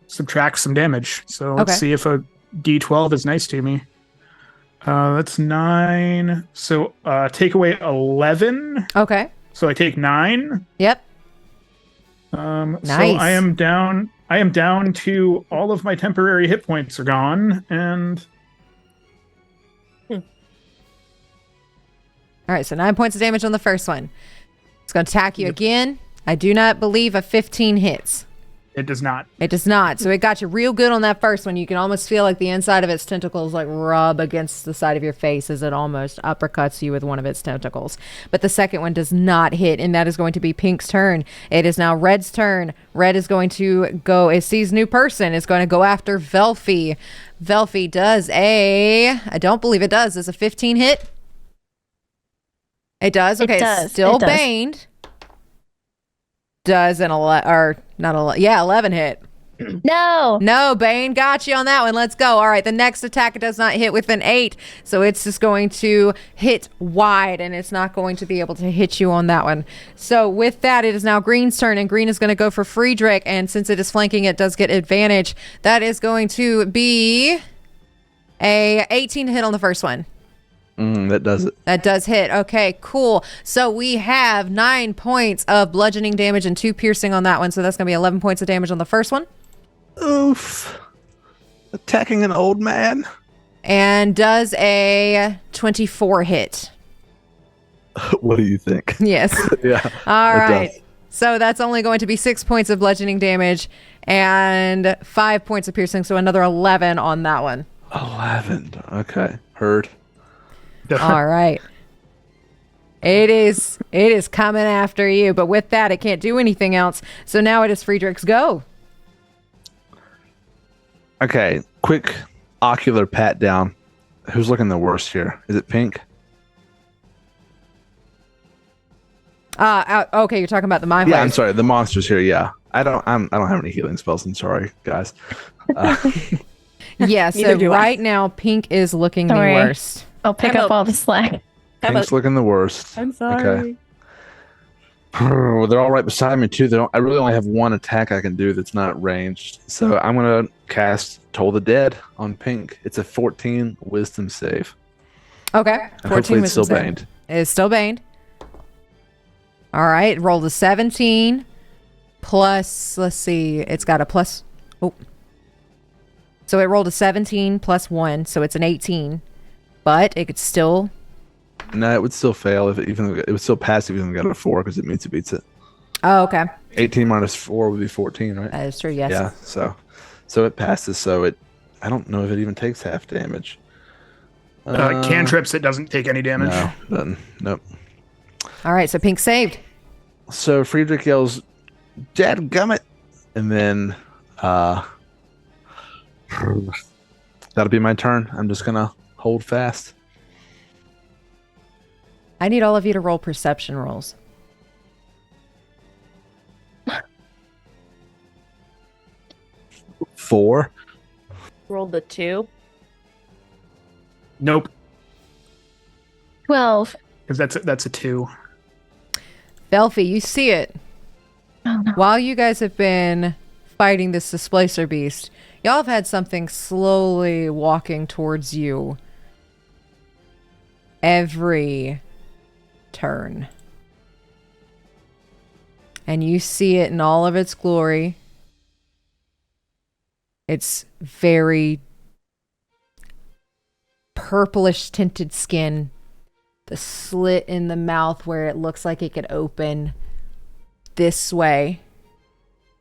subtract some damage. So let's Okay. see if a d12 is nice to me. That's 9. So take away 11. Okay. So I take 9. Yep. So Nice. I am down. I am down to all of my temporary hit points are gone, and All right, so 9 points of damage on the first one. It's going to attack you again. I do not believe a 15 hits. it does not. It does not. So it got you real good on that first one. You can almost feel like the inside of its tentacles like rub against the side of your face as it almost uppercuts you with one of its tentacles. But the second one does not hit, and that is going to be Pink's turn. It is now Red's turn. Red is going to go, it sees new person, is going to go after Velfie. Velfie does I don't believe it does. Is a 15 hit? It does? Okay, does. it's still It does. baned. Does an 11 hit. No. No, Bane got you on that one. Let's go. All right, the next attack does not hit with an 8, so it's just going to hit wide, and it's not going to be able to hit you on that one. So with that, it is now Green's turn, and Green is going to go for Friedrich, and since it is flanking, it does get advantage. That is going to be a 18 hit on the first one. That does it. That does hit. Okay, cool. So we have 9 points of bludgeoning damage and 2 piercing on that one. So that's going to be 11 points of damage on the first one. Oof. Attacking an old man? And does a 24 hit. What do you think? Yes. Yeah. All it right. does. So that's only going to be 6 points of bludgeoning damage and 5 points of piercing. So another 11 on that one. 11. Okay. Heard. All right. It is coming after you, but with that, it can't do anything else. So now it is Friedrich's go. Okay. Quick ocular pat down. Who's looking the worst here? Is it Pink? Okay, you're talking about the mind Yeah, flayers. I'm sorry. The monster's here. Yeah, I don't have any healing spells. I'm sorry, guys. Yeah, so Neither do I. right now, Pink is looking Don't the worry. worst. I'll pick I'm up all the slack. Pink's looking the worst. I'm sorry. Well, they're all right beside me too. I really only have one attack I can do that's not ranged. So I'm gonna cast Toll the Dead on Pink. It's a 14 Wisdom save. Okay, And hopefully it's still wisdom save. baned. It's still baned. All right, roll the 17 plus, let's see, it's got a plus. Oh. So it rolled a 17 plus 1, so it's an 18. But it could still. No, it would still fail if it would still pass if it even got a 4 because it means it beats it. Oh, okay. 18 minus 4 would be 14, right? That is true, yes. Yeah. So it passes. So I don't know if it even takes half damage. Cantrips, it doesn't take any damage. No, doesn't. Nope. All right, so Pink saved. So Friedrich yells, "Dadgummit!" And then that'll be my turn. I'm just gonna hold fast. I need all of you to roll perception rolls. 4. Rolled the 2. Nope, 12. because that's a 2. Belfie, you see it. Oh, no. While you guys have been fighting this displacer beast, y'all have had something slowly walking towards you every turn. And you see it in all of its glory. It's very purplish tinted skin, the slit in the mouth where it looks like it could open this way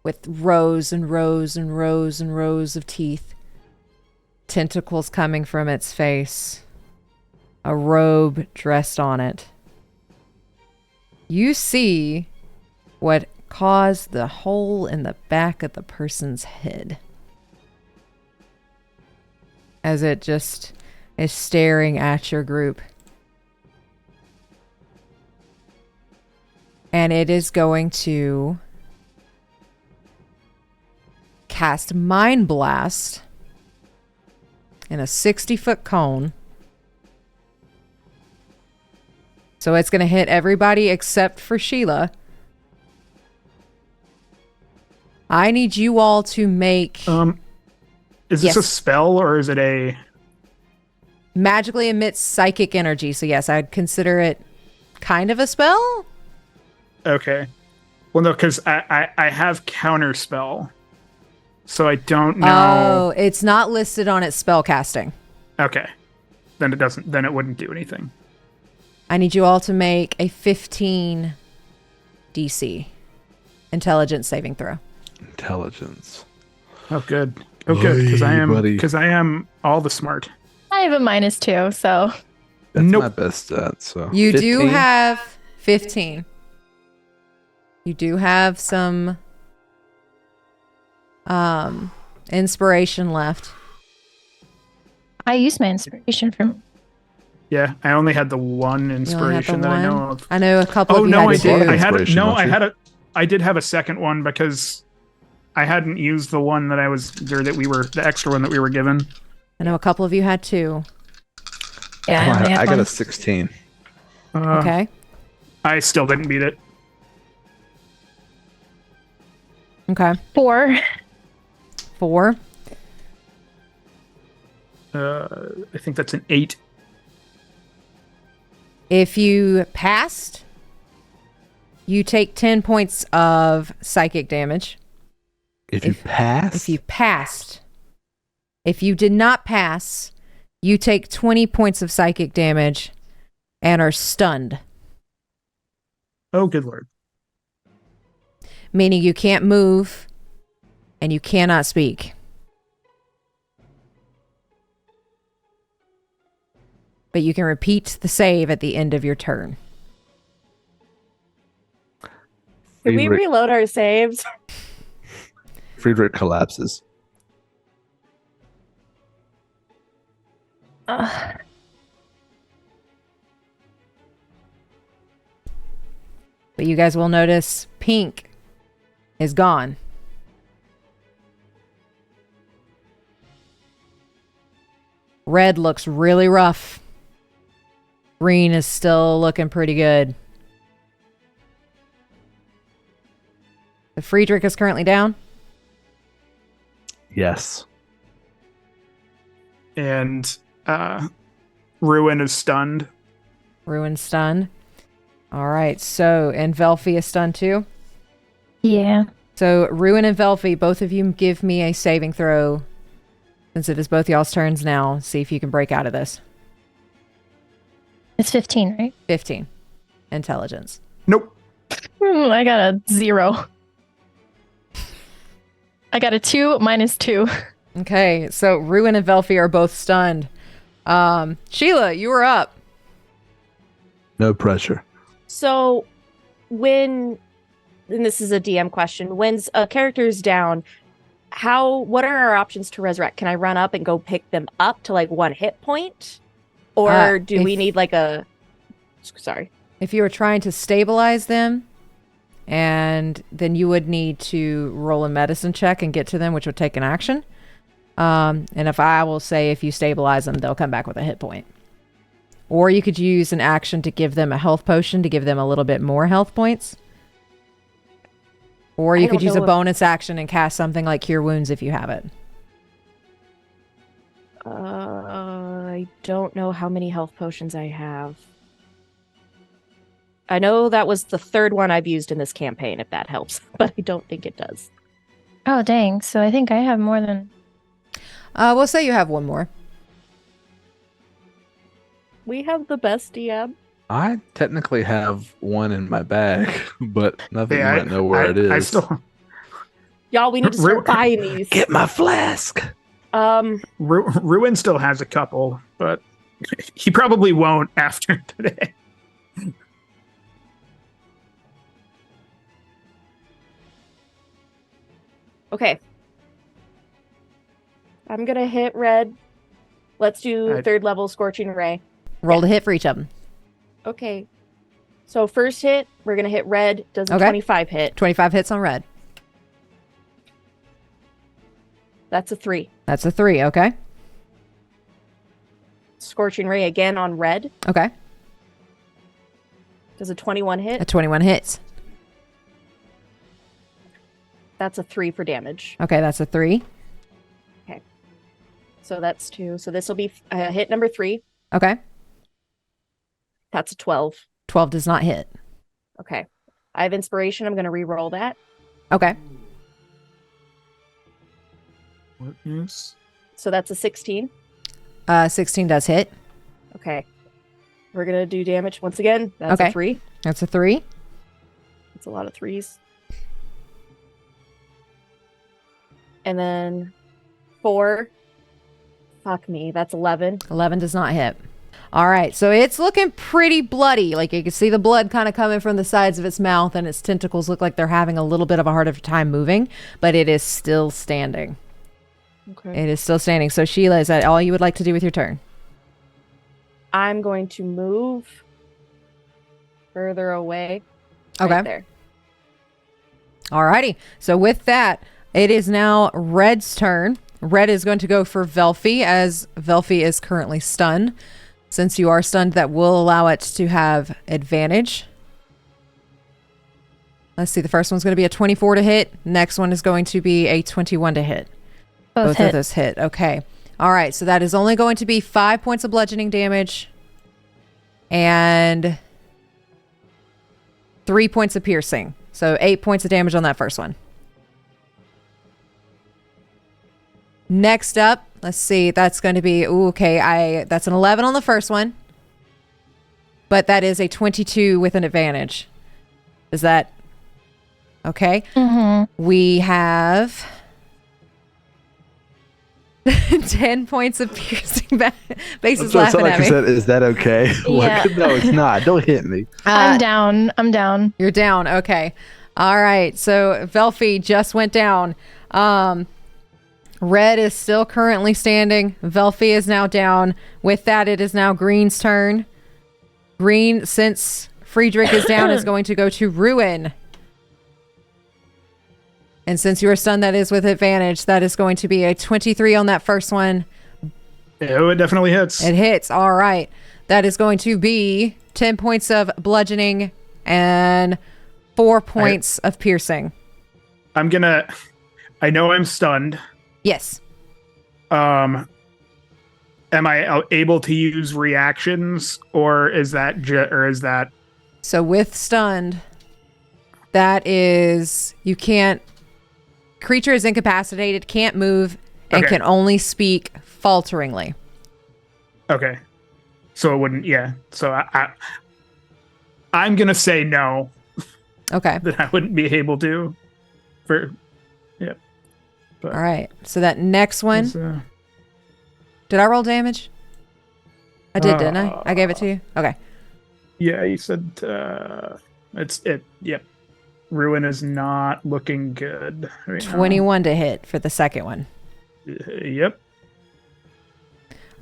with rows and rows and rows and rows of teeth, tentacles coming from its face, a robe dressed on it. You see what caused the hole in the back of the person's head as it just is staring at your group. And it is going to cast Mind Blast in a 60-foot cone. So it's going to hit everybody except for Shiela. I need you all to make Is this a Yes. spell or is it a? magically emits psychic energy. So yes, I'd consider it kind of a spell. Okay. Well, no, because I have counter spell, so I don't know. Oh, it's not listed on its spell casting. Okay. Then it doesn't. Then it wouldn't do anything. I need you all to make a 15 DC intelligence saving throw. Intelligence. Oh, good. Oh, good. Because Oy, buddy. I am all the smart. I have a -2, so That's Nope. my best stat. So You do 15? have 15. You do have some inspiration left. I used my inspiration from. Yeah, I only had the one You only had the inspiration that I know one? of. I know a couple Oh of you no, had I two. did. I had Inspiration, no. don't you? I did have a second one because I hadn't used the one that the extra one that we were given. I know a couple of you had two. Yeah, I only had I got a one. 16. Okay. I still didn't beat it. Okay. 4. 4. I think that's an 8. If you passed, you take 10 points of psychic damage. If you pass, If you passed. If you did not pass, you take 20 points of psychic damage and are stunned, Oh, good lord. meaning you can't move and you cannot speak. But you can repeat the save at the end of your turn. Can we reload our saves? Friedrich collapses. Ugh. But you guys will notice pink is gone. Red looks really rough. Green is still looking pretty good. The Friedrich is currently down. Yes. And Ruin is stunned. Ruin stunned. All right. So, and Velfi is stunned too. Yeah. So, Ruin and Velfi, both of you give me a saving throw. Since it is both y'all's turns now, see if you can break out of this. It's 15, right? 15. Intelligence. Nope. I got a 0. I got a 2 minus 2. Okay, so Ruin and Velfi are both stunned. Shiela, you are up. No pressure. So, and this is a DM question, when a character is down, what are our options to resurrect? Can I run up and go pick them up to like 1 hit point? Or do we need like sorry. If you were trying to stabilize them, and then you would need to roll a medicine check and get to them, which would take an action. And if I will say if you stabilize them, they'll come back with a hit point. Or you could use an action to give them a health potion to give them a little bit more health points. Or you could use a bonus action and cast something like Cure Wounds if you have it. I don't know how many health potions I have. I know that was the 3rd one I've used in this campaign, if that helps, but I don't think it does. Oh, dang. So I think I have more than... We'll say you have 1 more. We have the best DM. I technically have 1 in my bag, but nothing you might know where it is. I still... Y'all, we need to start buying these. Get my flask. Ruin still has a couple, but he probably won't after today. Okay. I'm gonna hit red. Let's do 3rd level Scorching Ray. Roll to hit for each of them. Okay. So first hit, we're gonna hit red. Does a 25 hit. 25 hits on red. That's a 3. That's a 3, okay. Scorching Ray again on red. Okay. Does a 21 hit. A 21 hits. That's a 3 for damage. Okay, that's a 3. Okay. So that's 2. So this will be hit number 3. Okay. That's a 12. 12 does not hit. Okay. I have inspiration. I'm going to re-roll that. Okay. What is? So that's a 16. 16 does hit. Okay. We're going to do damage once again. That's a 3. That's a 3. That's a lot of 3s. And then 4. Fuck me. That's 11. 11 does not hit. All right. So it's looking pretty bloody. Like you can see the blood kind of coming from the sides of its mouth, and its tentacles look like they're having a little bit of a harder time moving, but it is still standing. Okay. It is still standing. So Shiela, is that all you would like to do with your turn? I'm going to move further away. Okay. Right there. All righty. So with that, it is now Red's turn. Red is going to go for Velfi, as Velfi is currently stunned. Since you are stunned, that will allow it to have advantage. Let's see. The first one's going to be a 24 to hit. Next one is going to be a 21 to hit. Both of those hit. Okay. All right. So that is only going to be 5 points of bludgeoning damage and 3 points of piercing. So 8 points of damage on that first one. Next up, let's see. That's going to be, that's an 11 on the first one. But that is a 22 with an advantage. Is that okay? Mm-hmm. We have 10 points of piercing. Bases laughing at me. Said, is that okay? Yeah. No, it's not. Don't hit me. I'm down. You're down. Okay. All right. So Velfi just went down. Red is still currently standing. Velfi is now down. With that, it is now Green's turn. Green, since Friedrich is down, is going to go to Ruin. And since you are stunned, that is with advantage. That is going to be a 23 on that first one. Oh, it definitely hits. It hits. All right. That is going to be 10 points of bludgeoning and 4 points of piercing. I know I'm stunned. Yes. Am I able to use reactions, or is that So with stunned, that is, you can't, creature is incapacitated, can't move, and Okay. can only speak falteringly. okay? So it wouldn't. Yeah. So I'm gonna say no, Okay. that I wouldn't be able to. All right. So that next one, It's, did I roll damage? I did, didn't I? I gave it to you? Okay. yeah, you said Yep. Ruin is not looking good right now. 21 to hit for the second one. Yep.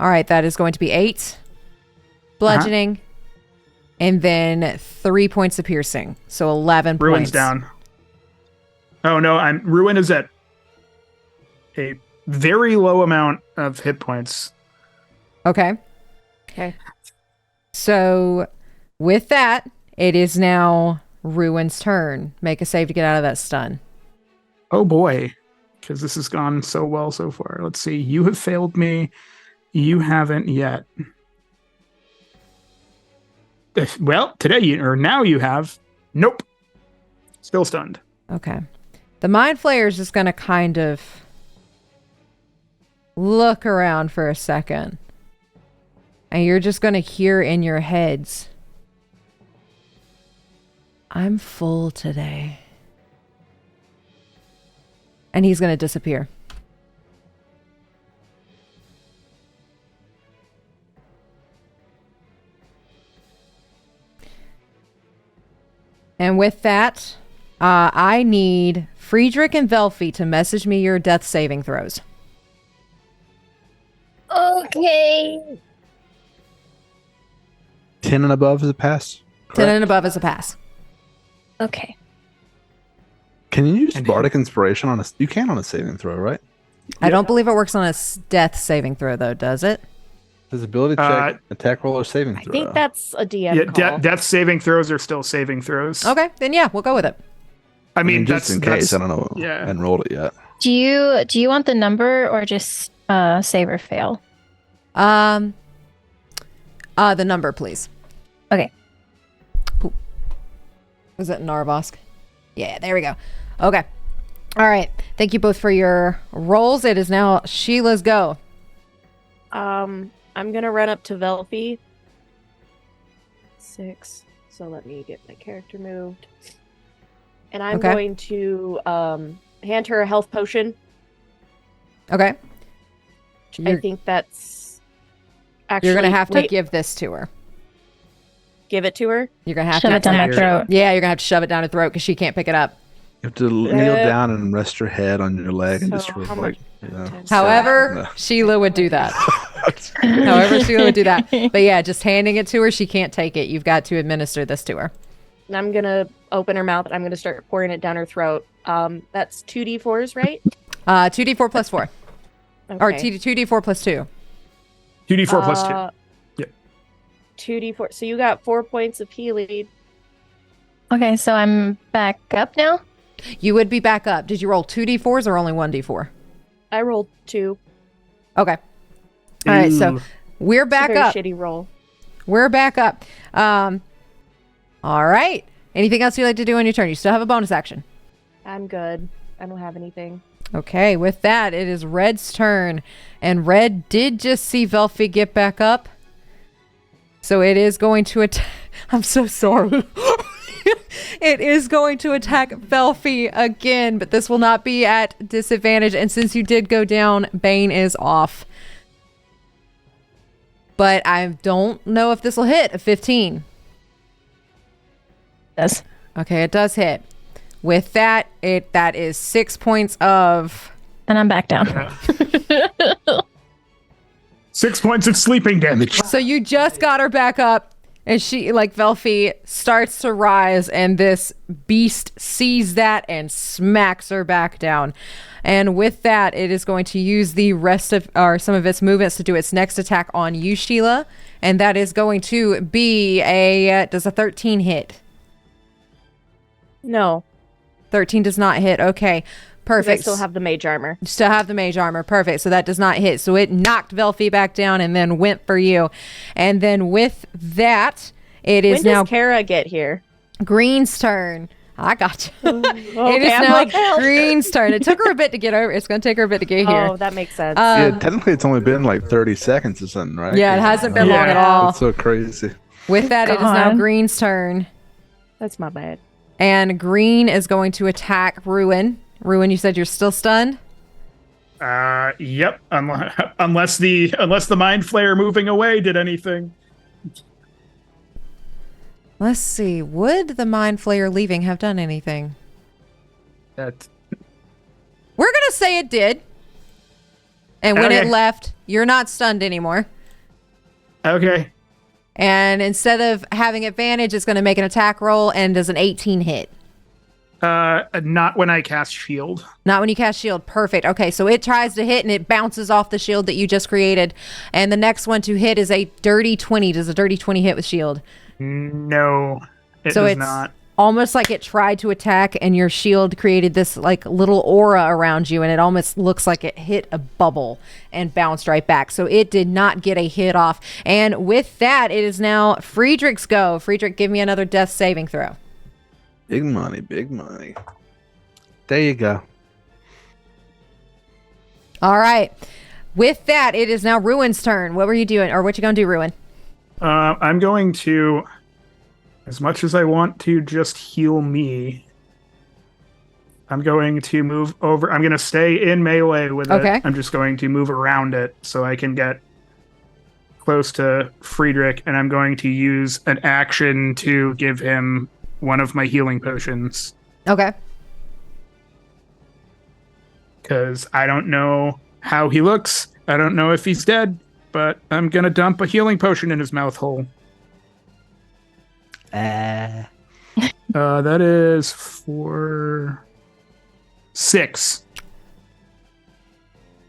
All right. That is going to be 8 bludgeoning and then 3 points of piercing. So 11 Ruin's points. down. Oh no, Ruin is at a very low amount of hit points. Okay. Okay. So with that, it is now Ruin's turn. Make a save to get out of that stun. Oh boy, because this has gone so well so far. Let's see. You have failed me. You haven't yet. Well, now you have. Nope. Still stunned. Okay. The Mind Flayer is just going to kind of look around for a second. And you're just going to hear in your heads, I'm full today. And he's going to disappear. And with that, I need Friedrich and Velfi to message me your death saving throws. Okay. 10 and above is a pass. 10 and above is a pass. Okay. Can you use bardic inspiration on a? You can on a saving throw, right? I don't believe it works on a death saving throw, though, does it? Does ability check, attack roll, or saving I throw? think that's a DM Yeah, call. death saving throws are still saving throws. Okay, then yeah, we'll go with it. I mean, just in case. I don't know. yeah. I hadn't rolled it yet. Do you want the number or just save or fail? The number, please. Okay. Ooh. Was it Narvosc? Yeah, there we go. Okay. All right. Thank you both for your rolls. It is now Sheila's go. I'm gonna run up to Velfi. 6. So let me get my character moved. And I'm Okay. going to hand her a health potion. Okay. I think that's actually You're going to have to wait, give this to her. give it to her. You're going to have Shove to it down my throat. Yeah, you're going to have to shove it down her throat because she can't pick it up. You have to kneel down and rest your head on your leg and So just sort how of like, much- you know. times However, No. Sheila would do that. However, Sheila would do that. But yeah, just handing it to her, she can't take it. You've got to administer this to her. And I'm gonna open her mouth and I'm gonna start pouring it down her throat. That's 2d4s, right? 2d4 plus 4. Or Okay. 2d4 plus 2. 2d4 plus 2. Yep. 2d4. So you got 4 points of healing. Okay, so I'm back up now. You would be back up. Did you roll 2d4s or only 1d4? I rolled 2. Okay. All right, so Ooh. we're It's a back very up. shitty roll. We're back up. All right. Anything else you'd like to do on your turn? You still have a bonus action. I'm good. I don't have anything. Okay, with that, it is Red's turn. And Red did just see Velfi get back up. So it is going to attack. I'm so sorry. It is going to attack Velfi again, but this will not be at disadvantage. And since you did go down, Bane is off. But I don't know if this will hit a 15. Yes. Okay, it does hit. With that, that is 6 points of And I'm back down. Yeah. 6 points of sleeping damage. So you just got her back up, and she, like, Velfi starts to rise, and this beast sees that and smacks her back down. And with that, it is going to use the rest of, or some of its movements to do its next attack on you, Shiela. And that is going to be does a 13 hit? No. 13 does not hit. Okay. 'Cause I Perfect. still have the mage armor. Still have the mage armor. Perfect. So that does not hit. So it knocked Velfi back down and then went for you. And then with that, it is When now does Kara get here? Green's turn. I got you. It is I'm now like, help. Green's turn. It took her a bit to get over. It's going to take her a bit to get here. Oh, that makes sense. Yeah, technically it's only been like 30 seconds or something, right? Yeah, it hasn't been long at Yeah. all. That's so crazy. With that, it is now God. Green's turn. That's my bad. And Green is going to attack Ruin. Ruin, you said you're still stunned? Yep. Unless the mind flayer moving away did anything. Let's see. Would the Mind Flayer leaving have done anything? That We're going to say it did. And when it Okay. left, you're not stunned anymore. okay. And instead of having advantage, it's going to make an attack roll and does an 18 hit. Not when I cast shield. Not when you cast shield. Perfect. Okay, so it tries to hit and it bounces off the shield that you just created. And the next one to hit is a dirty 20. Does a dirty 20 hit with shield? No, it So does it's not. almost like it tried to attack and your shield created this like little aura around you, and it almost looks like it hit a bubble and bounced right back. So it did not get a hit off. And with that, it is now Friedrich's go. Friedrich, give me another death saving throw. Big money, big money. There you go. All right. With that, it is now Ruin's turn. What were you doing, or what you gonna do, Ruin? I'm going to, as much as I want to just heal me, I'm going to move over. I'm going to stay in melee with Okay. it. I'm just going to move around it so I can get close to Friedrich, and I'm going to use an action to give him one of my healing potions. Okay. Because I don't know how he looks. I don't know if he's dead, but I'm going to dump a healing potion in his mouth hole. That is for 6.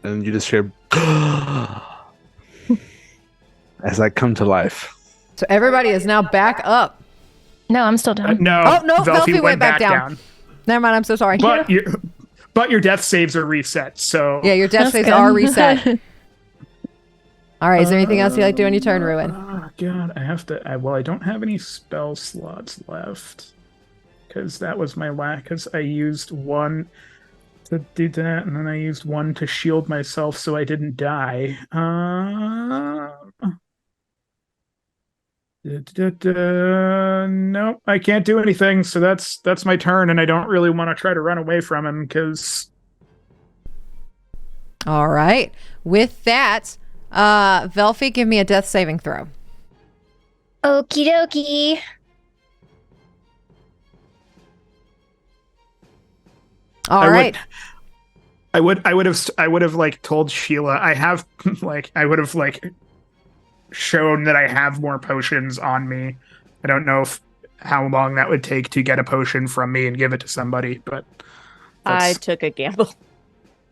And you just hear as I come to life. So everybody is now back up. No, I'm still down. No, Oh, no, Velfi went back down. Never mind. I'm so sorry. But your death saves are reset. So Yeah, your death That's saves good. are reset. All right. Is there anything else you like to do on your turn, Ruin? Oh God, I have to. I don't have any spell slots left because that was my last. Because I used one to do that, and then I used one to shield myself so I didn't die. Nope, I can't do anything. So that's my turn, and I don't really want to try to run away from him because. All right. With that, Velfi, give me a death saving throw. Okie dokie. All right. I would have like told Shiela I would have shown that I have more potions on me. I don't know how long that would take to get a potion from me and give it to somebody, but I took a gamble.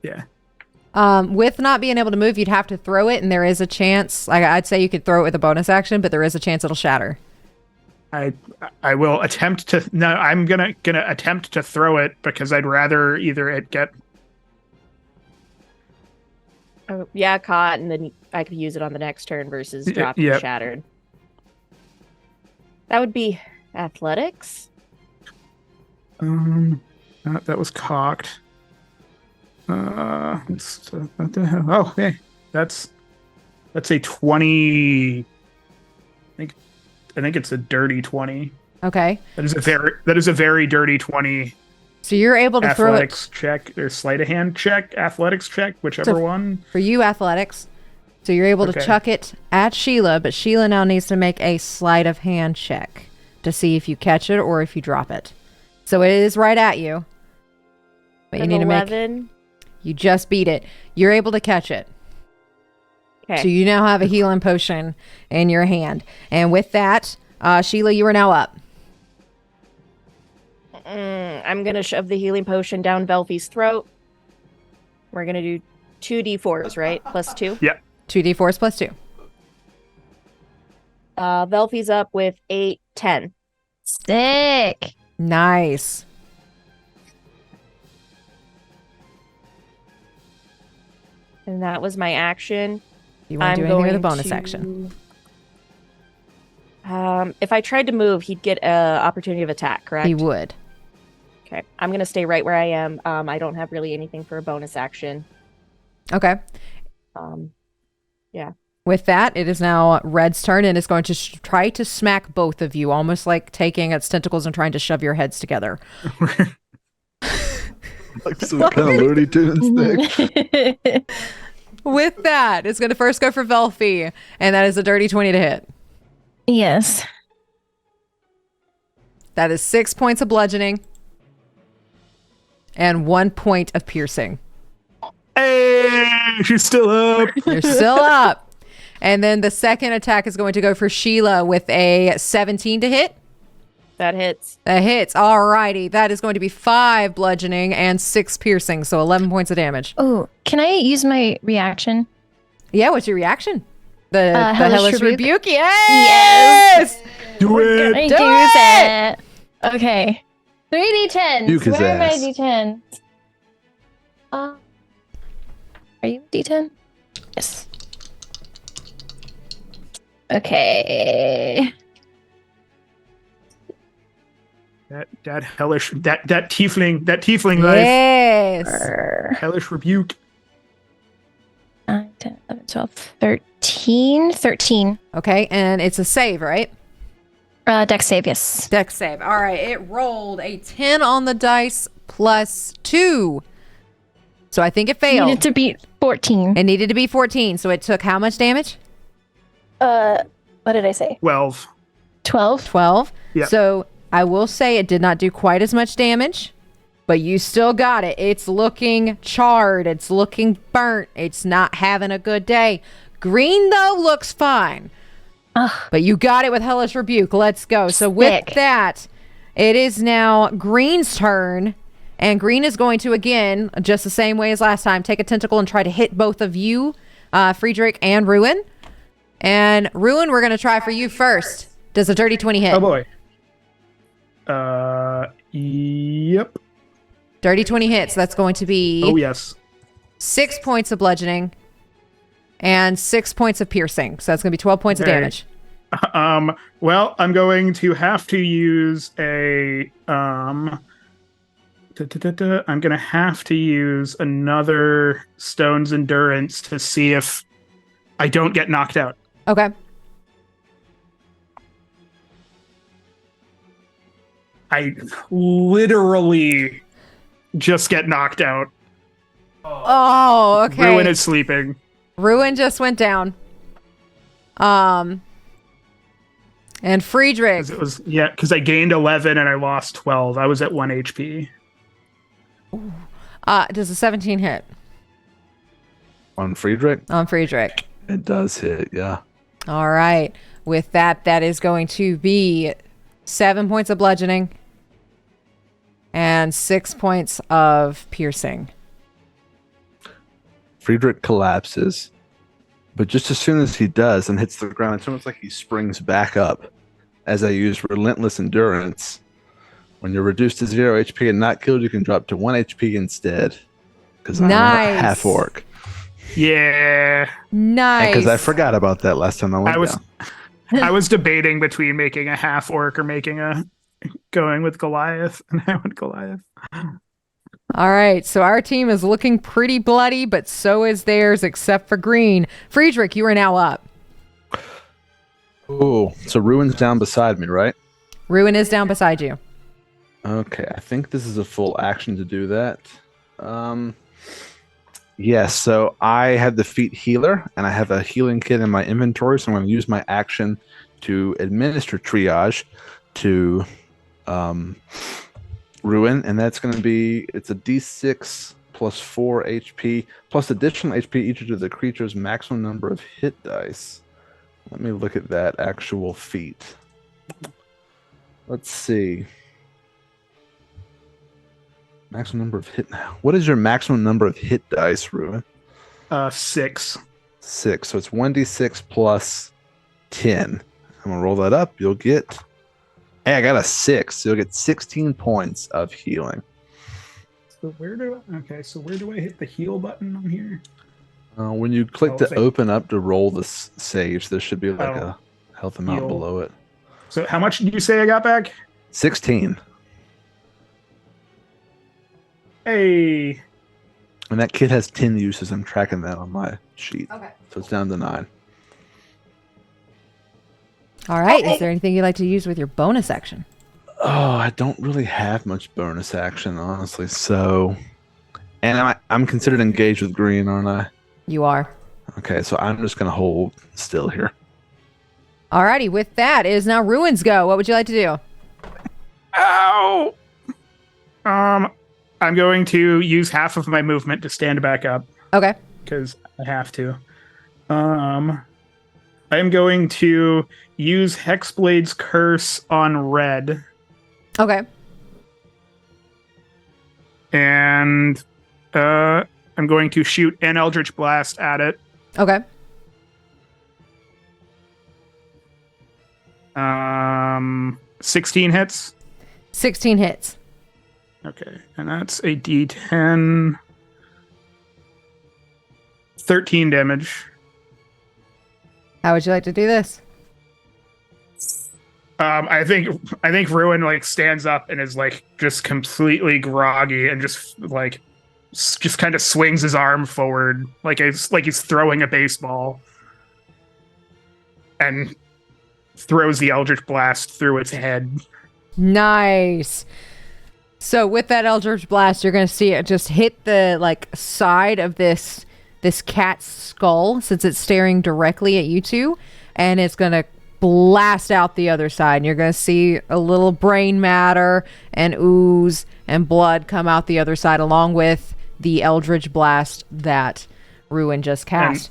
yeah. With not being able to move, you'd have to throw it, and there is a chance. Like I'd say, you could throw it with a bonus action, but there is a chance it'll shatter. I will attempt to. No, I'm gonna attempt to throw it because I'd rather either it get. Oh, yeah, caught, and then I could use it on the next turn versus drop yep. shattered. That would be athletics. That was cocked. What the hell? Oh, hey, that's a 20. I think it's a dirty 20. Okay. That is a very dirty 20. So you're able to throw it Athletics check or sleight of hand check, athletics check, whichever one. for you, athletics. So you're able to Okay. chuck it at Shiela, but Shiela now needs to make a sleight of hand check to see if you catch it or if you drop it. So it is right at you. But you An need to make 11. You just beat it. You're able to catch it. Okay. So you now have a healing potion in your hand. And with that, Shiela, you are now up. I'm going to shove the healing potion down Velvy's throat. We're going to do 2d4s, right? Plus 2? Yeah. 2d4s plus 2. Velvy's up with 8, 10. Sick. Nice. And that was my action. You want to do anything with a bonus to- action? If I tried to move, he'd get an opportunity of attack, correct? He would. Okay. I'm going to stay right where I am. I don't have really anything for a bonus action. Okay. Yeah. With that, it is now Red's turn, and it's going to try to smack both of you, almost like taking its tentacles and trying to shove your heads together. Like some kind of Looney Tunes thing. With that, it's going to first go for Velfie, and that is a dirty 20 to hit. Yes. That is 6 points of bludgeoning and 1 point of piercing. Hey, she's still up. You're still up. And then the second attack is going to go for Shiela with a 17 to hit. That hits. That hits. Alrighty. That is going to be 5 bludgeoning and 6 piercing, so 11 points of damage. Oh, can I use my reaction? Yeah, what's your reaction? The Hellish Hellish Rebuke? Rebuke? Yes! Do it. I Do do it! that. Okay. 3d10s. Duke his Where are my ass. d10s? Are you d10? Yes. Okay. That hellish that tiefling life. Yes. Hellish rebuke. 9, 10, 11, 12, 13. 13. Okay, and it's a save, right? Dex save, yes. Dex save. All right, it rolled a 10 on the dice plus 2. So I think it failed. Needed to beat 14. It needed to be 14, so it took how much damage? What did I say? 12. 12? 12. Yeah. So I will say it did not do quite as much damage, but you still got it. It's looking charred. It's looking burnt. It's not having a good day. Green, though, looks fine. Ugh. But you got it with Hellish Rebuke. Let's go. So with Sick. that, it is now Green's turn. And Green is going to, again, just the same way as last time, take a tentacle and try to hit both of you, Friedrich and Ruin. And Ruin, we're going to try for you first. Does a dirty 20 hit? Oh boy. Yep. Dirty 20 hits. That's going to be Oh yes. 6 points of bludgeoning and 6 points of piercing. So that's going to be 12 points of Okay. damage. Well, I'm going to have to use a I'm gonna have to use another Stone's Endurance to see if I don't get knocked out. Okay. I literally just get knocked out. Oh, okay. Ruin is sleeping. Ruin just went down. And Friedrich. Because I gained 11 and I lost 12. I was at 1 HP. Does a 17 hit On Friedrich? on Friedrich? It does hit, yeah. All right. With that, that is going to be 7 points of bludgeoning and 6 points of piercing. Friedrich collapses, but just as soon as he does and hits the ground, it's almost like he springs back up. As I use Relentless Endurance, when you're reduced to 0 HP and not killed, you can drop to 1 HP instead. Because I'm a Nice. half orc. Yeah. Nice. Because I forgot about that last time I went down. I was debating between making a half orc or going with Goliath, and I went Goliath. All right. So our team is looking pretty bloody, but so is theirs, except for Green. Friedrich, you are now up. Oh, so Ruin's down beside me, right? Ruin is down beside you. Okay, I think this is a full action to do that. Yes, so I have the feat healer, and I have a healing kit in my inventory, so I'm going to use my action to administer triage to Ruin, and that's going to be, it's a d6 plus 4 HP plus additional HP equal to the creature's maximum number of hit dice. Let me look at that actual feat. Let's see. Maximum number of hit. What is your maximum number of hit dice, Ruin? 6. 6. So it's 1d6 plus 10. I'm gonna roll that up. You'll get. Hey, I got a 6. So you'll get 16 points of healing. So where do I hit the heal button on here? When you click to open up to roll the sage, there should be like a health amount heal. below it. So how much did you say I got back? 16. Hey. And that kit has 10 uses. I'm tracking that on my sheet. Okay. So it's down to 9. All right. Is there anything you'd like to use with your bonus action? Oh, I don't really have much bonus action, honestly. So, and I'm considered engaged with green, aren't I? You are. Okay, so I'm just gonna hold still here. Alrighty, with that, it is now Ruin's go. What would you like to do? Ow! I'm going to use half of my movement to stand back up. Okay. Because I have to. I'm going to use Hexblade's Curse on red. Okay. And I'm going to shoot an Eldritch Blast at it. Okay. 16 hits. 16 hits. Okay, and that's a D10. 13 damage. How would you like to do this? I think Ruin like stands up and is like just completely groggy and just kind of swings his arm forward like he's throwing a baseball and throws the Eldritch Blast through its head. Nice. So with that Eldritch Blast, you're going to see it just hit the side of this cat's skull since it's staring directly at you two, and it's going to blast out the other side. And you're going to see a little brain matter and ooze and blood come out the other side along with the Eldritch Blast that Ruin just cast.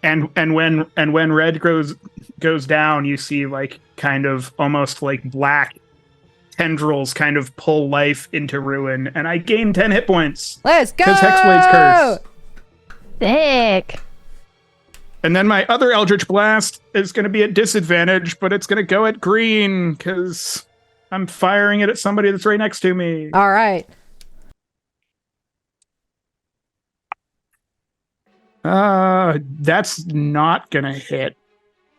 And when red goes down, you see kind of almost like black tendrils kind of pull life into Ruin, and I gain 10 hit points. Let's go! Because Hexblade's Curse. Sick. And then my other Eldritch Blast is going to be at disadvantage, but it's going to go at green because I'm firing it at somebody that's right next to me. All right. That's not going to hit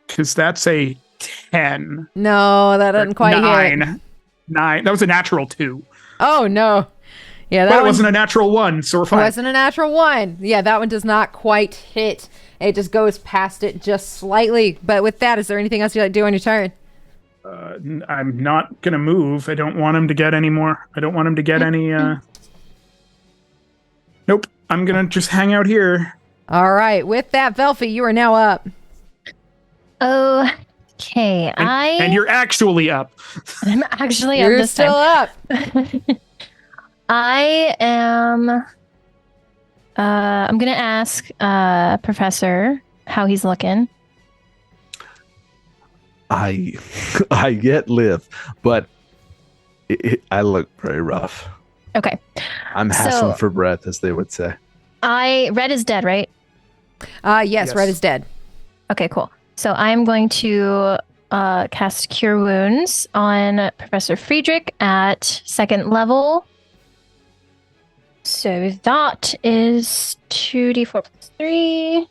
because that's a 10. No, that doesn't quite hit. 9. That was a natural 2. Oh, no. Yeah, But it wasn't a natural 1, so we're fine. It wasn't a natural 1. Yeah, that one does not quite hit. It just goes past it just slightly. But with that, is there anything else you'd like to do on your turn? I'm not going to move. I don't want him to get any more. I don't want him to get any... Nope. I'm going to just hang out here. All right. With that, Velfie, you are now up. Okay. And you're actually up. I'm actually up You're this still time. up. I am... I'm going to ask Professor how he's looking. I yet live, but I look very rough. Okay. I'm hassling for breath, as they would say. Red is dead, right? Yes, Red is dead. Okay, cool. So I'm going to cast Cure Wounds on Professor Friedrich at 2nd level. So that is 2d4 plus 3.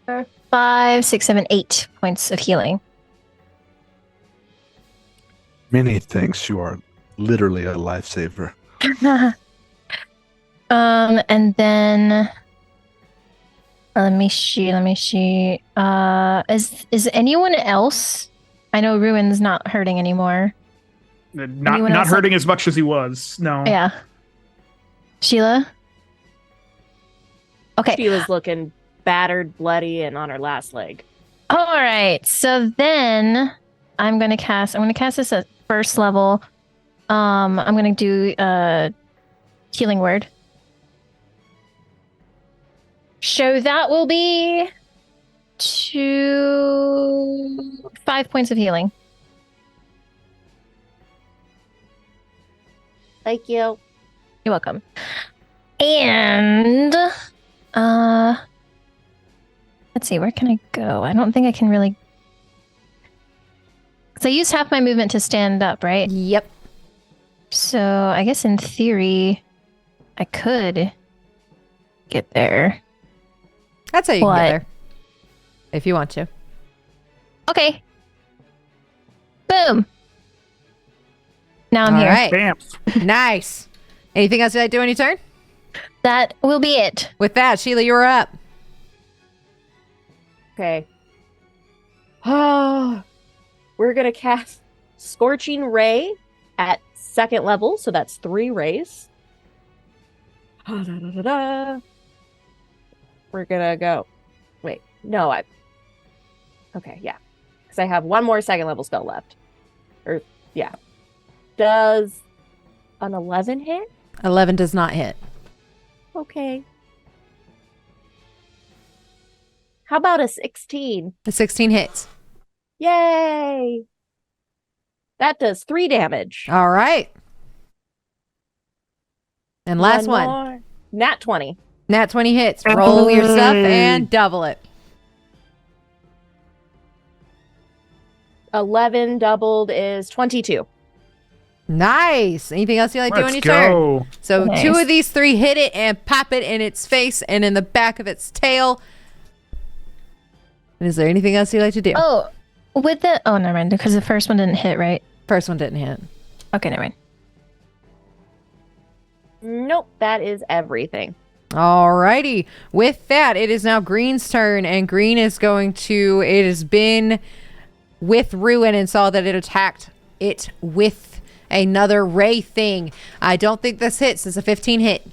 Or 5, 6, 7, 8 points of healing. Many thanks. You are literally a lifesaver. And then let me see. Is anyone else? I know Ruin's not hurting anymore. Not hurting as much as he was. No. Yeah. Sheila? Okay. She was looking battered, bloody, and on her last leg. All right. So then I'm gonna cast this at first level. I'm gonna do healing word. So that will be 5 points of healing. Thank you. You're welcome. And let's see, where can I go? I don't think I can really, because I used half my movement to stand up, right? Yep. So I guess in theory, I could get there. That's how you can get there. If you want to. Okay. Boom. Now I'm All here. right. Bam. Nice. Anything else you'd like to do on your turn? That will be it. With that, Sheila, you're up. Okay. We're gonna cast Scorching Ray at 2nd level, so that's 3 rays. We're gonna go. Wait, no, okay, yeah, because I have 1 more 2nd level spell left. Yeah. Does an 11 hit? 11 does not hit. Okay. How about a 16? The 16 hits. Yay! That does 3 damage. All right. And last one. More. Nat 20. Nat 20 hits. Roll your stuff and double it. 11 doubled is 22. Nice. Anything else you like to do on Let's your turn? go. So Nice. 2 of these 3 hit it and pop it in its face and in the back of its tail. And is there anything else you'd like to do? Oh, never mind, because the first one didn't hit, right? First one didn't hit. Okay, never mind. Nope, that is everything. Alrighty. With that, it is now Green's turn, and Green is going to. It has been with Ruin and saw that it attacked it with another ray thing. I don't think this hits. It's a 15 hit.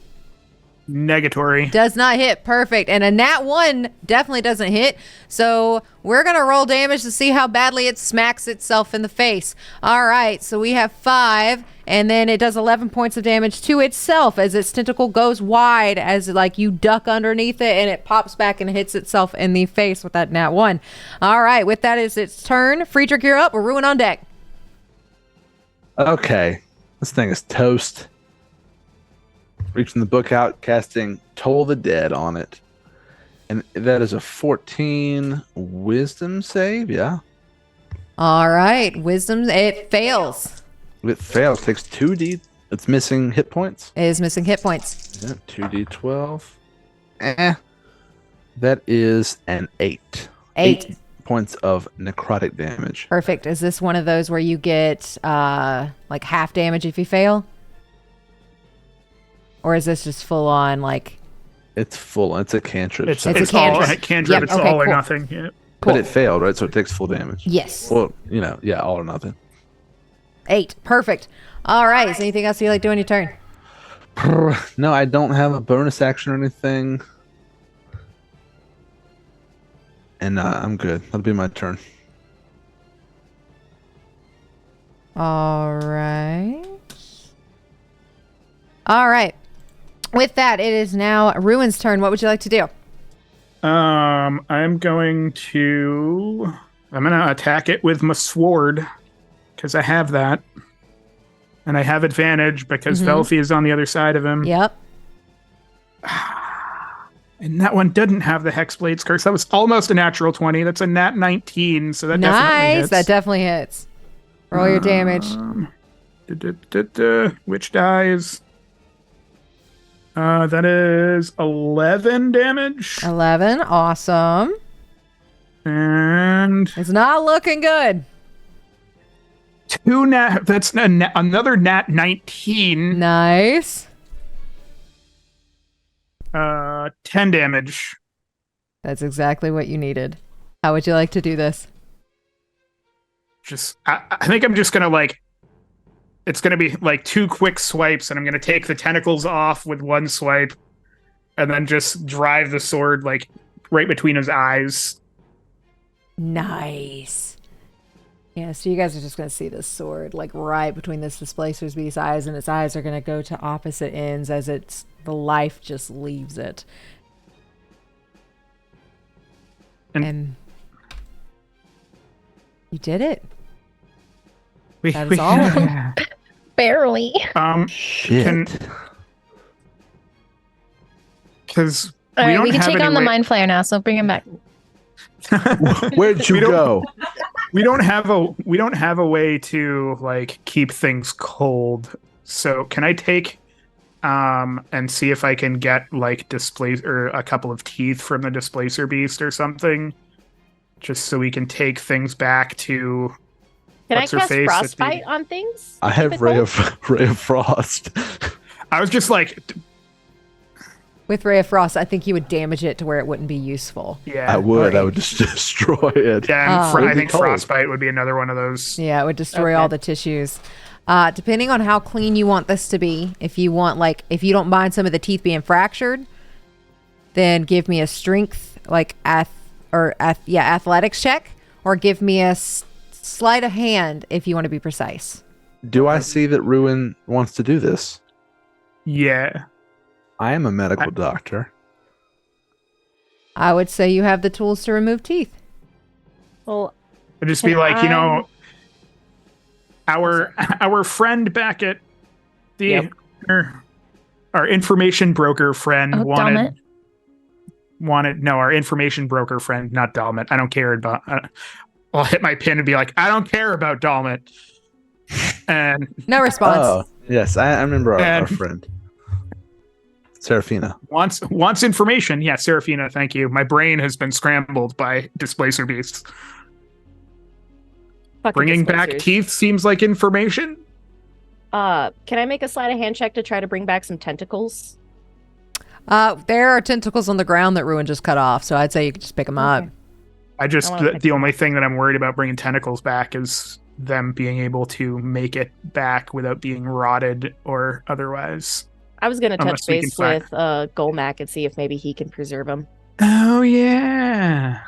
Negatory. Does not hit. Perfect. And a nat 1 definitely doesn't hit. So we're going to roll damage to see how badly it smacks itself in the face. All right. So we have 5. And then it does 11 points of damage to itself as its tentacle goes wide as like you duck underneath it and it pops back and hits itself in the face with that nat 1. All right. With that is its turn. Friedrich, you're up. We're Ruin on deck. Okay, this thing is toast. Reaching the book out, casting Toll the Dead on it. And that is a 14 wisdom save, yeah? All right. Wisdom. It fails. It fails, takes 2d. It's missing hit points. It is missing hit points. Yeah, 2d12. That is an 8. 8. Points of necrotic damage. Perfect. Is this one of those where you get like half damage if you fail? Or is this just full on like... It's full. It's a cantrip. It's a all cantrip. cantrip. Yep, It's okay, all or cool. nothing. Yeah. But it failed, right? So it takes full damage. Yes. Well, yeah, all or nothing. 8. Perfect. All right. Is there anything else you like doing your turn? No, I don't have a bonus action or anything. And I'm good. That'll be my turn. All right. All right. With that, it is now Ruin's turn. What would you like to do? I'm going to attack it with my sword because I have that, and I have advantage because Velfi is on the other side of him. Yep. And that one didn't have the Hexblade Scarce. That was almost a natural 20. That's a nat 19, so that definitely hits. That definitely hits. Roll your damage. Which dies? That is 11 damage. 11. Awesome. And It's not looking good. that's another nat 19. Nice. 10 damage. That's exactly what you needed. How would you like to do this? I think I'm just gonna it's gonna be like 2 quick swipes, and I'm gonna take the tentacles off with 1 swipe, and then just drive the sword like right between his eyes. Nice. Yeah, so you guys are just going to see this sword, like, right between this displacer's beast's eyes, and its eyes are going to go to opposite ends as the life just leaves it. And you did it. That is all. Barely. Shit. Because All we right, don't we can have take any on the way- mind flayer now, so bring him back. Where'd you go? We don't have a way to like keep things cold. So can I take and see if I can get like displace or a couple of teeth from the displacer beast or something, just so we can take things back to. Can I What's her cast face at frostbite the- on things? I Keep it have Ray cold? of Frost. I was just like, With Ray of Frost, I think you would damage it to where it wouldn't be useful. yeah, I would. I Right. would just destroy it. Yeah, and Oh. I It'd be think cold. frostbite would be another one of those. Yeah, it would destroy Okay. all the tissues. Depending on how clean you want this to be, if you don't mind some of the teeth being fractured, then give me a strength, athletics check, or give me a sleight of hand if you want to be precise. Do I see that Ruin wants to do this? Yeah, I am a medical doctor. I would say you have the tools to remove teeth. Well, it'd just be Can like, you I- know, our friend back at the Yep. our information broker friend Oh, Dalmet. our information broker friend, not Dalmet. I don't care about. I'll hit my pin and be like, I don't care about Dalmet. And No response. Oh, yes. I remember our And- friend. Serafina. wants information. Yeah, Serafina, thank you. My brain has been scrambled by displacer beasts. fucking Bringing back displacers. teeth seems like information. Can I make a sleight of hand check to try to bring back some tentacles? There are tentacles on the ground that Ruin just cut off, so I'd say you could just pick them up. Okay. I just I wanna pick the only thing that I'm worried about bringing tentacles back is them being able to make it back without being rotted or otherwise. I was gonna touch Unless we can base find- with Golmac and see if maybe he can preserve them. Oh yeah.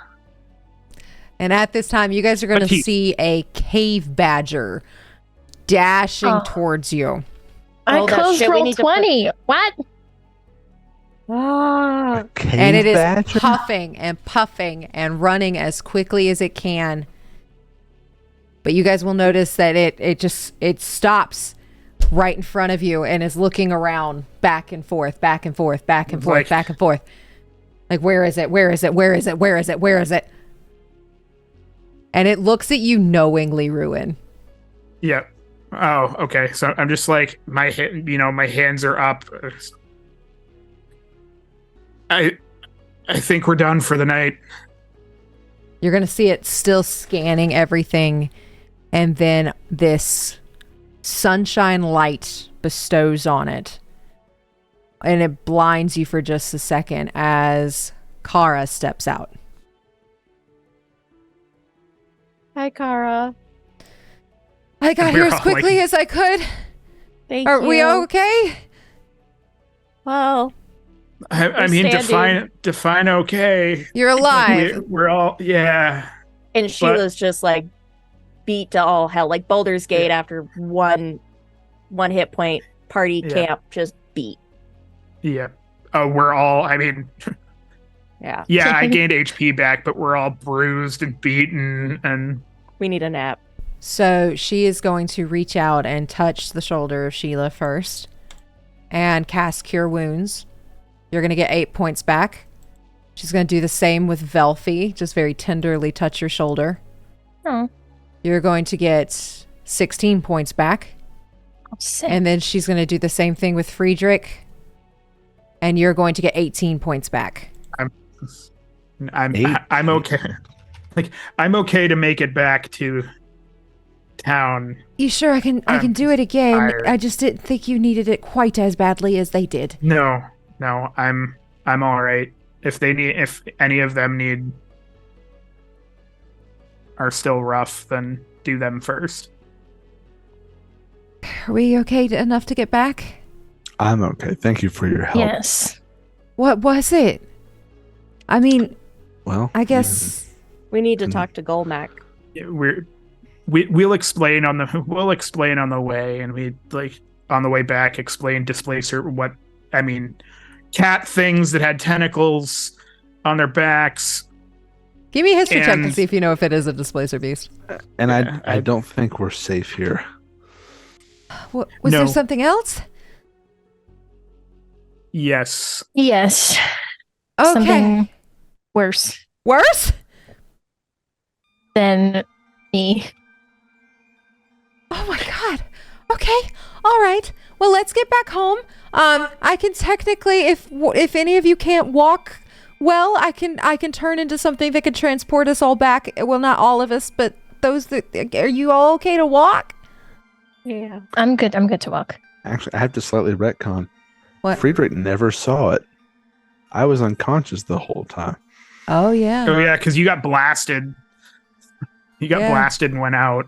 And at this time, you guys are going to But he- see a cave badger dashing Oh. towards you. I Oh, that closed shit we roll need to put- 20. What? Ah, Cave And it is badger? puffing and puffing and running as quickly as it can. But you guys will notice that it stops right in front of you and is looking around back and forth, back and forth, back and forth, Like- back and forth. Like, where is it? Where is it? Where is it? Where is it? Where is it? And it looks at you knowingly, Ruin. Yeah. Oh, okay. So I'm just like my hands are up. I think we're done for the night. You're going to see it still scanning everything. And then this sunshine light bestows on it. And it blinds you for just a second as Kara steps out. hi, Kara. I got We're here as all quickly like- as I could. Thank Are you. we okay? Well, I mean, standing. define okay. You're alive. We're all yeah. and Sheila's just like beat to all hell, like Baldur's Gate after one hit point. Party Yeah. camp just beat. Yeah. Oh, we're all. I mean, Yeah, yeah. I gained HP back, but we're all bruised and beaten, and we need a nap. So she is going to reach out and touch the shoulder of Sheila first and cast Cure Wounds. You're going to get 8 points back. She's going to do the same with Velfi, just very tenderly touch your shoulder. Oh, You're going to get 16 points back. sick. And then she's going to do the same thing with Friedrich. And you're going to get 18 points back. I'm okay. Like I'm okay to make it back to town. You sure I can I'm do it again? tired. I just didn't think you needed it quite as badly as they did. No, I'm all right. If any of them are still rough, then do them first. Are we okay enough to get back? I'm okay. Thank you for your help. Yes. What was it? I mean, Well, I guess We need to Hmm. talk to Golmac. Yeah, we're we'll explain on the way, and we like on the way back explain Displacer cat things that had tentacles on their backs. Give me a history check to And- see if you know if it is a displacer beast. And Yeah, I don't think we're safe here. Was there No. something else? Yes. Yes. Okay. Something worse Worse? than me. Oh my god. Okay. All right. Well, let's get back home. I can technically, if any of you can't walk well, I can turn into something that can transport us all back. Well, not all of us, but those that are you all okay to walk? Yeah. I'm good to walk. Actually, I have to slightly retcon. What? Friedrich never saw it. I was unconscious the whole time. Oh yeah. Oh yeah, because you got blasted. You got Yeah. blasted and went out.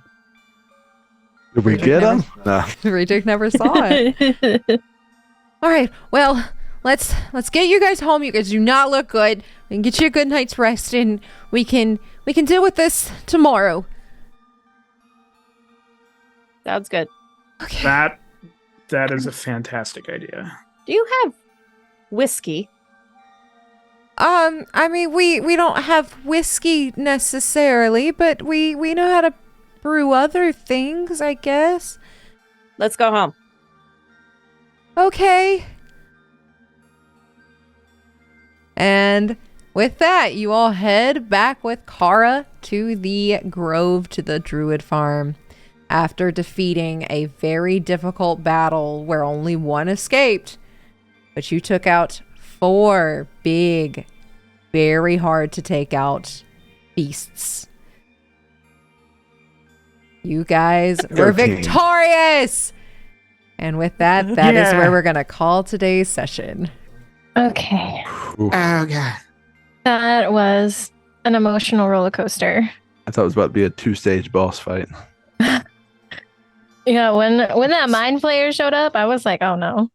Did we Friedrich get never- him? No. Friedrich never saw it. All right. Well, let's get you guys home. You guys do not look good. We can get you a good night's rest, and we can deal with this tomorrow. Sounds good. Okay. That is a fantastic idea. Do you have whiskey? I mean, we don't have whiskey necessarily, but we know how to brew other things, I guess. Let's go home. Okay. And with that, you all head back with Kara to the grove, to the druid farm, after defeating a very difficult battle where only one escaped. But you took out 4 big, very hard to take out beasts. You guys were 13. victorious! And with that, that is Yeah. where we're going to call today's session. Okay. Oof. Oh god. That was an emotional roller coaster. I thought it was about to be a 2-stage boss fight. Yeah, when that mind flayer showed up, I was like, oh no.